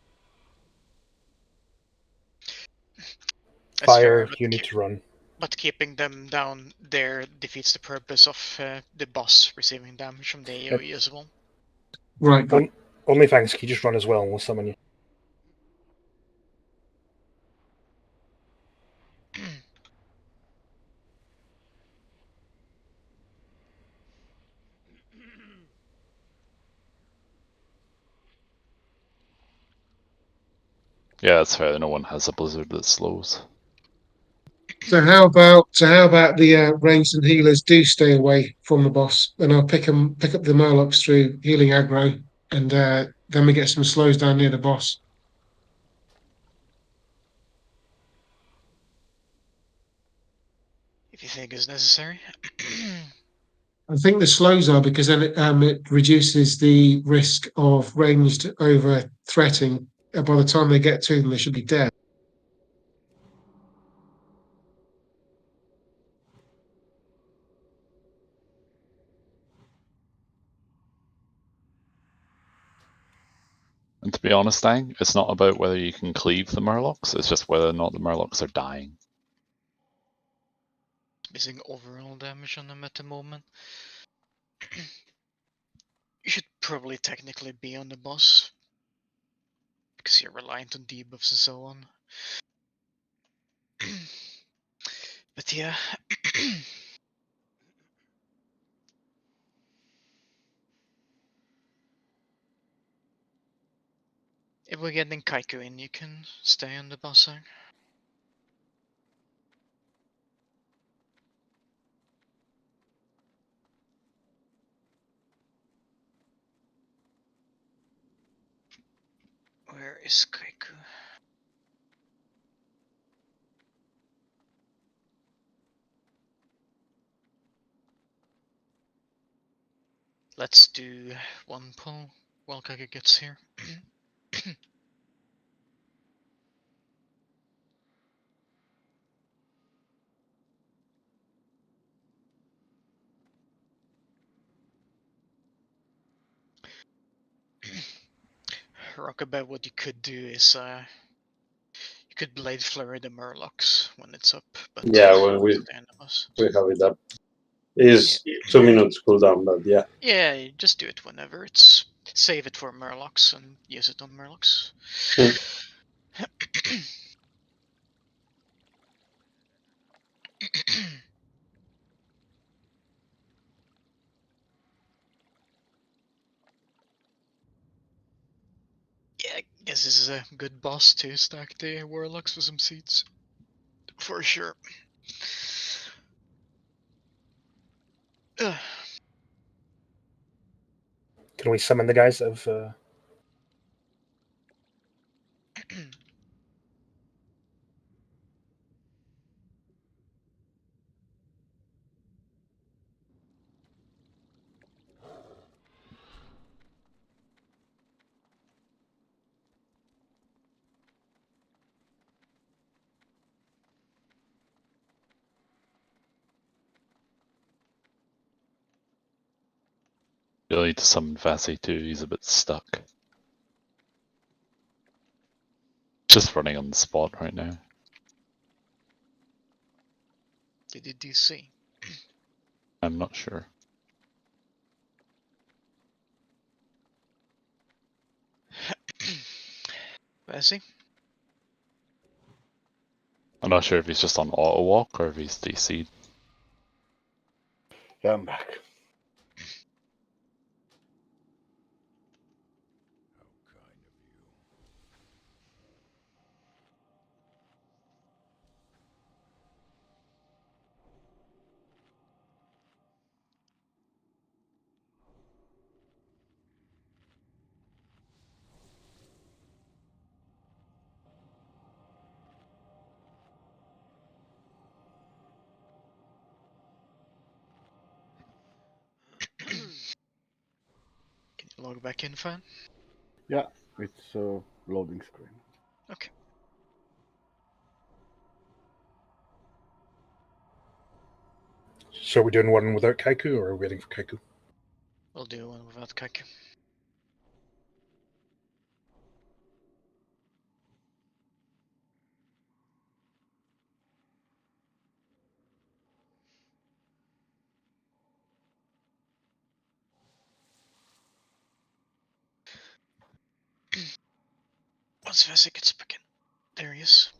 Fire, you need to run. But keeping them down there defeats the purpose of the boss receiving damage from the AoE as well. Right. Only thanks. Can you just run as well and we'll summon you? Yeah, that's fair. No one has a blizzard that slows. So how about the ranged and healers do stay away from the boss, and I'll pick up the Murlocs through healing aggro, and then we get some slows down near the boss. If you think is necessary. I think the slows are because then it reduces the risk of ranged over threating. By the time they get to them, they should be dead. And to be honest, Dang, it's not about whether you can cleave the Murlocs, it's just whether or not the Murlocs are dying. Missing overall damage on them at the moment. You should probably technically be on the boss. Because you're reliant on debuffs and so on. But yeah. If we're getting Kaiku in, you can stay on the boss side. Where is Kaiku? Let's do one pull while Kaiku gets here. Rockabye, what you could do is you could Blade Flurry the Murlocs when it's up, but Yeah, when we the end of us. have it up. Is 2 minutes cooldown, but yeah. Yeah, you just do it whenever. It's save it for Murlocs and use it on Murlocs. Yeah, I guess this is a good boss to stack the Warlocks with some seeds. For sure. Can we summon the guys that have... You'll need to summon Vassy too, he's a bit stuck. Just running on the spot right now. Did you DC? I'm not sure. Vassy? I'm not sure if he's just on auto walk or if he's DC'd. Yeah, I'm back. Can you log back in, Fan? Yeah, it's a loading screen. Okay. So are we doing one without Kaiku, or are we waiting for Kaiku? We'll do one without Kaiku. Once Vesi gets back in. There he is.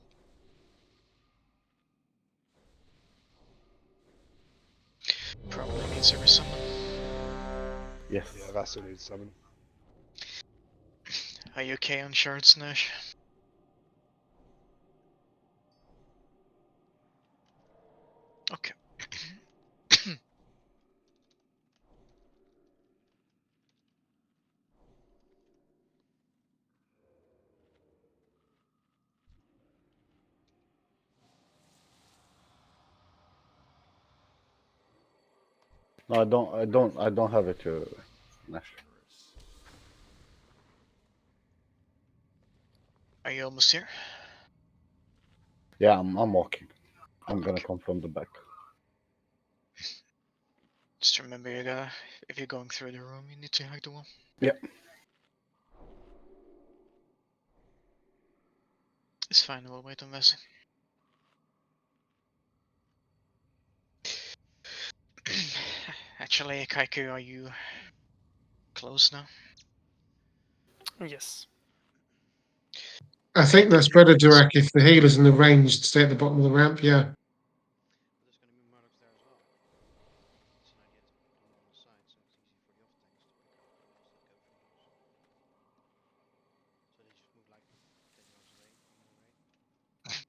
Probably needs a resummon. Yes. Yeah, that's who needs summon. Are you okay on shards, Nash? Okay. No, I don't have it, Nash. Are you almost here? Yeah, I'm walking. I'm gonna come from the back. Just remember, you gotta, if you're going through the room, you need to hack the wall. Yep. It's fine, we'll wait on Vesi. Actually, Kaiku, are you close now? Yes. I think that's better, Durak, if the healer's in the range to stay at the bottom of the ramp, yeah. There's going to be Murlocs there as well. It's an idea to put them on the side so it's easy for the off tanks to pick up the heals that go through those. So they just move like 10 yards away on the way.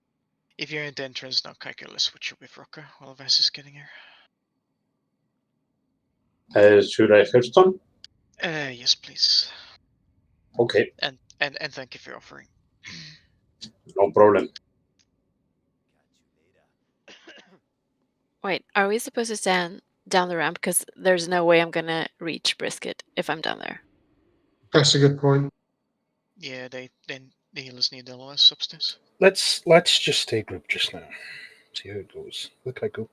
If you're in the entrance now, Kaiku, let's switch up with Rocker while Vesi's getting here. Should I headstone? Yes, please. Okay, And thank you for offering. no problem. Wait, are we supposed to stand down the ramp? Because there's no way I'm gonna reach Brisket if I'm down there. That's a good point. Yeah, the healers need LOS upstairs. Let's just stay group just now. See how it goes. Look like go.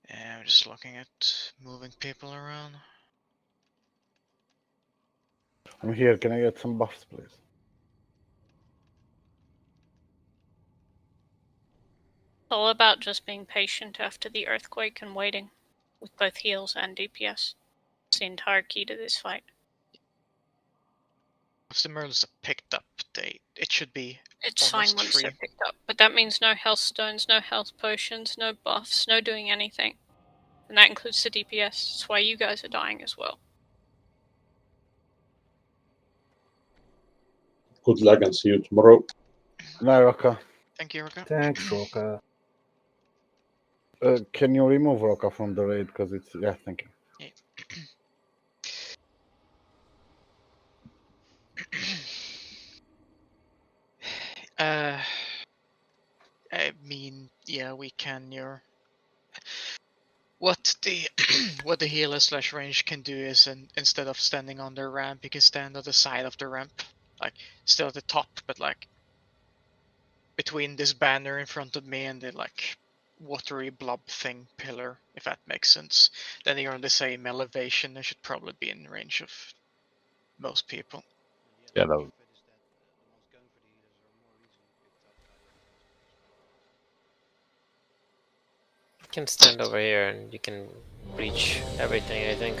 Yeah, I'm just looking at moving people around. I'm here. Can I get some buffs, please? It's all about just being patient after the earthquake and waiting, with both heals and DPS. It's the entire key to this fight. If the Merlins are picked up, it should be It's fine almost once free. they're picked up, but that means no health stones, no health potions, no buffs, no doing anything. And that includes the DPS. That's why you guys are dying as well. Good luck and see you tomorrow. No, Roka. Thank you, Roka. Thanks, Roka. Can you remove Roka from the raid? Because it's... Yeah, thank you. I mean, yeah, we can. What the what the healer / range can do is, instead of standing on the ramp, you can stand on the side of the ramp, like still at the top, but like between this banner in front of me and the like watery blob thing pillar, if that makes sense. Then you're on the same elevation. They should probably be in range of most people. Yeah, no. You can stand over here and you can reach everything, I think.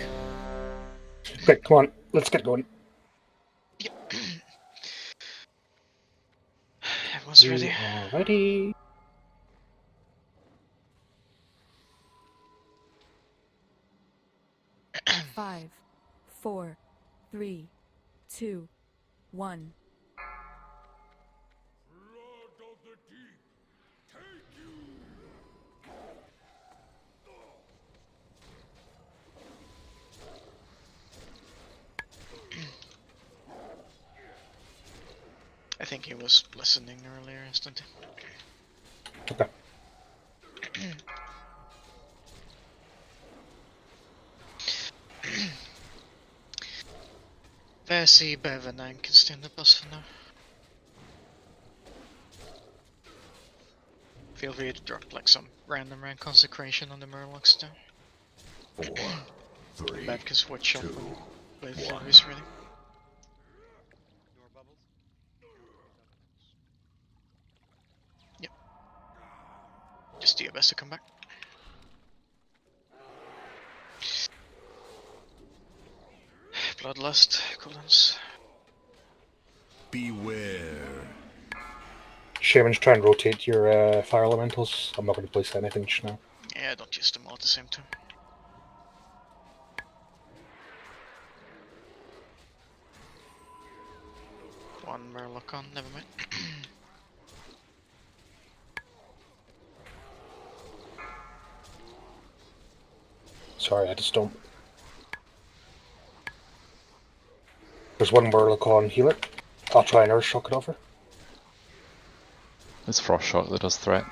Okay, come on. Let's get going. Everyone's ready. Ready. Five, 4, 3, 2, 1. I think he was listening earlier, isn't he? Okay. Vesi, Bev, and I can stay on the bus for now. Feel free to drop like some random rank consecration on the Murlocs too. 4, 3, Bev can switch up 2, when Bev 1. is ready. Yep. Just do your best to come back. Bloodlust, cooldowns. Beware. Shaman's trying to rotate your fire elementals. I'm not going to place anything just now. Yeah, don't use them all at the same time. One Murloc on, never mind. Sorry, I just don't. There's one Murloc on healer. I'll try and Earth Shock it over. It's Frost Shock that does threat.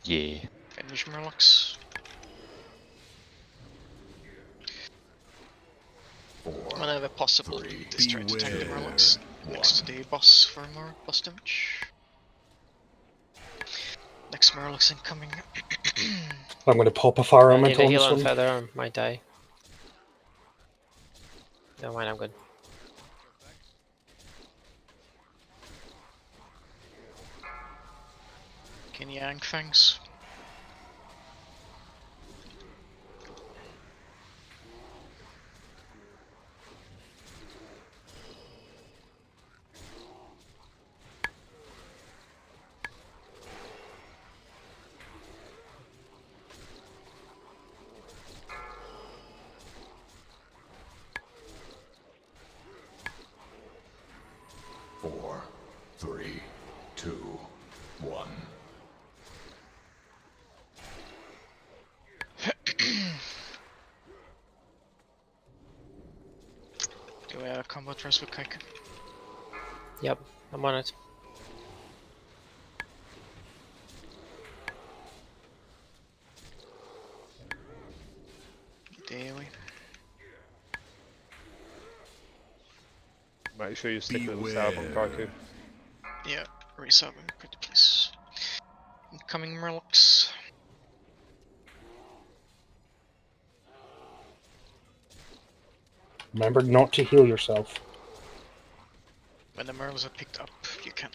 Yeah. Finish Murlocs. Whenever possible, just try to tank the Murlocs next to the boss for more boss damage. Next Murloc's incoming. I'm going to pop a fire I need elemental a on heal this on one. Feather, I might die. Never mind, I'm good. Can you yank Fangs? Four, three, two, one. Do we have a combo trust with Kaiken? Yep, I'm on it. Daily. Make sure you stick with the Sarabon Kaiku. Yeah, resubbing, pretty please. Incoming Murlocs. Remember not to heal yourself. When the Murlocs are picked up, you can.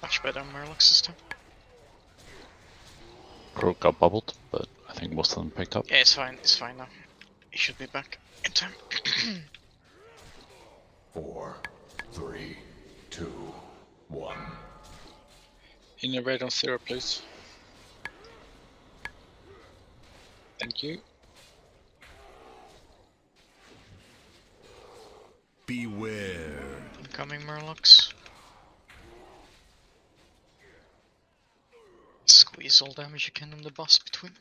Much better on Murlocs this time. Croak got bubbled, but I think most of them picked up. Yeah, it's fine now. He should be back in time. 4, 3, 2, 1. Innervate on 0, please. Thank you. Beware. Incoming Murlocs. Squeeze all damage you can on the boss between.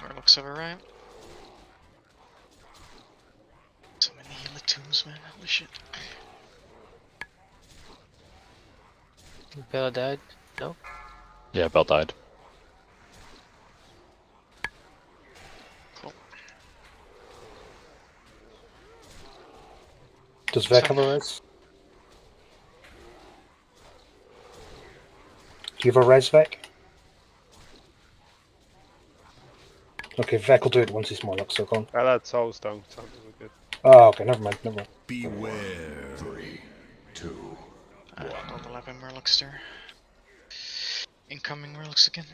Murlocs have arrived. So many healer tombs, man. Holy shit. Bella died? No? Yeah, Bell died. Cool. Does Vec have a res? Do you have a res, Vec? Okay, Vec will do it once his Murlocs are gone. I had Soulstone, so that was good. Oh, okay, never mind, never mind. Beware. 3, 2, 1. Overlapping Murlocs there. Incoming Murlocs again.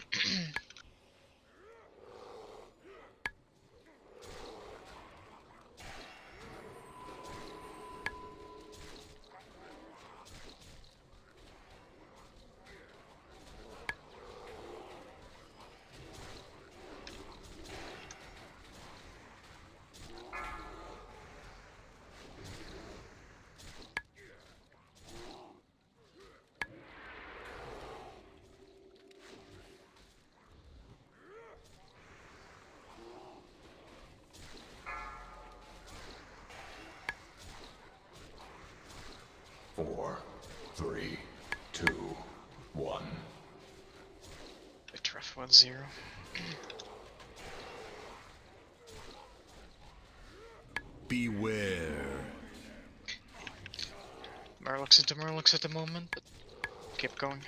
Four, 3, 2, 1. Bit rough 1-0. Beware. Murlocs into Murlocs at the moment, but keep going.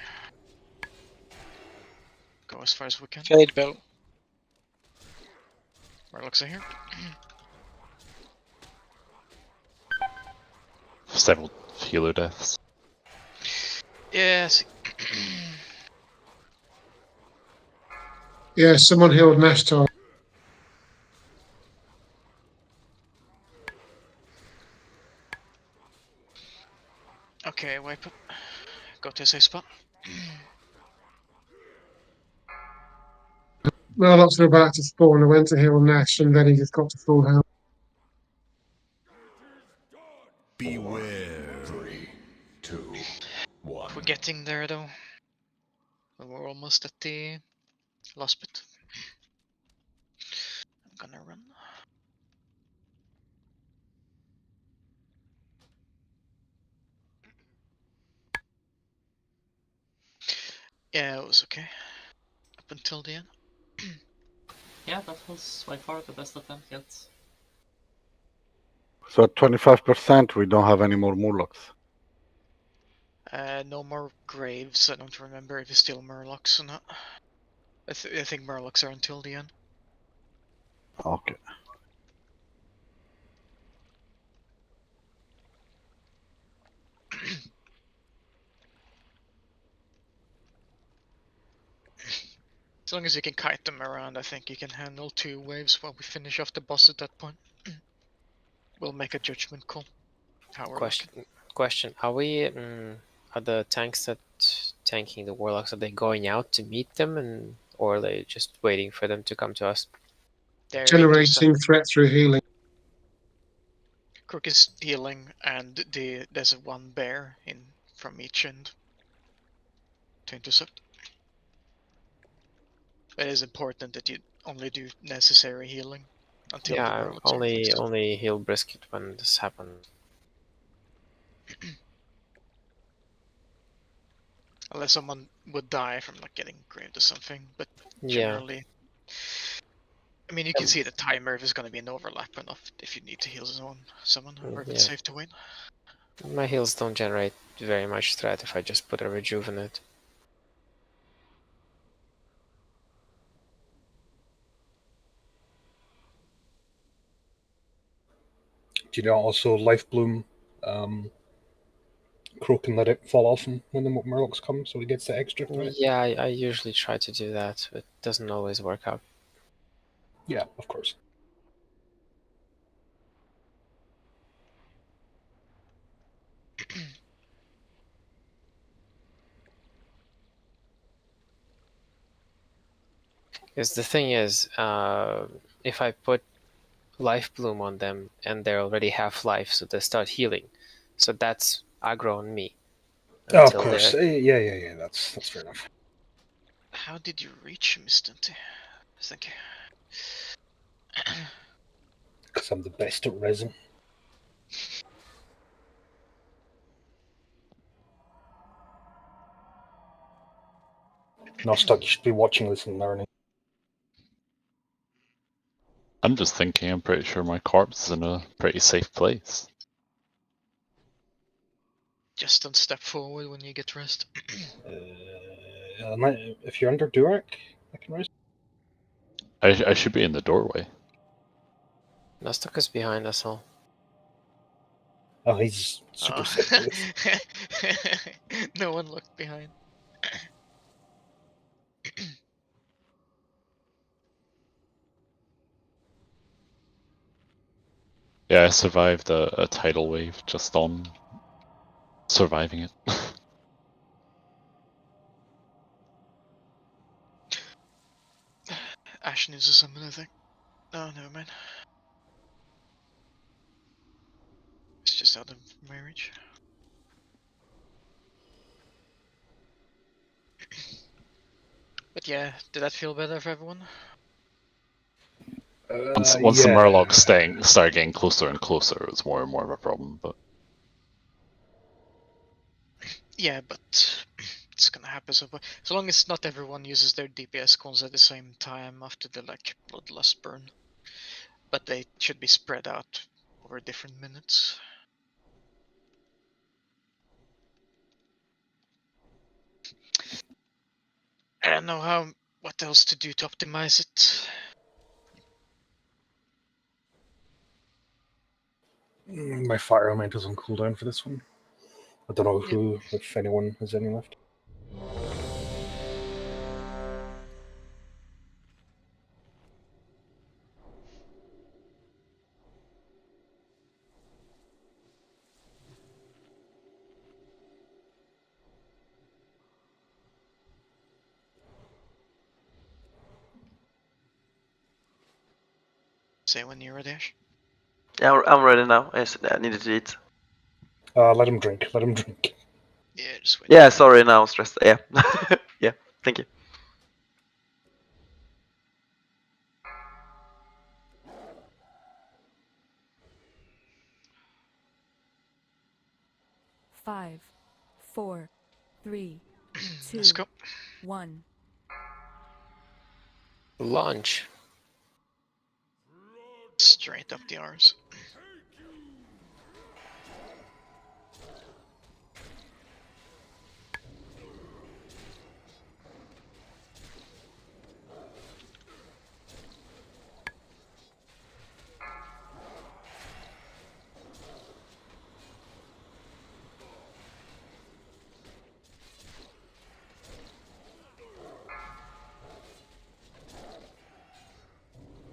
go as far as we can. Fade bell. Murlocs are here. Several healer deaths. Yes. Yeah, someone healed Nashtar. Okay, wipe up. Go to a safe spot. Murlocs were about to spawn. I went to heal Nash, and then he just got to full health. Beware. 3, 2, 1. We're getting there though. We're almost at the last bit. I'm gonna run. Yeah, it was okay. Up until the end. Yeah, that was by far the best attempt yet. So at 25%, we don't have any more Murlocs. No more graves. I don't remember if it's still Murlocs or not. I think Murlocs are until the end. Okay. As long as you can kite them around, I think you can handle 2 waves while we finish off the boss at that point. We'll make a judgment call. How we're Question: Are we? Are the tanks that tanking the warlocks? Are they going out to meet them, or are they just waiting for them to come to us? They're Generating threat through healing. Crook is healing, and there's a 1 bear in from each end to intercept. It is important that you only do necessary healing until the Yeah, Murlocs are released. only heal brisket when this happens. Unless someone would die from like getting graved or something, but Yeah. generally, I mean, you can see the timer if it's going to be an overlap enough if you need to heal someone, or if it's Yeah. safe to wait. My heals don't generate very much threat if I just put a rejuvenate. Do you know also Life Bloom? Crow can let it fall off him when the Murlocs come, so he gets the extra threat. Yeah, I usually try to do that, but it doesn't always work out. Yeah, of course. Because the thing is, if I put Life Bloom on them and they're already half life, so they start healing. So that's aggro on me. Oh, of course. Yeah. That's fair enough. How did you reach him, Stunty? Thank you. Because I'm the best at resin. Nostock, you should be watching this and learning. I'm just thinking, I'm pretty sure my corpse is in a pretty safe place. Just don't step forward when you get rest. If you're under Durak, I can rest. I should be in the doorway. Nostock is behind us all. Oh, he's super safe. No one looked behind. Yeah, I survived a tidal wave just on surviving it. Ash needs to summon, I think. Oh, never mind. It's just out of my reach. But yeah, did that feel better for everyone? Once the Yeah. Murlocs start getting closer and closer, it was more and more of a problem. But Yeah, but it's gonna happen so long as not everyone uses their DPS cons at the same time after the like bloodlust burn. But they should be spread out over different minutes. I don't know how what else to do to optimize it. My fire element is on cooldown for this one. I don't know who, if anyone has any left. Say when you're ready. Ash. Yeah, I'm ready now. I needed to eat. Let him drink. Let him drink. Yeah, just wait. Yeah, sorry, now I'm stressed. Yeah. Yeah, thank you. Five, four, three, two, Let's go. 1. Launch. Straight up the arms.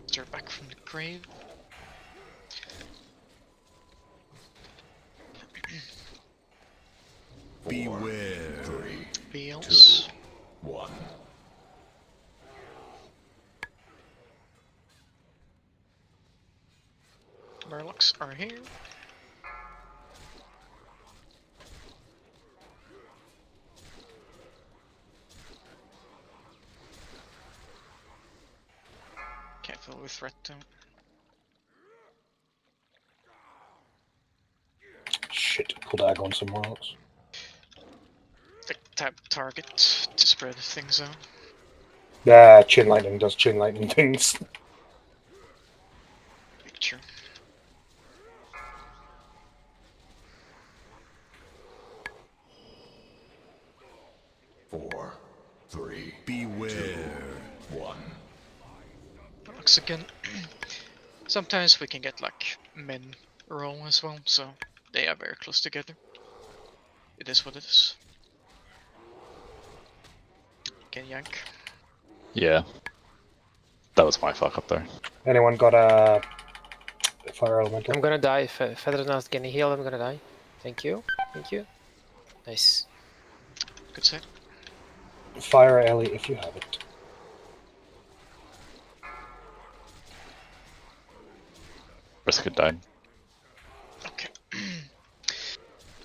Start back from the grave. Beware. 3, Beals. 2, 1. Murlocs are here. Careful with threat though. Shit, pull that on somewhere else. Tap target to spread things out. Yeah, chain lightning does chain lightning things. Picture. Four, 3, beware. 1. Looks again. Sometimes we can get like men roll as well, so they are very close together. It is what it is. Can yank. Yeah. That was my fuck up there. Anyone got a fire elemental? I'm gonna die. If Feather's not getting healed, I'm gonna die. Thank you. Thank you. Nice. Good set. Fire Ellie if you have it. Brisket died. Okay.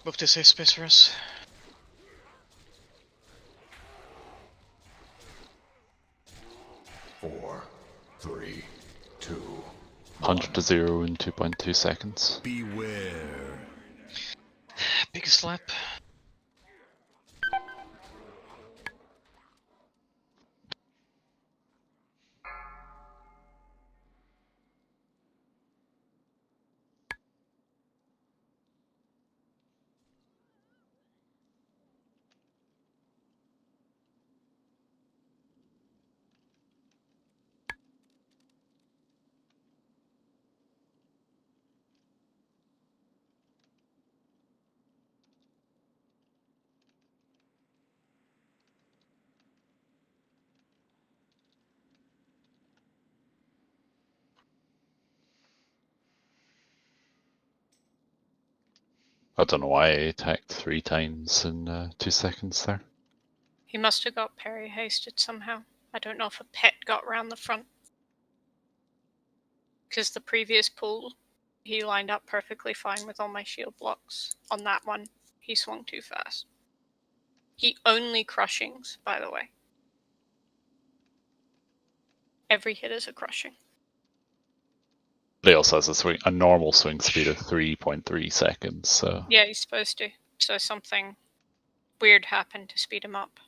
Move to safe space for us. Four, 3, 2. 100 to 0 in 2.2 seconds. Beware. Big slap. I don't know why I attacked 3 times in 2 seconds there. He must have got parry hasted somehow. I don't know if a pet got round the front. Because the previous pull, he lined up perfectly fine with all my shield blocks. On that one, he swung too fast. He only crushings, by the way. Every hit is a crushing. But he also has a normal swing speed of 3.3 seconds, so... Yeah, he's supposed to. So something weird happened to speed him up.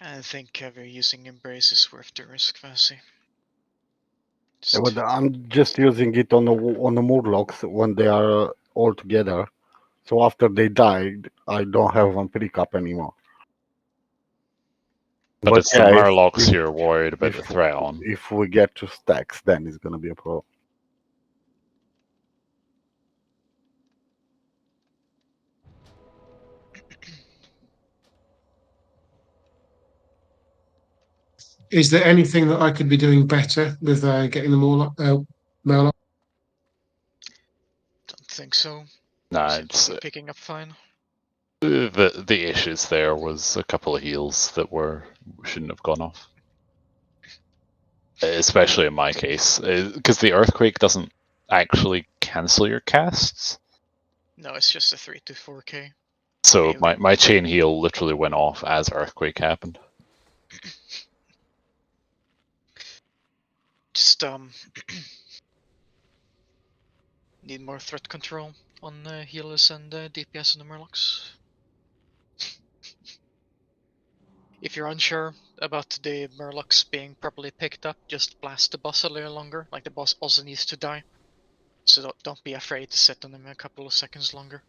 I think ever using Embrace is worth the risk, Vasi. Yeah, but I'm just using it on the Murlocs when they are all together. So after they died, I don't have one pick up anymore. But it's the yeah, Murlocs you're worried about the threat on. If we get to stacks, then it's gonna be a problem. Is there anything that I could be doing better with getting them all mail up? Don't think so. Nah, Seems it's to be picking up fine. the issues there was a couple of heals that shouldn't have gone off. Especially in my case, because the earthquake doesn't actually cancel your casts. No, it's just a 3 to 4k. So my chain heal literally went off as earthquake happened. Just need more threat control on healers and DPS and the Murlocs. If you're unsure about the Murlocs being properly picked up, just blast the boss a little longer. Like the boss also needs to die. So don't be afraid to sit on them a couple of seconds longer.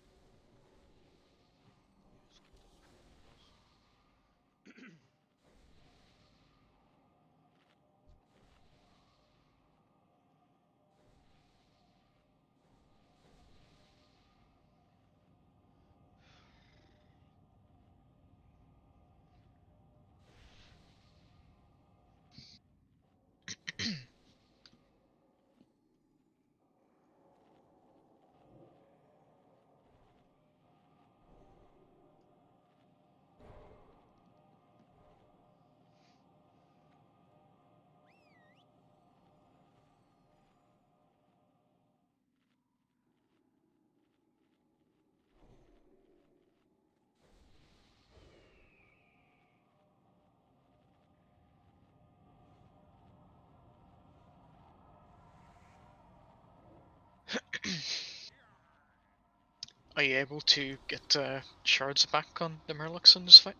Are you able to get shards back on the Murlocs in this fight?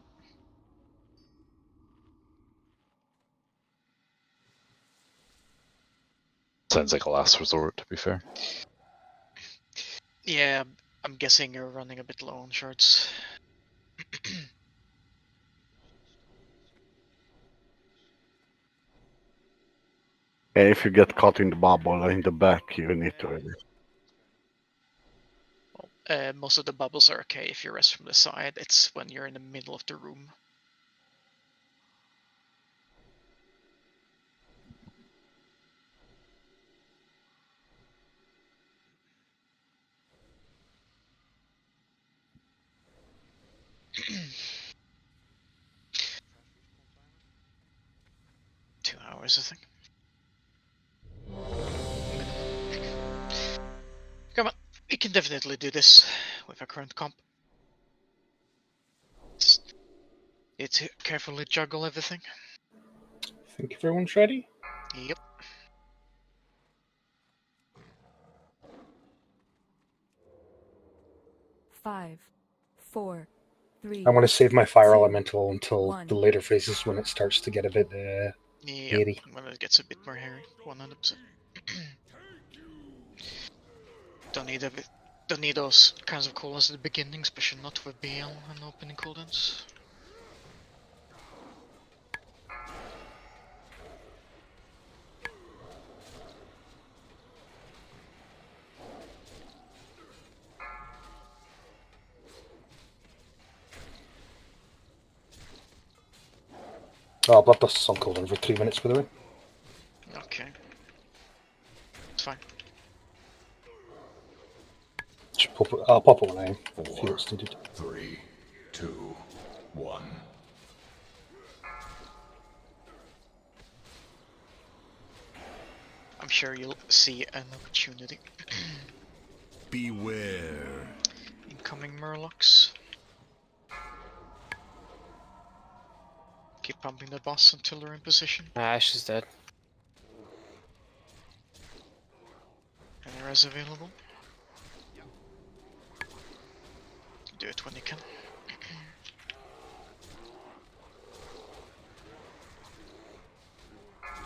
Sounds like a last resort, to be fair. Yeah, I'm guessing you're running a bit low on shards. If you get caught in the bubble in the back, you need to. Most of the bubbles are okay if you rest from the side. It's when you're in the middle of the room. Two hours, I think. Come on, we can definitely do this with our current comp. Just need to carefully juggle everything. I think everyone's ready. Yep. Five, four, three. I want to save my fire two, elemental until one. the later phases when it starts to get a bit Yeah, hairy. when it gets a bit more hairy, 100%. Don't need those kinds of cooldowns at the beginning, especially not with BL and opening cooldowns. Oh, Blood Dust is on cooldown for 3 minutes, by the way. Okay. It's fine. I'll pop it when I feel it's needed. 3, 2, 1. I'm sure you'll see an opportunity. Beware. Incoming Murlocs. Keep pumping the boss until they're in position. Ash is dead. And the res available. Do it when you can.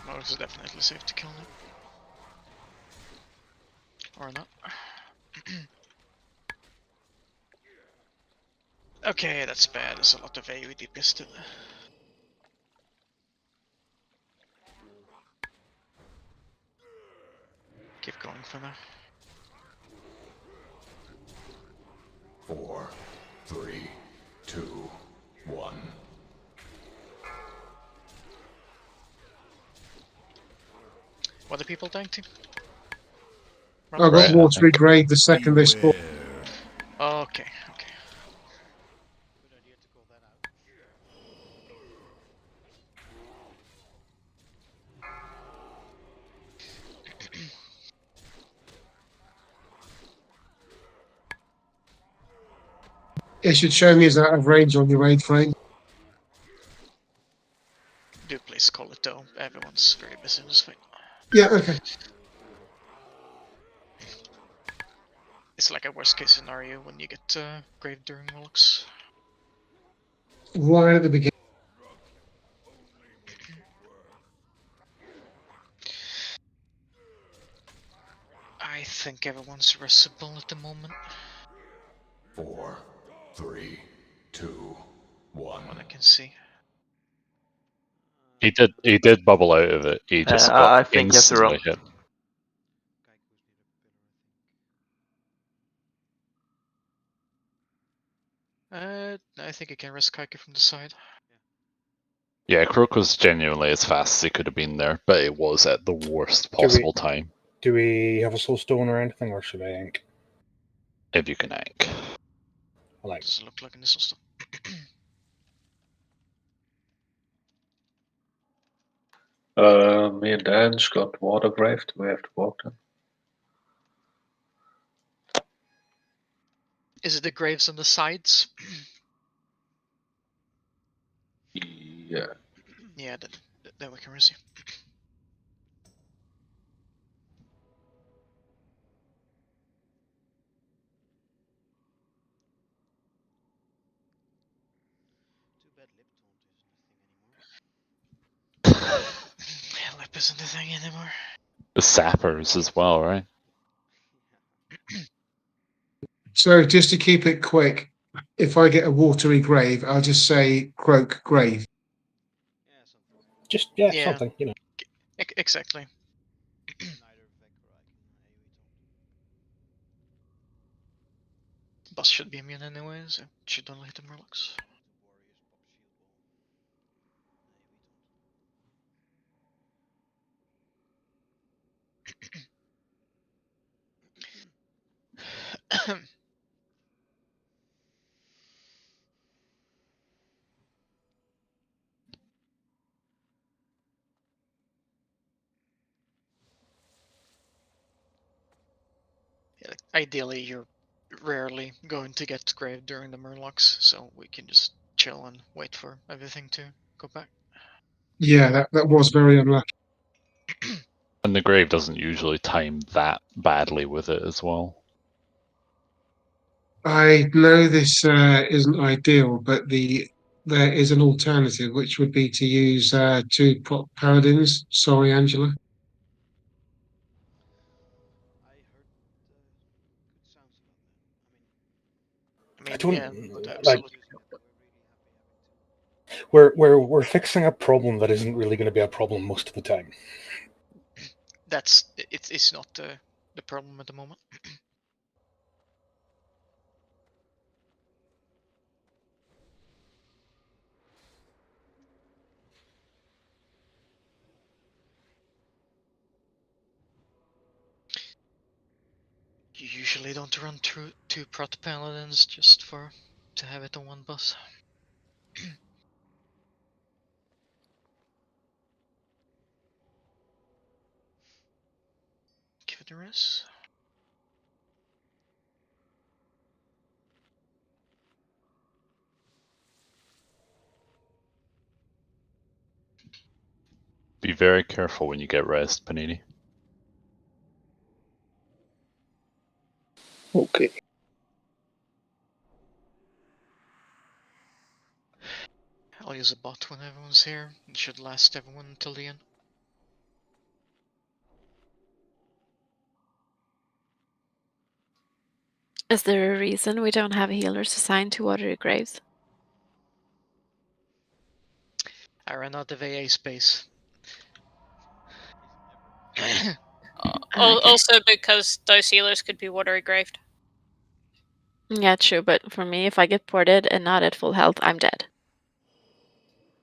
Murlocs is definitely safe to kill now. Or not. Okay, that's bad. There's a lot of AoE DPS to keep going for now. 4, 3, 2, 1. What are people dying to? I got Right, I watery think. grave the second they spawn. Okay, okay. Good idea to call that out. It should show me as out of range on your raid frame. Do please call it though. Everyone's very busy in this fight. Yeah, okay. It's like a worst case scenario when you get grave during Molochs. Right at the beginning. I think everyone's resible at the moment. 4, 3, 2, 1. What I can see. He did bubble out of it. He just got I think you have to roll. instantly hit. I think you can risk Kaiki from the side. Yeah, Croak was genuinely as fast as he could have been there, but it was at the worst possible time. Do we have a soul stone or anything, or should I ink? If you can ink. I like. Doesn't look like an initial stone. Me and Dan's got water grave. Do we have to walk them? Is it the graves on the sides? Yeah. Yeah, then we can receive. Too bad lip taunt isn't a thing anymore. Yeah, lip isn't a thing anymore. The sappers as well, right? So just to keep it quick, if I get a watery grave, I'll just say croak grave. Yeah, something. Just Yeah. something, you know. Exactly. Neither Vec or I can AoE taunt. Boss should be immune anyway, so it should only hit the Murlocs. Warriors pop shield wall. Yeah, like, ideally, you're rarely going to get grave during the Murlocs, so we can just chill and wait for everything to go back. Yeah, that was very unlucky. And the grave doesn't usually time that badly with it as well. I know this isn't ideal, but there is an alternative, which would be to use 2 paladins. Sorry, Angela. I heard good sounds about that. I mean, I don't yeah, like. We're fixing a problem that isn't really going to be a problem most of the time. It's not the problem at the moment. You usually don't run through 2 prot paladins just to have it on one boss. Give it a rest. Be very careful when you get rest, Panini. Okay. I'll use a bot when everyone's here. It should last everyone until the end. Is there a reason we don't have healers assigned to Watery Graves? I ran out of AA space. Okay. Also because those healers could be Watery Graved. Yeah, true, but for me, if I get ported and not at full health, I'm dead.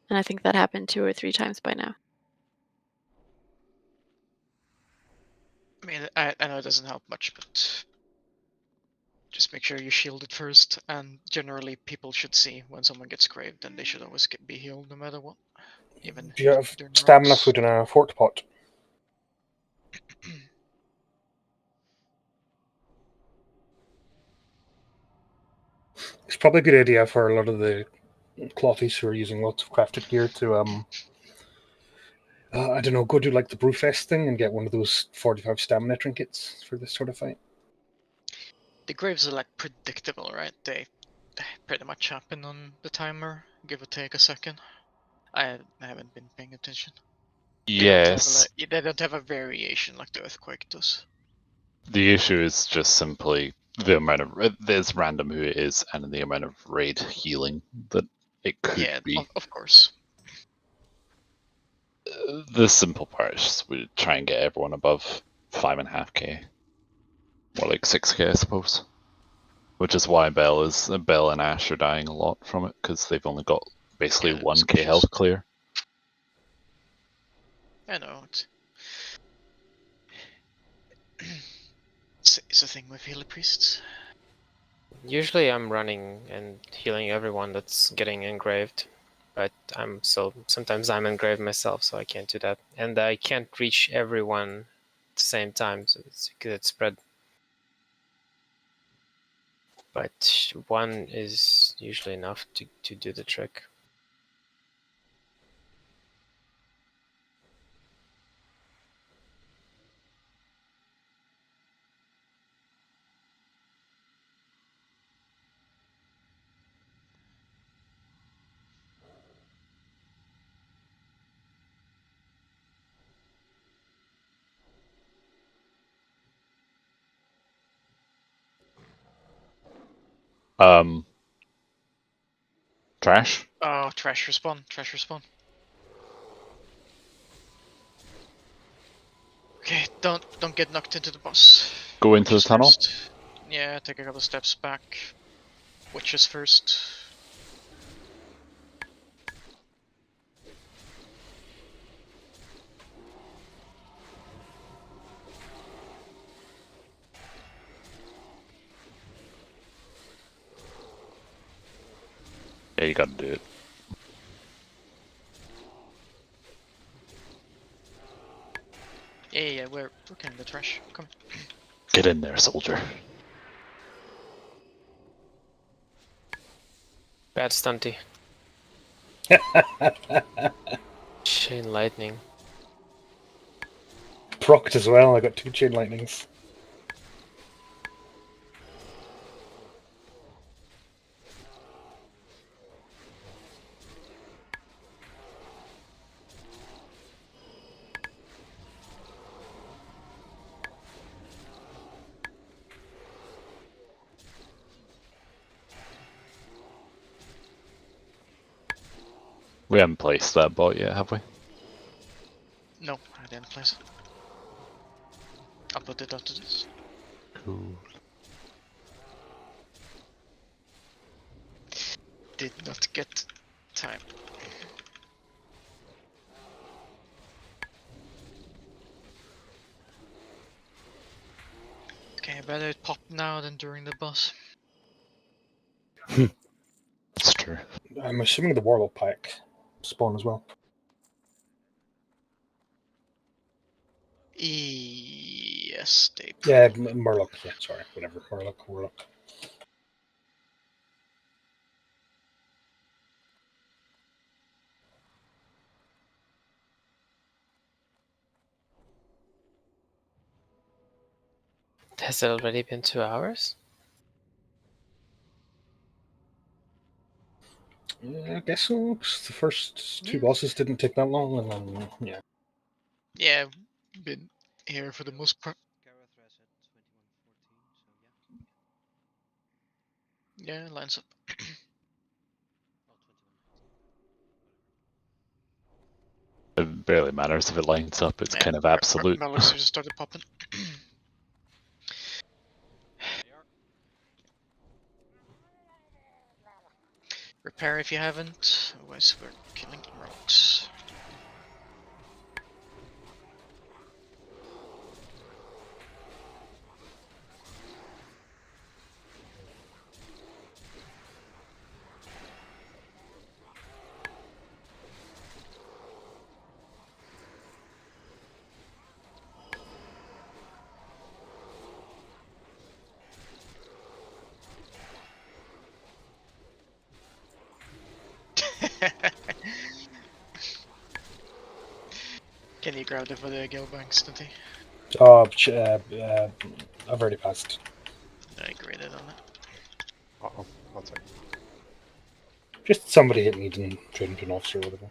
And I think that happened 2 or 3 times by now. I mean, I know it doesn't help much, but just make sure you shield it first. And generally, people should see when someone gets graved, and they should always be healed no matter what. Even Do you have during stamina rocks. food in a fort pot? It's probably a good idea for a lot of the clothies who are using lots of crafted gear to I don't know, go do like the Brewfest thing and get one of those 45 stamina trinkets for this sort of fight. The graves are like predictable, right? They pretty much happen on the timer, give or take a second. I haven't been paying attention. Yes. They don't have a variation like the earthquake does. The issue is just simply the amount of there's random who it is and the amount of raid healing that it could be. Of course. The simple part is just we try and get everyone above 5.5k, more like 6k, I suppose. Which is why Bell and Ash are dying a lot from it because they've only got basically 1k health clear. I know. It's a thing with healer priests. Usually I'm running and healing everyone that's getting engraved, but sometimes I'm engraved myself, so I can't do that, and I can't reach everyone at the same time, so it's spread. But one is usually enough to do the trick. Trash? Oh, trash respawn, trash respawn. Okay, don't get knocked into the boss. Go into the tunnel? First. Yeah, take a couple steps back. Witches first. Yeah, you gotta do it. Yeah, we're getting the trash. Come. Get in there, soldier. Bad stunty. Chain lightning. Procced as well, I got 2 chain lightnings. We haven't placed that bot yet, have we? No, I didn't place it. I'll put it after this. Cool. Did not get time. Okay, better pop now than during the boss. That's true. I'm assuming the Warlock pack spawn as well. Yes, they. Yeah, Murloc. Yeah, sorry, whatever. Warlock. Has it already been 2 hours? Yeah, I guess so. The first 2 bosses didn't take that long, and then yeah. Yeah, been here for the most part. Gareth has at 21:14, so yeah. Yeah, lines up. It barely matters if it lines up, it's Yeah, kind of absolute. Murlocs just started popping. Repair if you haven't, otherwise we're killing Murlocs. Can you grab it for the guild banks, didn't he? I've already passed. I graded on it. I'll take. Just somebody hit me and trained to an officer or whatever.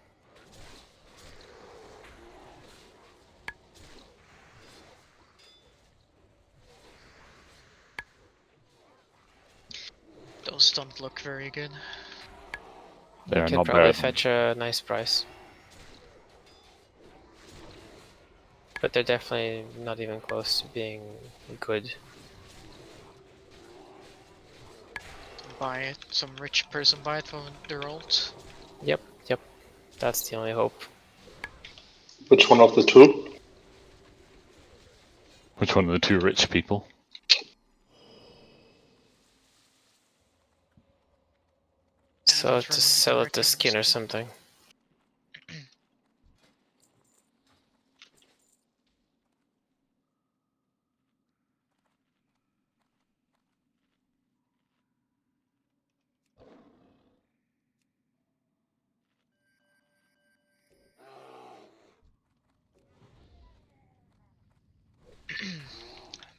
Those don't look very good. They're You could not probably better fetch a nice price. But they're definitely not even close to being good. Buy it. Some rich person buy it for their ult. Yep. That's the only hope. Which one of the two? Which one of the two rich people? So to sell it to skin or something.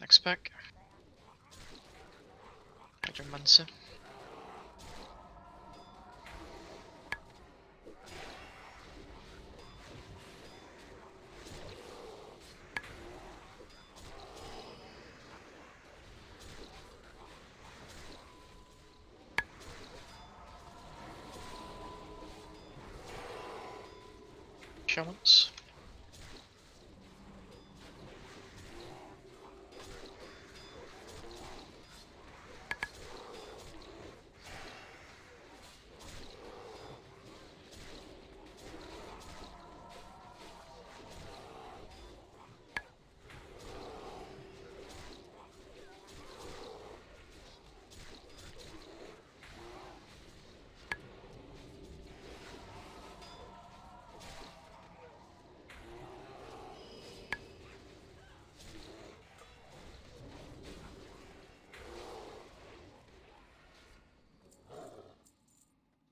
Next pack. Hydromancer. Shamans.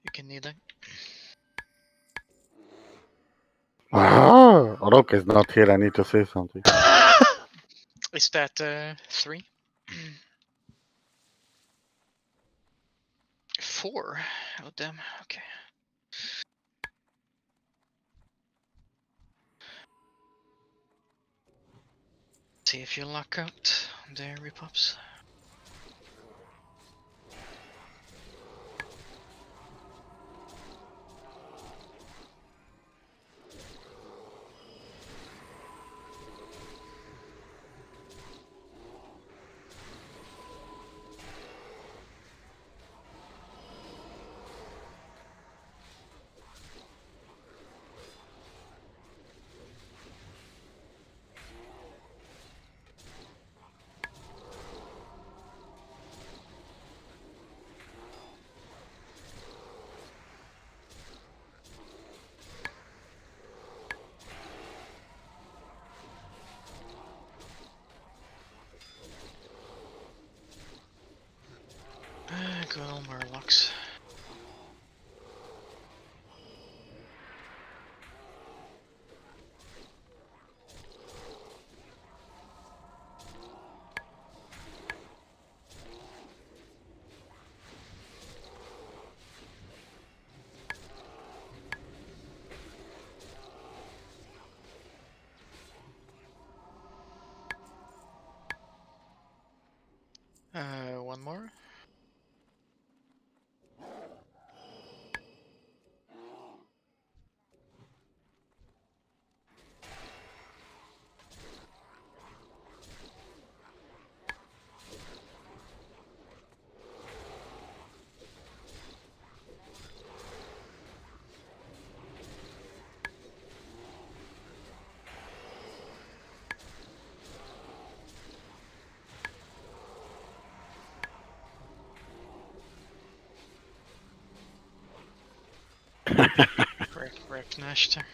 You can need it. Rock is not here. I need to say something. Is that 3? 4? Oh damn, okay. See if you luck out the repops. Good old Murlocs. One more. Rip Nash there.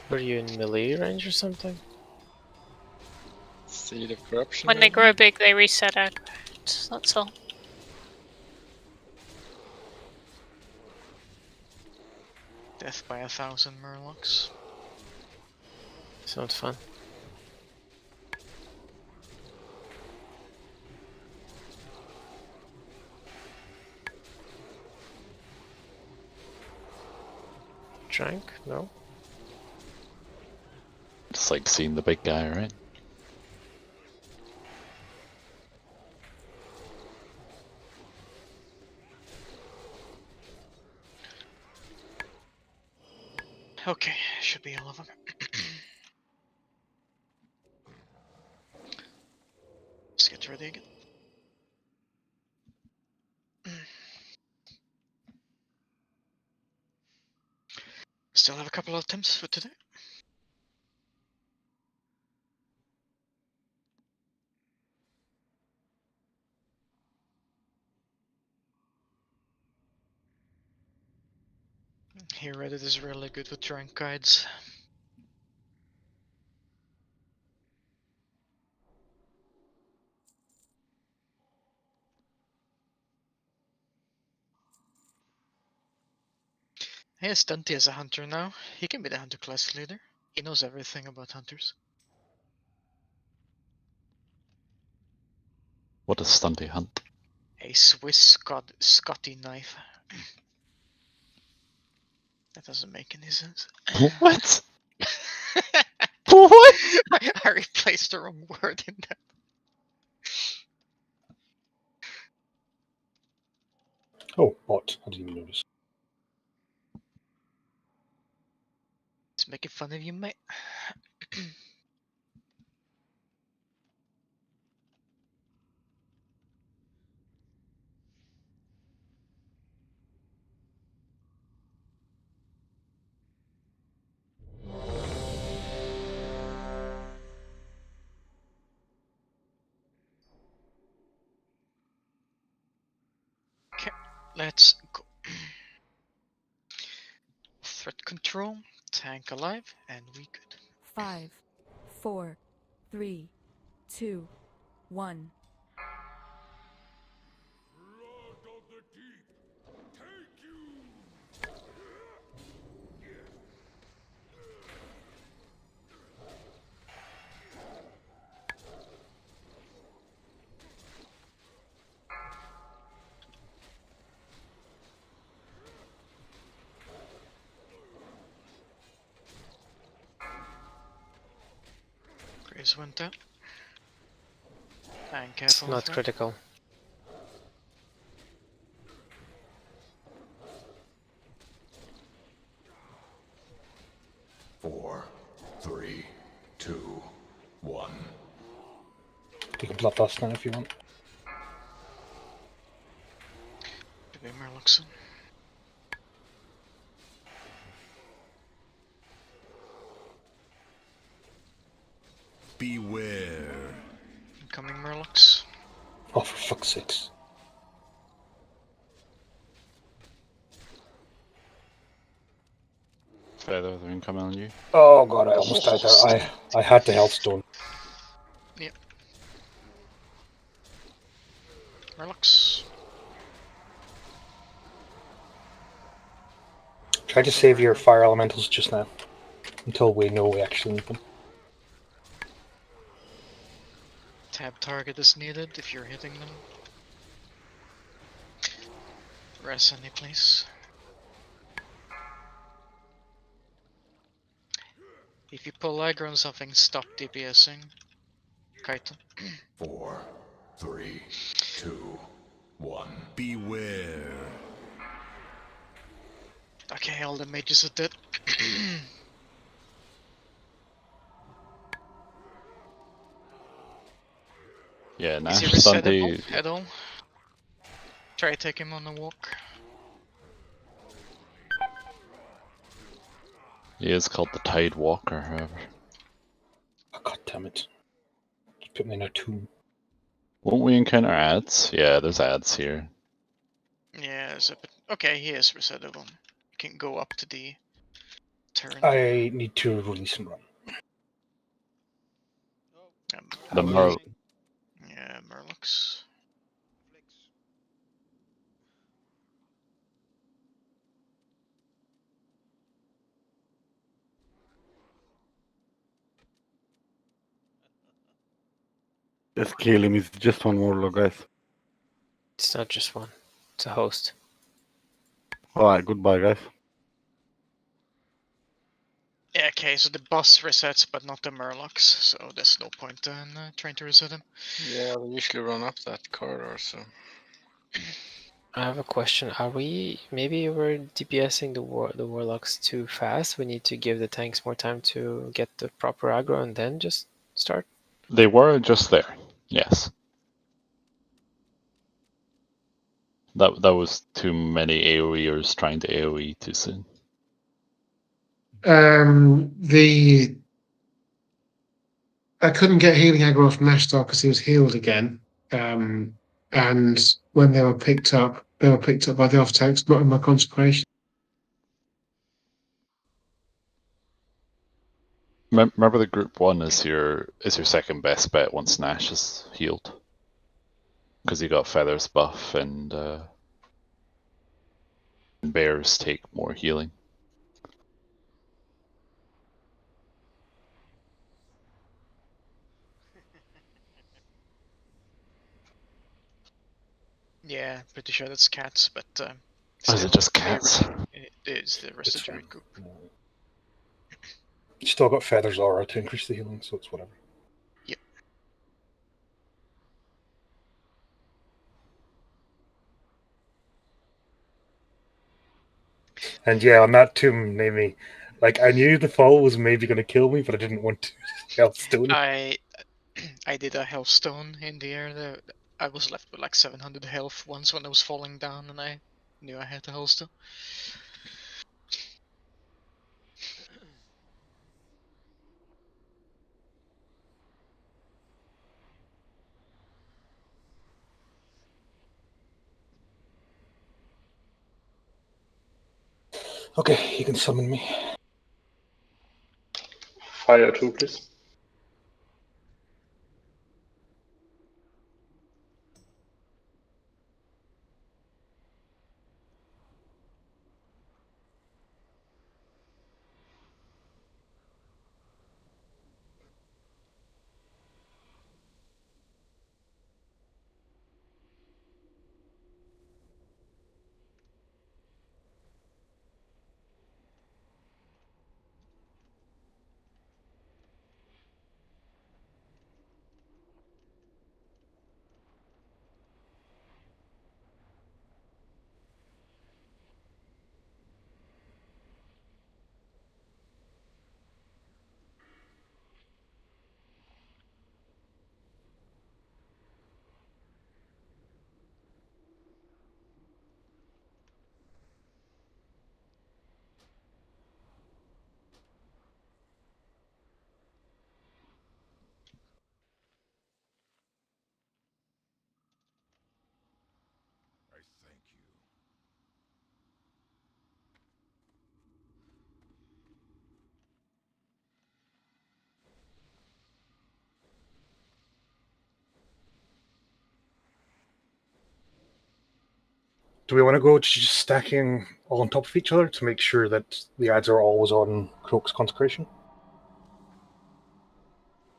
Were you in melee range or something? Seed of corruption. When they grow big, they reset out. That's all. Death by 1,000 Murlocs. Sounds fun. Drank? No? Just like seeing the big guy, right? Okay, should be all of them. Let's get ready again. Still have a couple of attempts for today. Here Reddit is really good with rank guides. Hey, Stunty is a hunter now. He can be the hunter class leader. He knows everything about hunters. What does Stunty hunt? A Swiss Scotty knife. That doesn't make any sense. What? What? I replaced the wrong word in that. Oh, what? I didn't even notice. Just making fun of you, mate. Okay, let's go. Threat control, tank alive, and we good. 5, 4, 3, 2, 1. Graves went out. And It's careful. not critical. Four, three, two, one. You can plot us now if you want. Give me Merluxon. Beware. Incoming Murlocs. Oh, for fuck's sakes. Feather, they're incoming on you. Oh god, I almost died there. I had the health stone. Yep. Murlocs. Try to save your fire elementals just now. Until we know we actually need them. Tab target is needed if you're hitting them. Res any place. If you pull aggro on something, stop DPSing. Kaito. 4, 3, 2, 1. Beware. Okay, all the mages are dead. Yeah, Is Nash he resettable Stunty. at all? Try to take him on a walk. He is called the Tide Walker, however. Oh, god damn it. Just put me in a tomb. Won't we encounter ads? Yeah, there's ads here. Yeah, okay, he is resettable. You can go up to the turn. I need to release and run. The Murloc. Yeah, Murlocs. Just kill him. It's just one more, guys. It's not just one. It's a host. Alright, goodbye, guys. Yeah, okay, so the boss resets, but not the Murlocs, so there's no point in trying to reset him. Yeah, they usually run up that corridor, so. I have a question. Are we maybe we're DPSing the warlocks too fast? We need to give the tanks more time to get the proper aggro and then just start. They were just there. Yes. That was too many AoEers trying to AoE too soon. I couldn't get healing aggro off Nashtar because he was healed again. And when they were picked up by the off tanks, not in my consecration. Remember the group 1 is your second best bet once Nash is healed. Because you got Feathers buff and bears take more healing. Yeah, pretty sure that's cats, but Oh, is it just cats? It is the rest of the druid group. Still got Feathers aura to increase the healing, so it's whatever. Yep. And yeah, on that tomb, maybe, like, I knew the fall was maybe going to kill me, but I didn't want to Healthstone. I did a Hellstone in the air. I was left with like 700 health once when I was falling down, and I knew I had to Hellstone. Okay, you can summon me. Fire 2, please. Do we want to go just stacking all on top of each other to make sure that the ads are always on Croak's Consecration?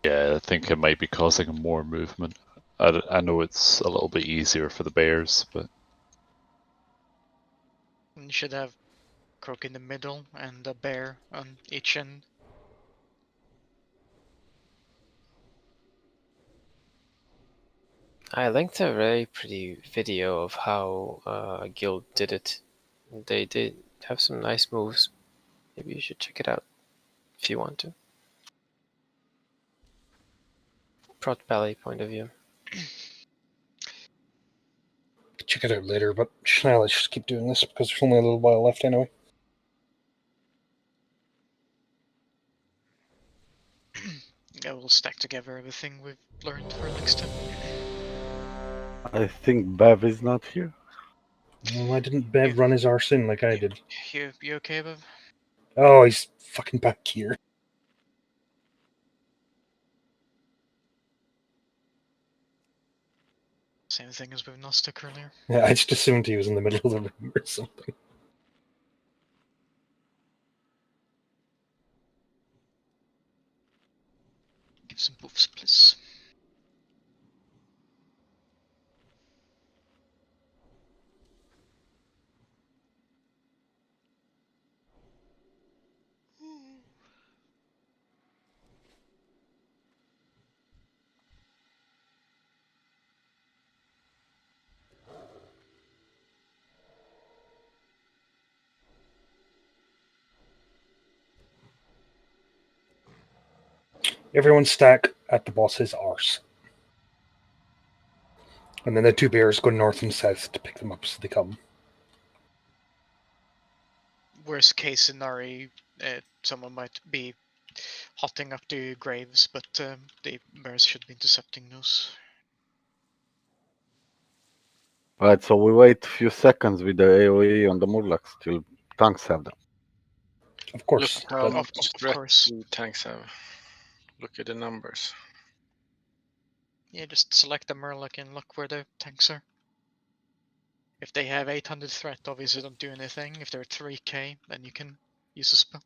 Yeah, I think it might be causing more movement. I know it's a little bit easier for the bears, but You should have Croak in the middle and a bear on each end. I linked a very pretty video of how a guild did it. They did have some nice moves. Maybe you should check it out if you want to. Prot Ballet point of view. Check it out later, but now let's just keep doing this because there's only a little while left anyway. Yeah, we'll stack together everything we've learned for next time. I think Bev is not here. Well, why didn't Bev run his arse in like I did? You okay, Bev? Oh, he's fucking back here. Same thing as with Gnostic earlier. Yeah, I just assumed he was in the middle of the room or something. Give some buffs, please. Everyone stack at the boss's arse. And then the two bears go north and south to pick them up as they come. Worst case scenario, someone might be hotting up the graves, but the bears should be intercepting those. Right, so we wait a few seconds with the AoE on the Murlocs till tanks have them. Of course. Look how But much of threat course. the tanks have. Look at the numbers. Yeah, just select the Murloc and look where the tanks are. If they have 800 threat, obviously don't do anything. If they're 3k, then you can use a spell.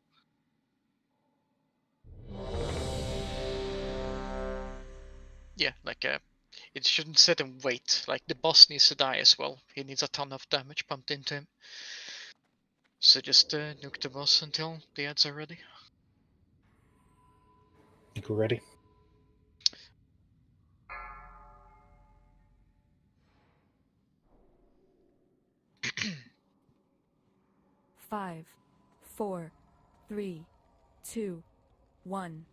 Yeah, like it shouldn't sit and wait. Like the boss needs to die as well. He needs a ton of damage pumped into him. So just nuke the boss until the ads are ready. think we're ready. Five, 4, 3, 2, 1.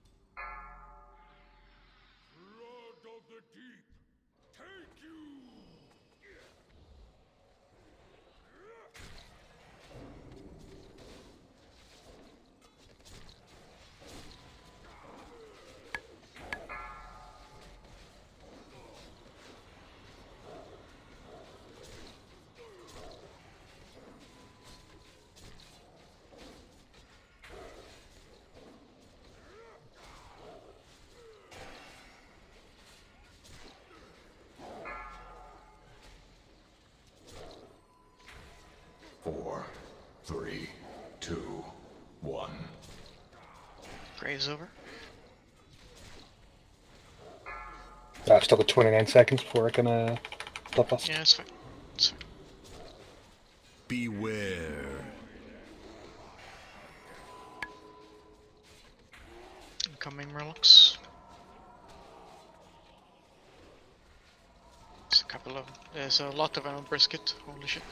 Four, three, two, one. Graves over. I've still got 29 seconds before I can flip us. Yeah, it's fine. It's fine. Beware. Incoming Murlocs. There's a couple of them. There's a lot of them on brisket. Holy shit.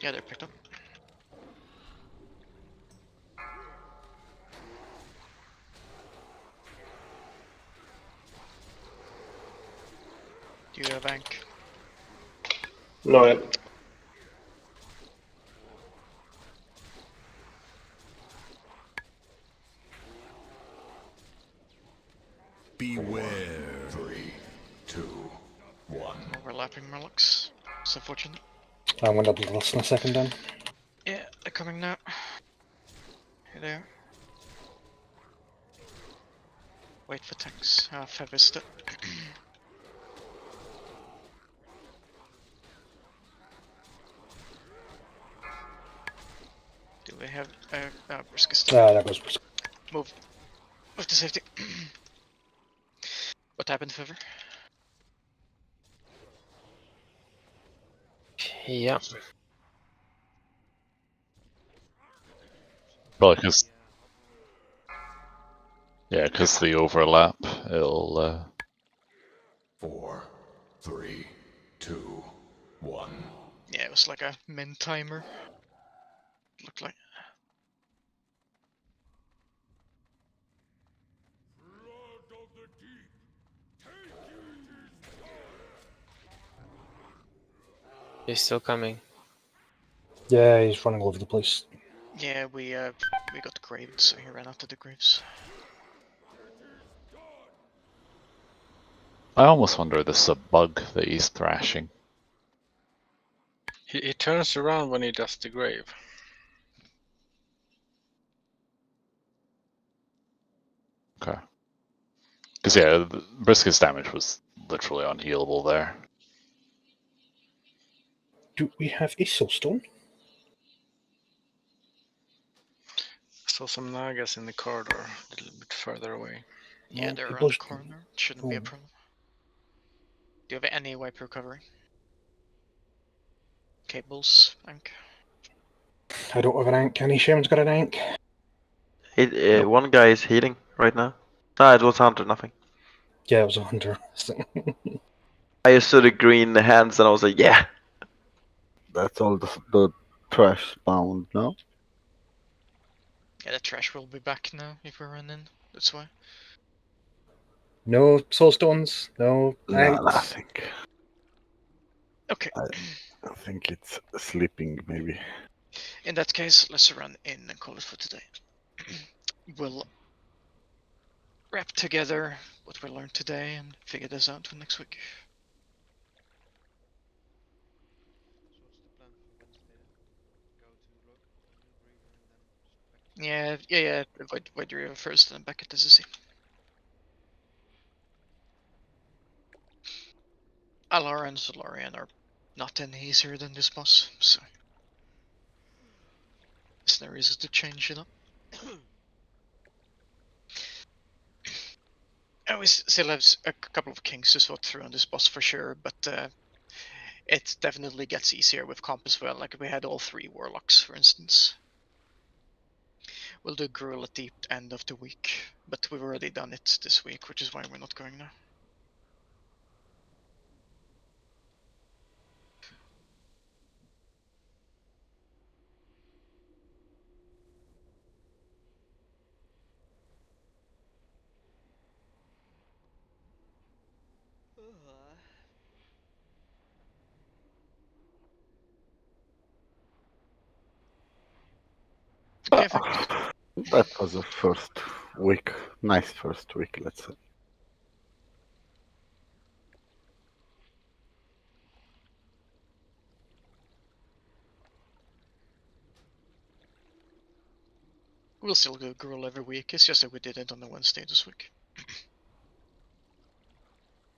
Yeah, they're picked up. Do you have Ank? No, yet. Beware. 3, 2, 1. Overlapping Murlocs. It's unfortunate. I'm going to double this in a second then. Yeah, they're coming now. Here they are. Wait for tanks. Favista. Do we have brisket? That goes brisket. Move. Move to safety. What happened, Fever? Yeah. Probably because the overlap, it'll. 4, 3, 2, 1. Yeah, it was like a min timer. Looked like. He's still coming. Yeah, he's running all over the place. Yeah, we got graved, so he ran out of the graves. I almost wonder if this is a bug that he's thrashing. He turns around when he does the grave. Okay. Because yeah, Brisket's damage was literally unhealable there. Do we have a soulstone? Saw some Nagas in the corridor, a little bit further away. Yeah, Well, they're people around the sh- corner. Shouldn't be a Oh. problem. Do you have any wipe recovery? Cables, Ank? I don't have an ank. Any shaman's got an ank? One guy is healing right now. No, it was Hunter, nothing. Yeah, it was a hunter. I just saw the green hands and I was like, yeah. That's all the trash bound, no? Yeah, the trash will be back now if we run in. That's why. No soulstones, no No, anks. nothing. Okay. I think it's sleeping, maybe. In that case, let's run in and call it for today. We'll wrap together what we learned today and figure this out for next week. So what's the plan for Wednesday then? Go to Log, Graver, and then back to Yeah. Void Reaver first, then back at SSC. Alara and Solarian are not any easier than this boss, so there's no reason to change it up. We still have a couple of kings to sort through on this boss for sure, but it definitely gets easier with comp as well. Like we had all 3 warlocks, for instance. We'll do Gruul at the end of the week, but we've already done it this week, which is why we're not going now. Okay, thanks. That was a first week. Nice first week, let's say. We'll still go Gruul every week, it's just that we did it on the Wednesday this week.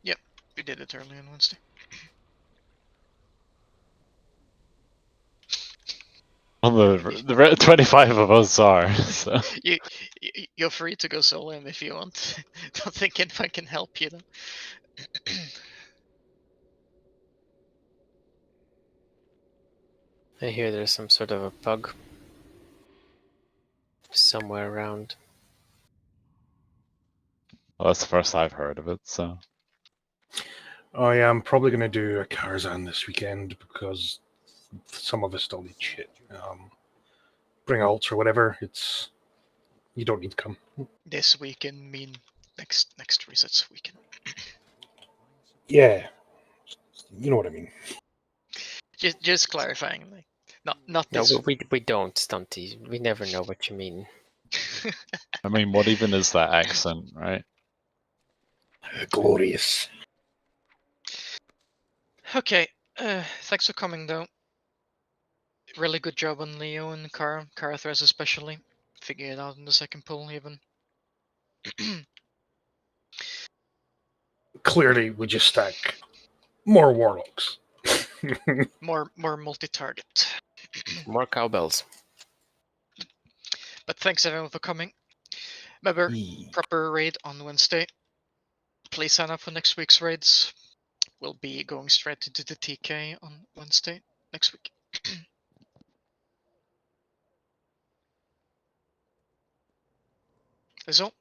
Yep, we did it early on Wednesday. Well, the 25 of us are. So. You're free to go solo him if you want. Don't think if I can help you though. I hear there's some sort of a bug somewhere around. Well, that's the first I've heard of it, so. Oh yeah, I'm probably going to do a Karzan this weekend because some of us still need shit. Bring alts or whatever. It's you don't need to come. This weekend mean next resets weekend. Yeah, you know what I mean. Just clarifying, like not No, this. we don't, Stunty. We never know what you mean. I mean, what even is that accent, right? Glorious. Okay, thanks for coming though. Really good job on Leo and Karathras especially. Figure it out in the second pull even. Clearly, we just stack more warlocks. more multi-target. More cowbells. But thanks everyone for coming. Remember, proper raid on Wednesday. Please sign up for next week's raids. We'll be going straight into the TK on Wednesday next week. That's all.